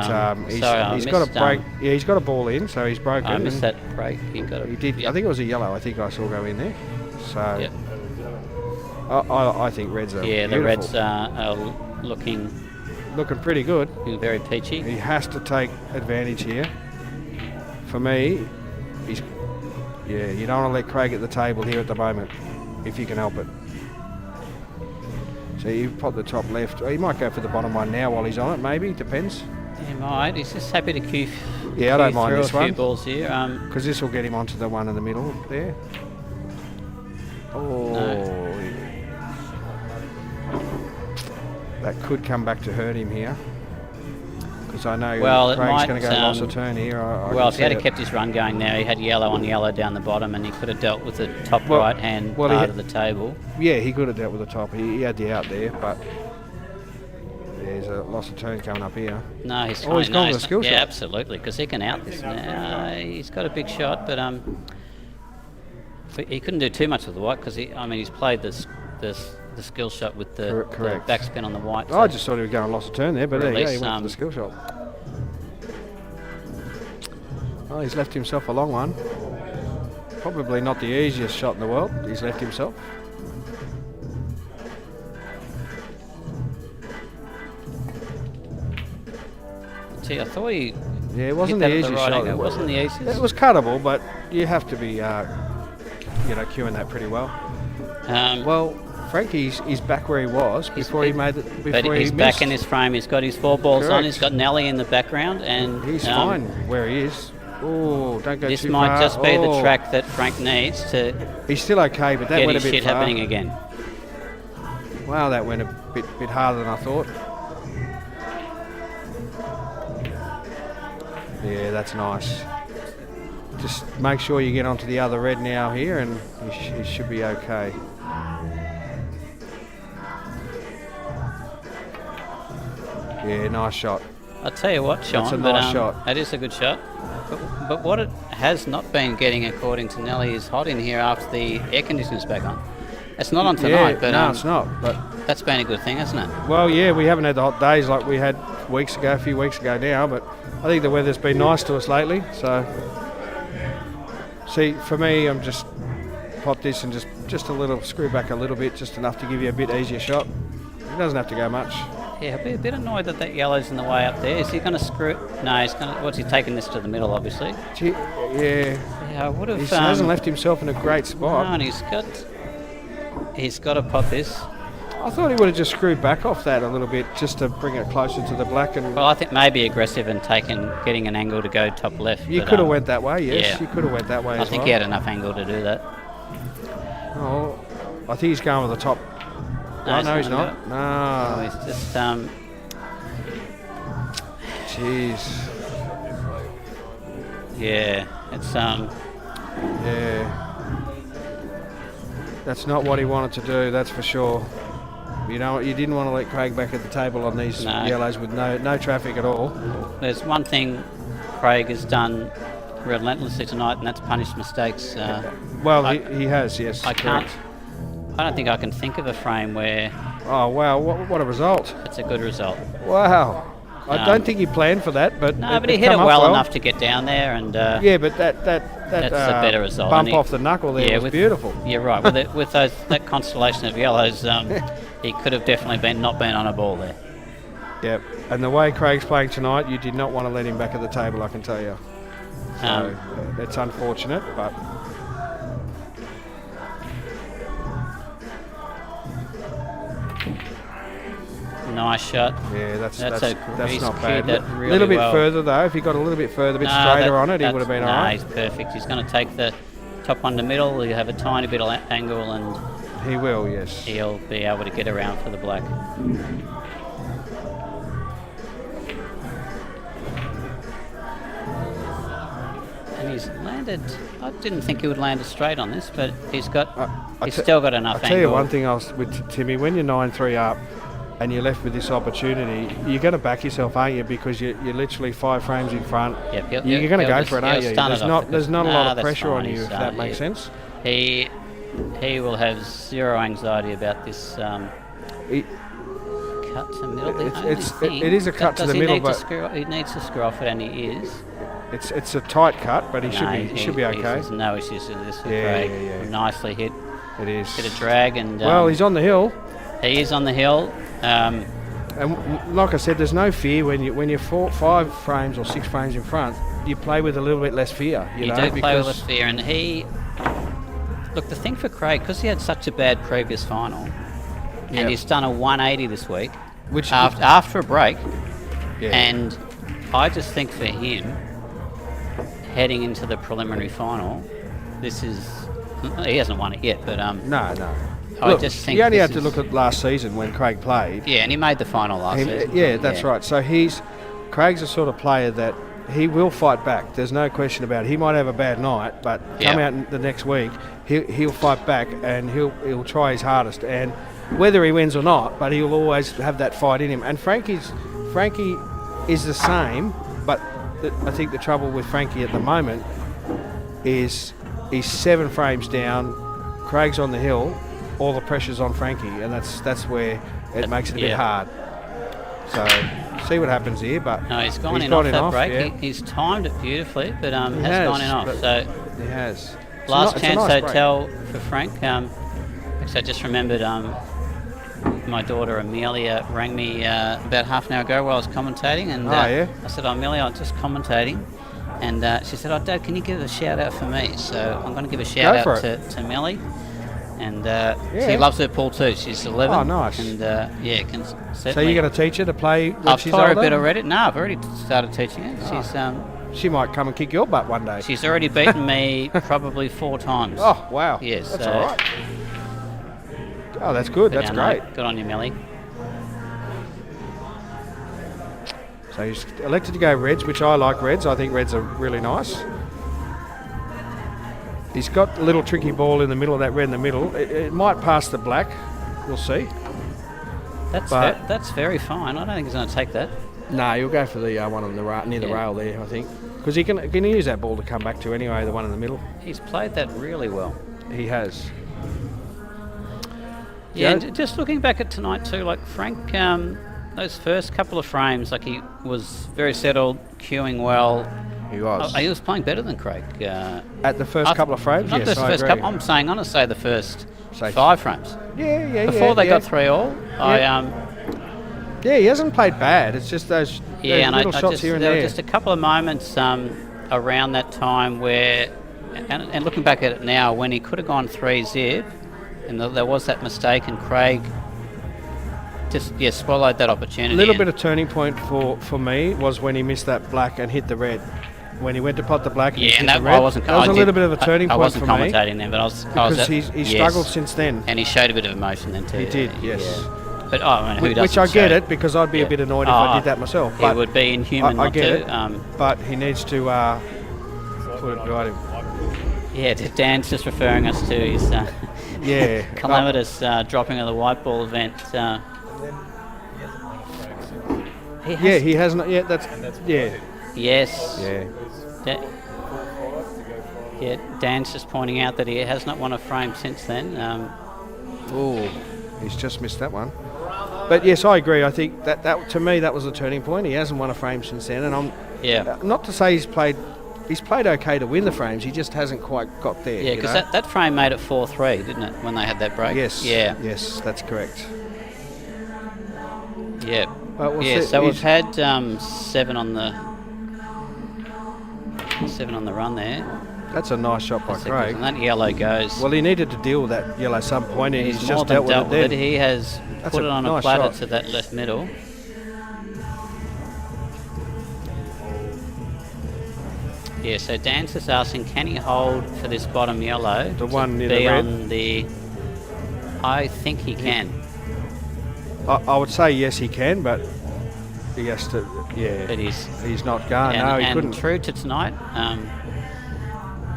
he's I got a missed, break. Yeah, he's got a ball in, so he's broken. I missed and that break. He got He did. Yeah. I think it was a yellow. I think I saw go in there. So Yeah. I think reds are Yeah, the beautiful. Reds are looking looking pretty good. very peachy. He has to take advantage here. For me, you don't want to let Craig at the table here at the moment, if you can help it. So you pop the top left. Or he might go for the bottom one now while he's on it, maybe. Depends. He might. He's just happy to cue. Yeah, I don't mind through this a few one. balls here. Because this will get him onto the one in the middle there. Oh. No. That could come back to hurt him here. Because I know Well, it Craig's might, going to go loss a turn here. I well, can if he had see kept his run going now, he had yellow on yellow down the bottom, and he could have dealt with the top Well- right-hand well, he part had- of the table. Yeah, he could have dealt with the top. He had the out there, but there's a loss of turn coming up here. No, he's Oh, he's fine. gone No, with a skill yeah, shot. absolutely, because he can out this now. He's got a big shot, but he couldn't do too much with the white because he's played the skill shot with the Correct. backspin on the white. I just thought he was going to loss a turn there, but there you go, he Release, went for the skill shot. Oh, he's left himself a long one. Probably not the easiest shot in the world. He's left himself. Gee, I thought he Yeah, it hit wasn't that the at the easiest right shot. angle. It wasn't the easiest. It was cuttable, but you have to be, cueing that pretty well. Well, Frankie's back where he was before he made it. But Before he's he back missed. in his frame. He's got his 4 balls on. Correct. He's got Nelly in the background, and He's fine where he is. Oh, don't go This too might far. just be the Oh, track that Frank needs to He's still okay, but that get went a his bit shit far. happening again. Wow, that went a bit harder than I thought. Yeah, that's nice. Just make sure you get onto the other red now here, and he should be okay. Yeah, nice shot. I'll tell you what, Sean, That's a but, nice shot. That is a good shot. But what it has not been getting, according to Nelly, is hot in here after the air conditioner's back on. It's not on tonight, Yeah, but no, it's not. But that's been a good thing, hasn't it? well, yeah, we haven't had the hot days like we had a few weeks ago now. But I think the weather's been nice to us lately. So, see, for me, I'm just pop this and just a little screw back a little bit, just enough to give you a bit easier shot. It doesn't have to go much. Yeah, I'll be a bit annoyed that yellow's in the way up there. Is he going to screw it? No, he's going to. What's he taking this to the middle, obviously? Gee, yeah, Yeah, I would have. he hasn't left himself in a great No, spot. and he's got to pot this. I thought he would have just screwed back off that a little bit, just to bring it closer to the black. And Well, I think maybe aggressive and getting an angle to go top left. you but, could have went that way. Yes, yeah. you could have went that way. I as think well. he had enough angle to do that. Oh, I think he's going with the top. No, he's not. Oh, No. he's just Jeez. yeah. It's Yeah. That's not what he wanted to do, that's for sure. You know what, you didn't want to let Craig back at the table on these No. yellows with no traffic at all. There's one thing Craig has done relentlessly tonight, and that's punished mistakes. Well, I- he has, yes. I can't. correct. I don't think I can think of a frame where Oh, wow, what a result. it's a good result. Wow. I don't think he planned for that, but No, but he hit it come up well enough to get down there, and Yeah, but that that's a better result. bump And he- off the knuckle there was beautiful. You're right. With that constellation of yellows, he could have definitely not been on a ball there. Yep. And the way Craig's playing tonight, you did not want to let him back at the table, I can tell you. So that's unfortunate, but Nice shot. yeah, that's he's not cued bad. that A really little bit well. further though, if he got a little bit further, a bit No, straighter on it, he would have been no, alright. he's perfect. He's going to take the top one to middle. He'll have a tiny bit of angle, and He will, yes. he'll be able to get around for the black. And he's landed. I didn't think he would land it straight on this, but he's still got enough I'll angle. tell you one thing else with Timmy, when you're 9-3 up and you're left with this opportunity, you're going to back yourself, aren't you? Because you're literally 5 frames in front. Yep, You're going to go for it, aren't he'll you? start it off There's not a Nah, lot of that's pressure on fine. you, He's, if that makes sense. He will have zero anxiety about this He- cut to middle. The It's- only it's- thing- it is a cut to does the he middle, need but- he needs to screw off it, and he is. It's a tight cut, but he should be okay. There's no issues with this with Yeah, Craig. yeah, yeah. Nicely hit. It is. Bit of drag, and Well, he's on the hill. he is on the hill. And like I said, there's no fear when you're 5 frames or 6 frames in front. You play with a little bit less fear. You know, do play with because- less fear, and he. Look, the thing for Craig, because he had such a bad previous final, and he's done a 180 this week, Which after a break. yeah. And I just think for him, heading into the preliminary final, this is, he hasn't won it yet, but no. I just think you only this have to look at last season when Craig played. yeah, and he made the final last season. Yeah, that's right. So Craig's the sort of player that he will fight back. There's no question about it. He might have a bad night, but come out in the next week, he'll fight back and he'll try his hardest. And whether he wins or not, but he'll always have that fight in him. And Frankie is the same, but I think the trouble with Frankie at the moment is he's 7 frames down. Craig's on the hill. All the pressure's on Frankie, and that's where it makes it a bit hard. So see what happens here, but no, he's gone in off that break. Yeah. He's timed it beautifully, but has gone in off. So he has. Last it's a chance nice hotel for Frank. Actually, I just remembered my daughter Amelia rang me about half an hour ago while I was commentating, and I said, "Oh, Amelia, I'm just commentating." And she said, "Oh, Dad, can you give a shout out for me?" So I'm going to give a shout out to Millie. And she loves her pool too. She's 11. Oh, nice. And can certainly. So you're going to teach her to play when I've she's taught her older? a bit already. No, I've already started teaching her. She's she might come and kick your butt one day. She's already beaten me probably 4 times. Oh, wow. Yes. That's all right. Oh, that's good. That's great. Good on you, Millie. So he's elected to go reds, which I like reds. I think reds are really nice. He's got a little tricky ball in the middle of that red in the middle. It might pass the black. We'll see. That's very fine. I don't think he's going to take that. No, he'll go for the one on the near the rail there, I think. Because he can use that ball to come back to anyway, the one in the middle. He's played that really well. He has. Yeah, and just looking back at tonight too, like Frank, those first couple of frames, like he was very settled, cueing well. He was. He was playing better than Craig. At the first couple of frames, not yes, the I first agree. couple, I'm going to say the first 5 frames. Yeah. Before they got 3-all, yeah, he hasn't played bad. It's just those little shots here and there. There were just a couple of moments around that time where, and looking back at it now, when he could have gone 3-zip, and there was that mistake, and Craig just swallowed that opportunity. A little bit of turning point for me was when he missed that black and hit the red. When he went to pot the black and hit the red. That was a little bit of a turning point for me. I wasn't commentating then, but I was because he's struggled since then. And he showed a bit of emotion then too. He did, yes. Yeah. But I mean, who doesn't? Which I get it, because I'd be a bit annoyed if I did that myself. But it would be inhuman I not get to. It, but he needs to put it behind him. Yeah, Dan's just referring us to his calamitous dropping of the white ball event. He hasn't yet. Yes. Yeah. Dan's just pointing out that he has not won a frame since then. He's just missed that one. But yes, I agree. I think that to me that was a turning point. He hasn't won a frame since then, and not to say he's played okay to win the frames. He just hasn't quite got there. Yeah, because that frame made it 4-3, didn't it, when they had that break? Yes. Yeah. Yes, that's correct. Yeah. So we've had 7 on the run there. That's a nice shot by Craig. And that yellow goes. Well, he needed to deal with that yellow some point, and he's just dealt with it. He has put it on a platter to that left middle. Yeah, so Dan's just asking, can he hold for this bottom yellow? The one near the red? On the... I think he can. I would say yes, he can, but he has to. Yeah, but he's not going. No, he couldn't. True to tonight,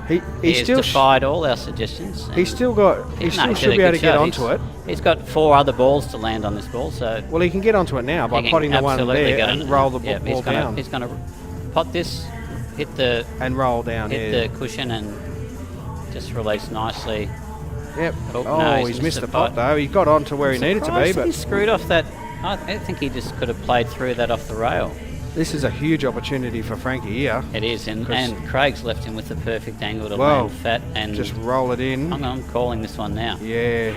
he still defied all our suggestions. He still should be able to get onto it. He's got 4 other balls to land on this ball, so well, he can get onto it now by potting the one there and roll the ball down. He's going to pot this, hit the and roll down, hit the cushion, and just release nicely. Yep. He's missed the pot though. He got on to where he needed to be, but he screwed off that. I think he just could have played through that off the rail. This is a huge opportunity for Frankie here. It is, and Craig's left him with the perfect angle to land fat and just roll it in. I'm calling this one now. Yeah.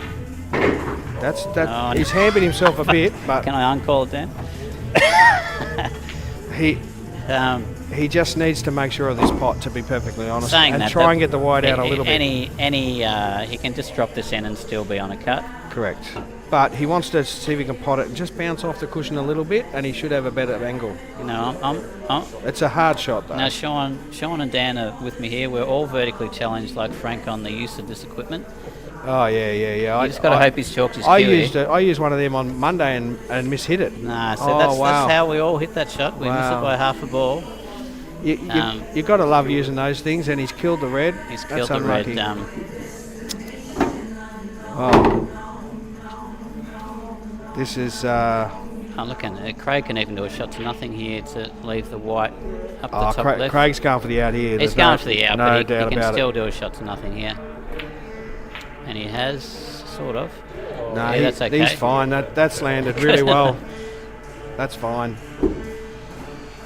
He's hampered himself a bit, but can I uncall it then? He just needs to make sure of this pot, to be perfectly honest, Saying and that, try and get the white out a little bit. He can just drop this in and still be on a cut. Correct. But he wants to see if he can pot it and just bounce off the cushion a little bit, and he should have a better angle. You know, It's a hard shot, though. now Sean and Dan are with me here. We're all vertically challenged, like Frank, on the use of this equipment. Oh, yeah. You just got to hope he's chalked his I cue. I used one of them on Monday and mishit it. Nah, so Oh, that's wow. how we all hit that shot. We miss it Wow. by half a ball. You got to love using those things, and he's killed the red. He's That's killed the unlucky. red. Oh. This is... Look, and Craig can even do a shot to nothing here to leave the white up the top left. Craig's going for the out here. He's There's going for the out, no but he doubt can about still it. do a shot to nothing here. And he has, sort of. No, Yeah, that's okay. he's fine. That's landed really well. That's fine.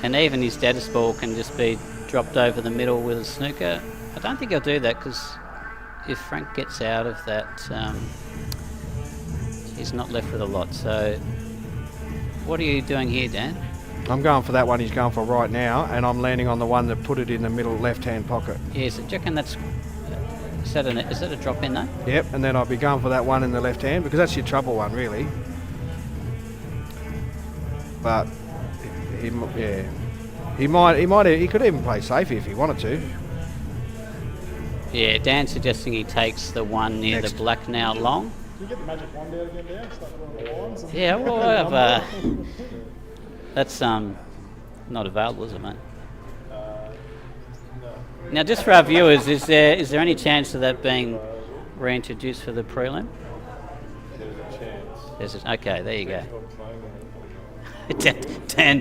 And even his deadest ball can just be dropped over the middle with a snooker. I don't think he'll do that, because if Frank gets out of that, he's not left with a lot. So what are you doing here, Dan? I'm going for that one he's going for right now, and I'm landing on the one that put it in the middle left-hand pocket. Yes, do you reckon that's... Is that a drop in, though? Yep, and then I'll be going for that one in the left hand, because that's your trouble one, really. But he could even play safe if he wanted to. Yeah, Dan's suggesting he takes the one near Next. the black now long. Can you get the magic wand out again, Dan? Start drawing the lines. and- Yeah, well, I have, that's not available, is it, mate? Now, just for our viewers, is there any chance of that being reintroduced for the prelim? There's a chance. Okay, there you go.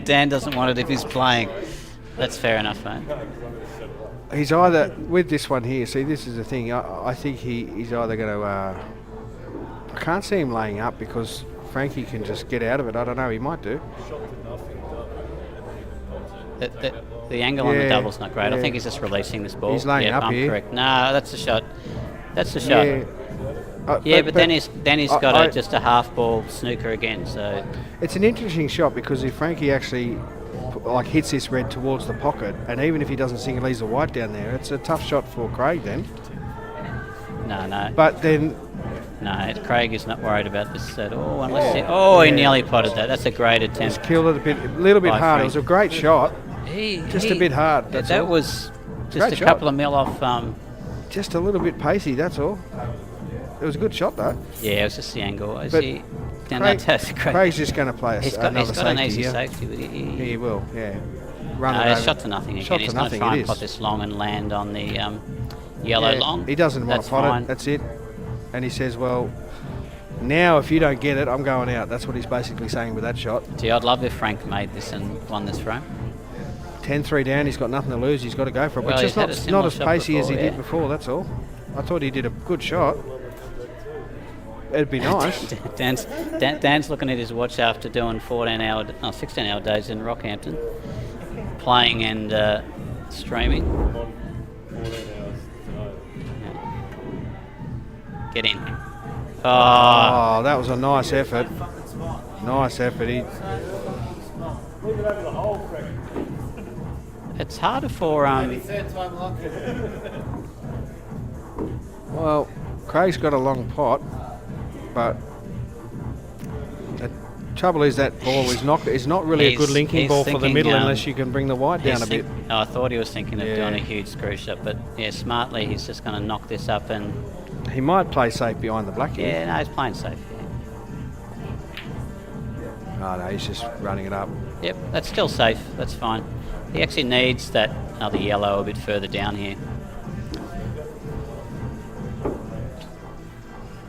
Dan doesn't want it if he's playing. That's fair enough, mate. He's either, with this one here, see, this is the thing, I think he's either going to, I can't see him laying up, because Frankie can just get out of it. I don't know, he might do. The angle on the Yeah, double's not great. I yeah. think he's just releasing this ball. He's laying Yep, up I'm here. correct. No, that's the shot. That's the shot. Yeah, Yeah, but then he's got just a half ball snooker again. So it's an interesting shot, because if Frankie actually hits this red towards the pocket, and even if he doesn't sink, he leaves the white down there, it's a tough shot for Craig then. no. But then No, Craig is not worried about this at all. Unless he nearly potted that. That's a great he's attempt. killed it a little bit By hard. Frank. It was a great shot, just a bit hard. That That's all. was just Great a shot. couple of mil off. Just a little bit pacey. That's all. It was a good shot though. Yeah, it was just the angle. Is But he? Dan, Craig- that's great. Craig's just going to play another He's got an safety easy here. safety. But He will. Yeah. Run no, it it's over. shot to nothing again. Shot to He's going to nothing, try it and is. pot this long and land on the yellow Yeah, long. He doesn't want That's to pot fine. it. That's it. And he says, well, now if you don't get it, I'm going out. That's what he's basically saying with that shot. Gee, I'd love if Frank made this and won this frame. 10-3 down. He's got nothing to lose. He's got to go for it. Well, But he's just had a not similar as shot pacey as he before, did yeah. before. That's all. I thought he did a good shot. It'd be nice. Dan's looking at his watch after doing 16-hour days in Rockhampton, playing and streaming. Yeah. Get in. Oh, that was a nice effort. Nice effort. It's harder for Well, Craig's got a long pot, but the trouble is that ball is not really a good linking he's ball for the thinking, middle unless you can bring the wide down a bit. I thought he was thinking of Yeah. doing a huge screw shot, but yeah, smartly he's just going to knock this up and He might play safe behind the black here. yeah, no, he's playing safe. Oh no, he's just running it up. Yep, that's still safe. That's fine. He actually needs that other yellow a bit further down here.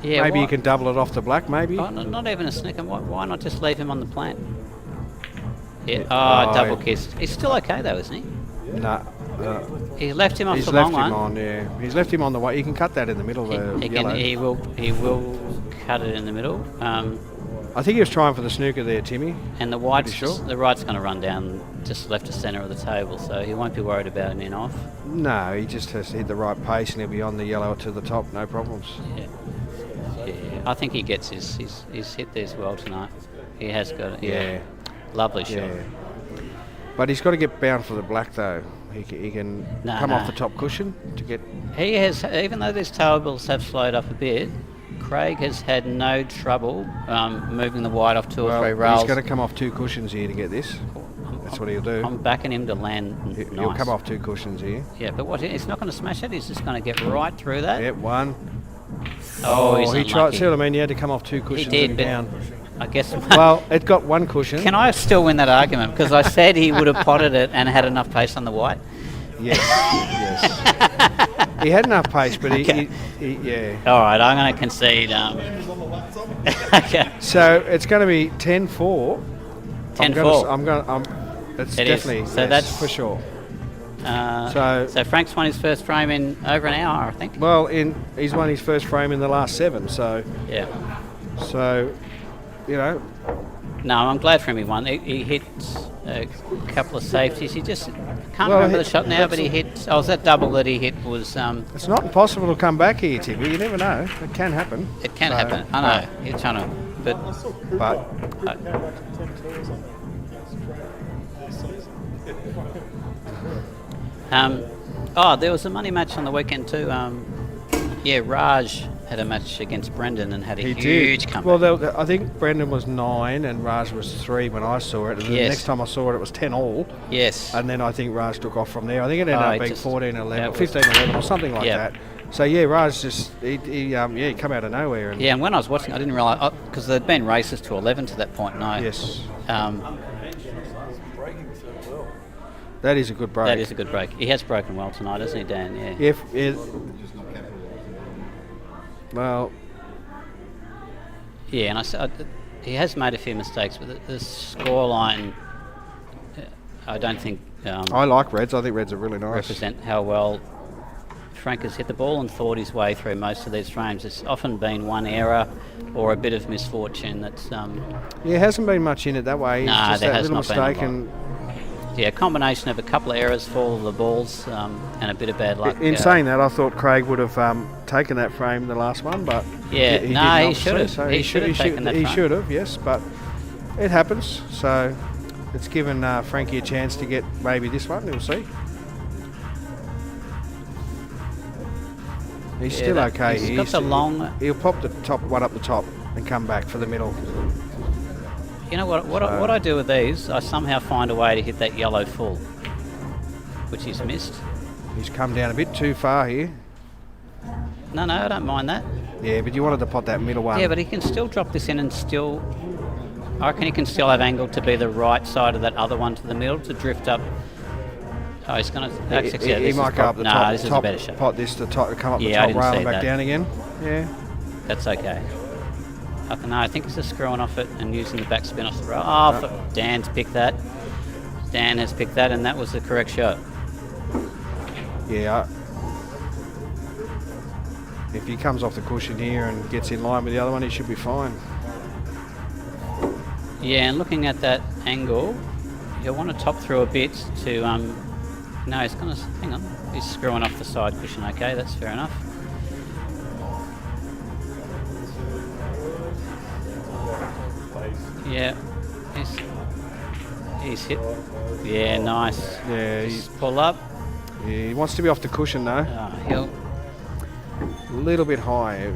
Yeah, Maybe why- you can double it off the black, maybe? Oh, not even a snicker. Why not just leave him on the plant? Yeah. Yeah. Oh, Oh, double yeah. kiss. He's still okay though, isn't he? No. He left him off He's the left long him one. on, yeah. He's left him on the way. You can cut that in the middle, the yellow. He will cut it in the middle. I think he was trying for the snooker there, Timmy. And the white's Pretty sure. the right's going to run down just left to centre of the table, so he won't be worried about him in off. No, he just has to hit the right pace and he'll be on the yellow to the top, no problems. Yeah. Yeah, I think he gets he's hit these well tonight. He has got it. Yeah. Lovely shot. Yeah. But he's got to get bound for the black though. He can No, come no. off the top cushion to get. He has, even though these tables have slowed up a bit, Craig has had no trouble moving the white off two or three rails. He's going to come off 2 cushions here to get this. That's what he'll do. I'm backing him to land nice. He'll come off 2 cushions here. Yeah, but what? He's not going to smash it. He's just going to get right through that. Yep, 1. Oh, he's he tried. unlucky. See what I mean? He had to come off 2 He cushions did, and but down. I guess. Well, it got 1 cushion. Can I still win that argument? Because I said he would have potted it and had enough pace on the white. Yes. Yes. He had enough pace, but Okay. he yeah. All right, I'm going to concede. Okay. So it's going to be 10-4. 10-4. That's It is. definitely So yes, that's- for sure. So Frank's won his first frame in over an hour, I think. Well, he's won his first frame in the last 7. So Yeah. you know, No, I'm glad for him he won. He hit a couple of safeties. He just can't Well, remember the shot now, but he hit. Oh, was that double that he hit was? it's not impossible to come back here, Tippy. You never know. It can happen. It can So, happen. I know. You're trying to, but But there was a money match on the weekend too. Raj had a match against Brendan and had a he huge did. comeback. Well, I think Brendan was 9 and Raj was 3 when I saw it. And the Yes. next time I saw it, it was 10 all. Yes. And then I think Raj took off from there. I think it ended Oh, up it being just- 14-11, that was- 15-11 or something like Yeah. that. So yeah, Raj just he come out of nowhere. And Yeah, and when I was watching, I didn't realise because there'd been races to 11 to that point. No. Yes, Breaking so well. that is a good break. That is a good break. He has broken well tonight, hasn't he, Dan? Yeah. Well, Yeah, and he has made a few mistakes, but the scoreline, I don't think I like Reds. I think Reds are really nice. represent how well Frank has hit the ball and thought his way through most of these frames. It's often been one error or a bit of misfortune that's Yeah, hasn't been much in it that way. It's Nah, just there that has little not been a mistake lot. and a combination of a couple of errors, fall of the balls, and a bit of bad luck. in saying that, I thought Craig would have taken that frame the last one, but Yeah, he no, didn't, he should have. obviously, so He should have taken that He frame. should have, yes, but it happens. So it's given Frankie a chance to get maybe this one. We'll see. He's Yeah, still that- okay. he's got the long- He'll pop the top one up the top and come back for the middle. You know what I do with these, I somehow find a way to hit that yellow full, which he's missed. He's come down a bit too far here. No, I don't mind that. Yeah, but you wanted to pot that middle one. Yeah, but he can still drop this in and still... I reckon he can still have angle to be the right side of that other one to the middle to drift up. Oh, he's going to... He might go up the top. this is a top better shot. pot this to top, come up the Yeah, I top didn't rail see and back that. down again. Yeah. That's okay. I think he's just screwing off it and using the backspin off the rail. Oh, Dan's picked that. Dan has picked that, and that was the correct shot. Yeah. If he comes off the cushion here and gets in line with the other one, he should be fine. Yeah, and looking at that angle, you'll want to top through a bit to... no, he's going to... Hang on. He's screwing off the side cushion. Okay, that's fair enough. Yeah. He's hit... Yeah, nice. Yeah, Just pull up. he wants to be off the cushion though. He'll... A little bit high.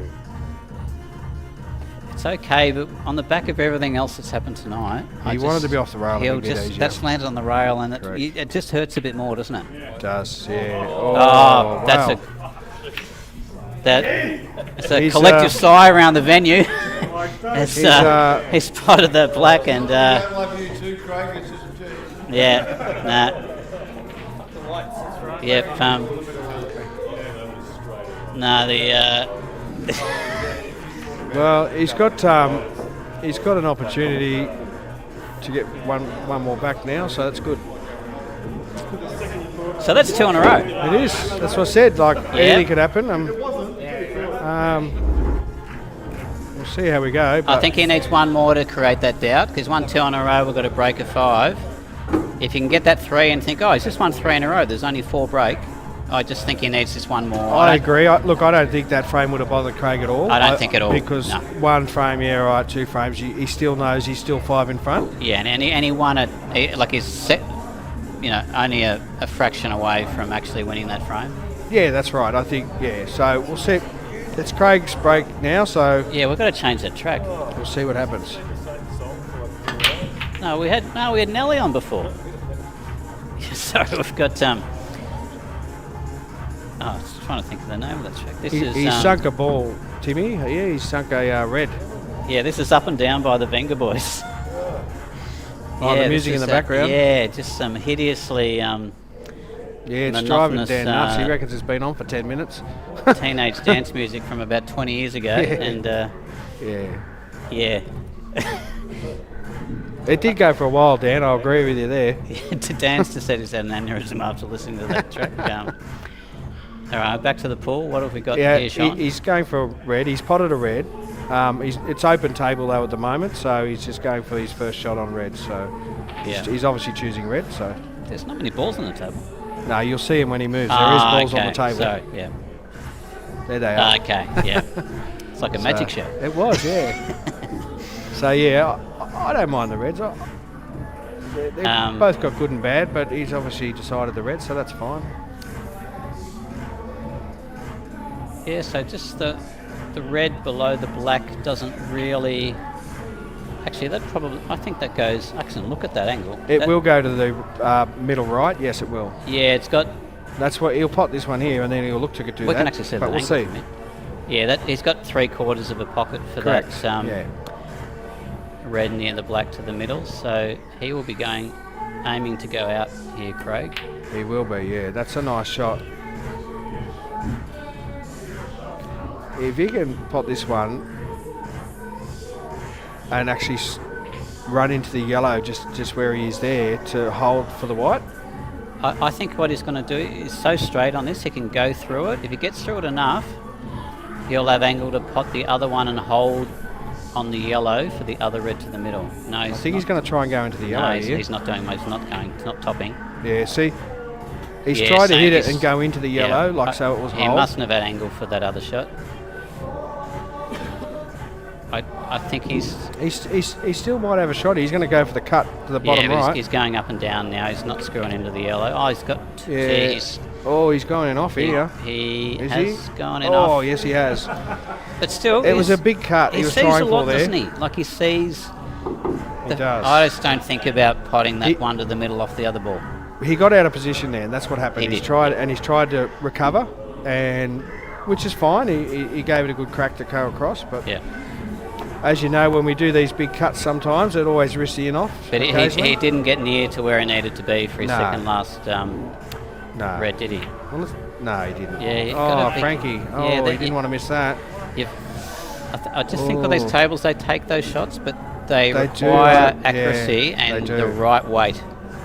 It's okay, but on the back of everything else that's happened tonight... He wanted to be off the rail a He'll bit just... easier. That's landed on the rail, and Correct. it just hurts a bit more, doesn't it? It does, yeah. Oh, that's wow. it's a He's, collective sigh around the venue. As, He's, he spotted the black and love you too, Craig. It's just yep. Well, he's got an opportunity to get one more back now, so that's good. So that's 2 in a row. It is. That's what I said. Like anything could happen. We'll see how we go. I But think he needs one more to create that doubt, because 1 2 in a row, we've got to break a 5. If you can get that 3 and think, oh, he's just won 3 in a row, there's only 4 break. I just think he needs this one more. I agree. Look, I don't think that frame would have bothered Craig at all. I don't think at all, Because no. one frame, yeah, right, 2 frames, he still knows he's still 5 in front. Yeah, and he won it, like his only a fraction away from actually winning that frame. Yeah, that's right. I think, yeah. So we'll see. It's Craig's break now, so Yeah, we've got to change that track. we'll see what happens. No, we had Nelly on before. Sorry, we've got I was trying to think of the name of that track. This is He sunk a ball, Timmy. Yeah, he sunk a red. yeah, this is Up and Down by the Venga Boys. Oh, the this music in is the background? Yeah, just some hideously Yeah, it's driving monotonous, Dan nuts. He reckons it's been on for 10 minutes. teenage dance music from about 20 years ago, and Yeah. yeah. It did go for a while, Dan. I'll agree with you there. To dance to said he's had an aneurysm after listening to that track. All right, back to the pool. What have we got Yeah, here, Sean? he's going for a red. He's potted a red. It's open table though at the moment, so he's just going for his first shot on red. So Yeah. he's obviously choosing red. So There's not many balls on the table. no, you'll see him when he moves. There is balls on the table. So, yeah. There they are. Okay, yeah. It's like a magic show. It was, yeah. So yeah, I don't mind the reds. They've both got good and bad, but he's obviously decided the red, so that's fine. Yeah, so just the red below the black doesn't really... Actually, that probably... I think that goes... I can look at that angle. It will go to the middle right. Yes, it will. Yeah, it's got... That's what he'll pot this one here, and then he'll look to do that. We can actually see but the we'll angle see. from it. Yeah, he's got 3/4 of a pocket for Correct. that Yeah. red near the black to the middle. So he will be aiming to go out here, Craig. He will be. Yeah, that's a nice shot. If he can pot this one and actually run into the yellow just where he is there to hold for the white. I think what he's going to do is so straight on this, he can go through it. If he gets through it enough, he'll have angle to pot the other one and hold on the yellow for the other red to the middle. No, I think he's going to try and go into the yellow No, here. he's not doing. He's not going. He's not topping. Yeah, see? He's Yeah, tried to same. hit it He's- and go into the yellow, like so it was He hold. mustn't have had angle for that other shot. I think He still might have a shot. He's going to go for the cut to the bottom but right. he's going up and down now. He's not screwing into the yellow. Oh, he's got. Yeah. Geez. Oh, he's going in off here. He Is has gone in Oh, off. yes, he has. But still, It was a he's- big cut he was sees trying a for lot, there. doesn't he? Like he sees. He does. I just don't think about potting that He- one to the middle off the other ball. He got out of position there, and that's what happened. He He's did. tried to recover, and which is fine. He gave it a good crack to go across, but Yeah. as you know, when we do these big cuts, sometimes it always risks the in off. But occasionally. he didn't get near to where he needed to be for his No. second last no. red, did he? Well, no, he didn't. Yeah, he Oh, got a big- Frankie. Oh, yeah, he didn't want to miss that. I just think with these Oh. tables, they take those shots, but they They do, require yeah, accuracy they and do. the right weight.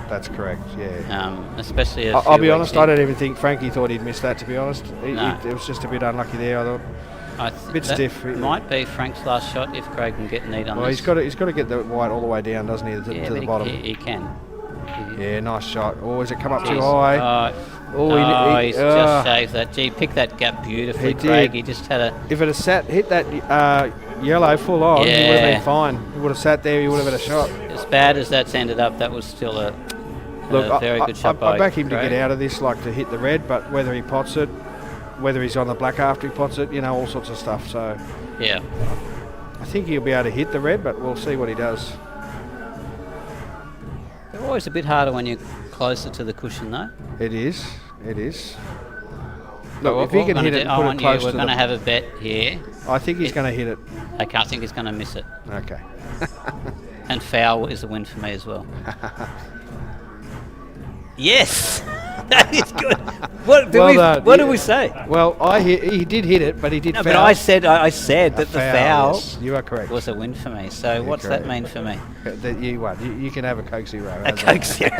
That's correct. Yeah. Especially. I'll be honest. I don't even think Frankie thought he'd miss that. To be honest, No. it was just a bit unlucky there. I thought. Bit that stiff. Might be Frank's last shot if Craig can get neat on Well, this. he's got to get the white all the way down, doesn't he, to yeah, the but bottom? He can. Yeah, nice shot. Oh, has it come up too Jeez. high? He's just saved that. Gee, picked that gap beautifully, He Craig. did. He just had a. If it had hit that yellow full on, he would have Yeah. been fine. He would have sat there. He would have had a shot. As bad as that's ended up, that was still a very good shot by I back him Craig. to get out of this, like to hit the red, but whether he pots it, whether he's on the black after he pots it, all sorts of stuff. So Yeah. I think he'll be able to hit the red, but we'll see what he does. They're always a bit harder when you're closer to the cushion, though. It is. It is. But Look, if he can hit it and put it close we're to going to the... have a bet here. I think he's going to hit it. I can't think he's going to miss it. Okay. And foul is a win for me as well. Yes! That is good. What do we say? Well, he did hit it, but he did No, foul. but I said that the foul Yes, you are correct. was a win for me. So what's correct. that mean for me? That you won. You can have a Coke Zero. A Coke Zero.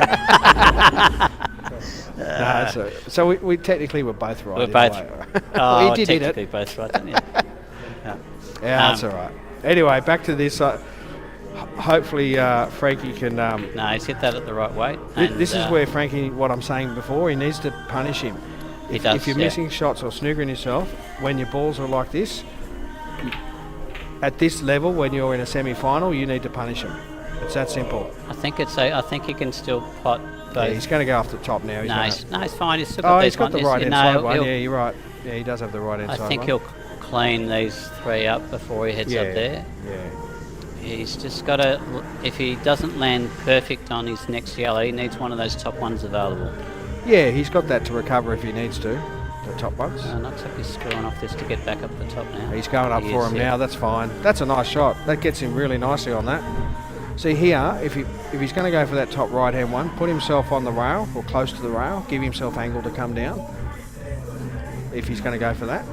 So we technically were both right. We're in a both. way. Oh, he did hit technically it. both right, didn't you? Yeah, that's all right. Anyway, back to this. Hopefully, Frankie can. No, he's hit that at the right weight. This is where Frankie, what I'm saying before, he needs to punish him. He does, If you're yeah. missing shots or snoogering yourself, when your balls are like this, at this level, when you're in a semi-final, you need to punish him. It's that simple. I think I think he can still pot both. Yeah, he's going to go off the top now. He's fine. He's still got Oh, these he's got the ones. right hand side one. he'll- Yeah, you're right. Yeah, he does have the right hand I side think one. he'll clean these 3 up before he heads up there. Yeah. He's just got to, if he doesn't land perfect on his next yellow, he needs one of those top ones available. Yeah, he's got that to recover if he needs to, the top ones. Looks like he's screwing off this to get back up the top now. He's going up He for is, him yeah. now, that's fine. That's a nice shot. That gets him really nicely on that. See here, if he's going to go for that top right-hand one, put himself on the rail or close to the rail, give himself angle to come down. If he's going to go for that.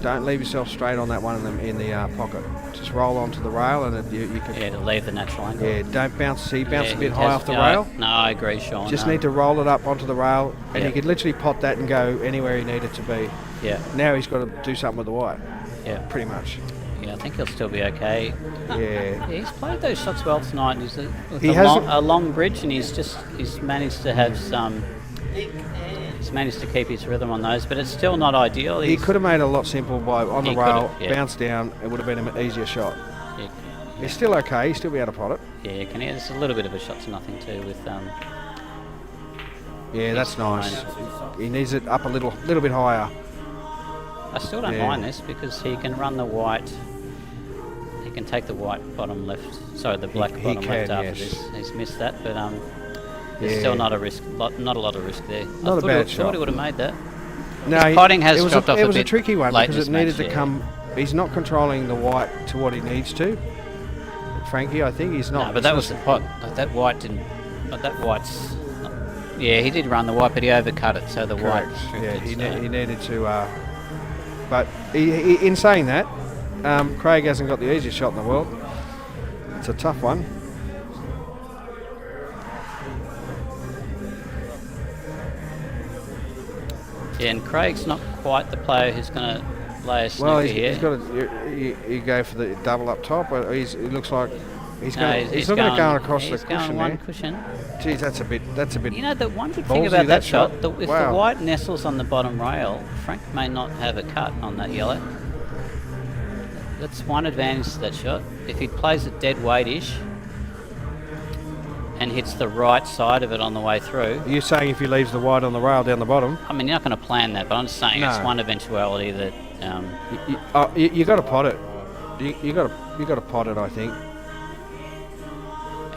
Don't leave yourself straight on that one in the pocket. Just roll onto the rail and you can... Yeah, to leave the natural angle. Yeah, don't bounce. See, bounce Yeah, a bit he high has- off the rail. No, I agree, Sean. Just need to roll it up onto the rail, and Yeah. you could literally pot that and go anywhere he needed to be. Yeah, Now he's got to do something with the white, yeah. pretty much. Yeah, I think he'll still be okay. Yeah. Yeah, he's played those shots well tonight. And with He a, hasn't- a long bridge, and he's managed to have some. He's managed to keep his rhythm on those, but it's still not ideal. He could have made it a lot simple by on the He rail, could've, yeah. bounce down. It would have been an easier shot. Yeah, He's still okay. He'll still be able to pot it. yeah, can he? There's a little bit of a shot to nothing too with Yeah, that's nice. He needs it up a little bit higher. I still don't Yeah. mind this because he can run the white. He can take the white bottom left. Sorry, the black He bottom left can, after yes. this. He's missed that, but there's Yeah. still not a risk. Not a lot of risk there. Not a bad Thought shot. he would have made that. No, His potting has it was dropped a, off it a was a bit tricky one late because this it needed match, to yeah. come. He's not controlling the white to what he needs to. Frankie, I think he's not. No, but that was the pot. That white didn't. That white's. Yeah, he did run the white, but he overcut it, so the Correct. white. Yeah, drifted, so- he needed to. But in saying that, Craig hasn't got the easiest shot in the world. It's a tough one. Yeah, and Craig's not quite the player who's going to lay a snooker Well, here. he's got to. You go for the double up top, but it looks like he's No, going. He's not going to go across the he's going cushion one there. cushion. Geez, that's a bit. You know, the one good thing Ballsy, about that that shot, shot. if Wow. the white nestles on the bottom rail, Frank may not have a cut on that yellow. That's one advantage to that shot. If he plays it dead weightish and hits the right side of it on the way through, You're saying if he leaves the white on the rail down the bottom, I mean, you're not going to plan that, but I'm just saying it's No. one eventuality that. you got to pot it. You got to pot it. I think.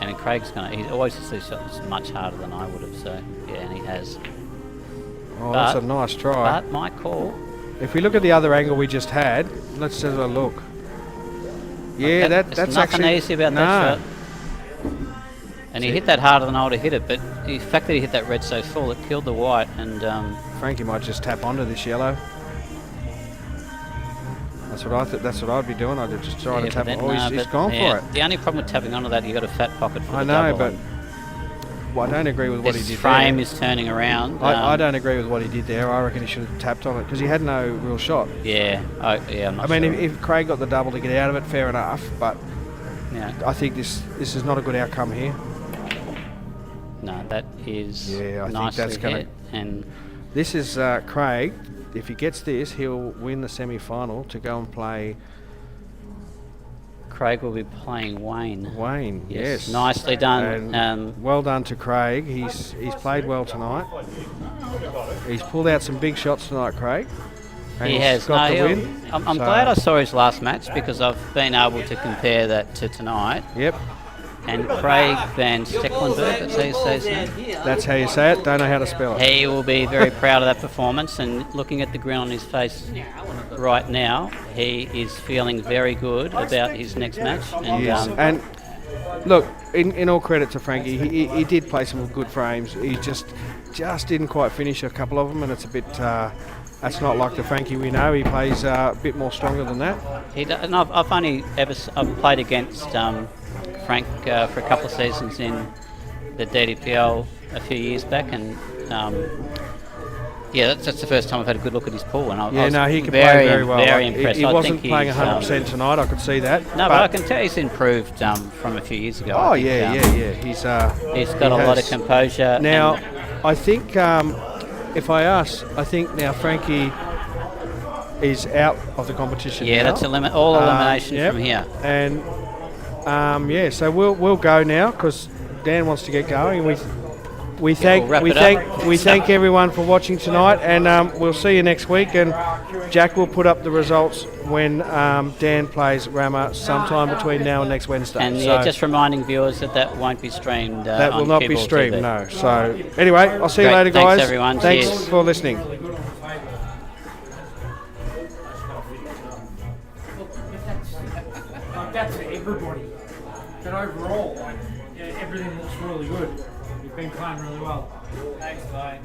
And Craig's going to. He always hits these shots much harder than I would have, so yeah, and he has. Oh, that's But- a nice try. But my call. If we look at the other angle we just had, let's have a look. Yeah, There's that's nothing actually easy about that shot. And he hit that harder than I would have hit it, but the fact that he hit that red so full, it killed the white. And Frankie might just tap onto this yellow. That's what I thought. That's what I'd be doing. I'd just try to tap. but then, Oh, he's but, gone yeah, for it. The only problem with tapping onto that, you got a fat pocket for I the know, double, but and well, I don't agree with what he his did frame there. is turning around. I don't agree with what he did there. I reckon he should have tapped on it because he had no real shot. Yeah, I'm not I mean, sure. if Craig got the double to get out of it, fair enough. But Yeah. I think this is not a good outcome here. No, that is Yeah, I think nicely that's gonna- hit. And This is Craig. If he gets this, he'll win the semi-final to go and play Craig will be playing Wayne. Wayne. Yes, Nicely done. And well done to Craig. He's played well tonight. He's pulled out some big shots tonight, Craig. And He he's has. got No, the he'll- win. I'm So, glad I saw his last match because I've been able to compare that to tonight. Yep, And Craig Van Stecklenburg, that's how you say his name. that's how you say it. Don't know how to spell it. He will be very proud of that performance, and looking at the grin on his face right now, he is feeling very good about his next match. And Yes. And look, in all credit to Frankie, he did play some good frames. He just didn't quite finish a couple of them, and it's a bit. That's not like the Frankie we know. He plays a bit more stronger than that. and I've only I've played against Frank for a couple of seasons in the DDPL a few years back, and yeah, that's the first time I've had a good look at his pool. And I was He can very, play very well. Very Like, impressed. He I wasn't think playing he's, 100% tonight. I could see that. No, but I can tell he's improved from a few years ago. Oh I think, yeah. He's got a lot of composure. Now, and I think if I ask, I think now Frankie is out of the competition. yeah, now. that's all elimination Yep. from here. And So we'll go now because Dan wants to get going. We thank we'll wrap we it thank up. we thank everyone for watching tonight, and we'll see you next week. And Jack will put up the results when Dan plays Rama sometime between now and next Wednesday. And So yeah, just reminding viewers that won't be streamed. that will on not be CueballTV. streamed. No. So anyway, I'll see you Great. later, Thanks, guys. everyone. Thanks Cheers. for listening. That's everybody. But overall, everything looks really good. You've been playing really well. Thanks, mate.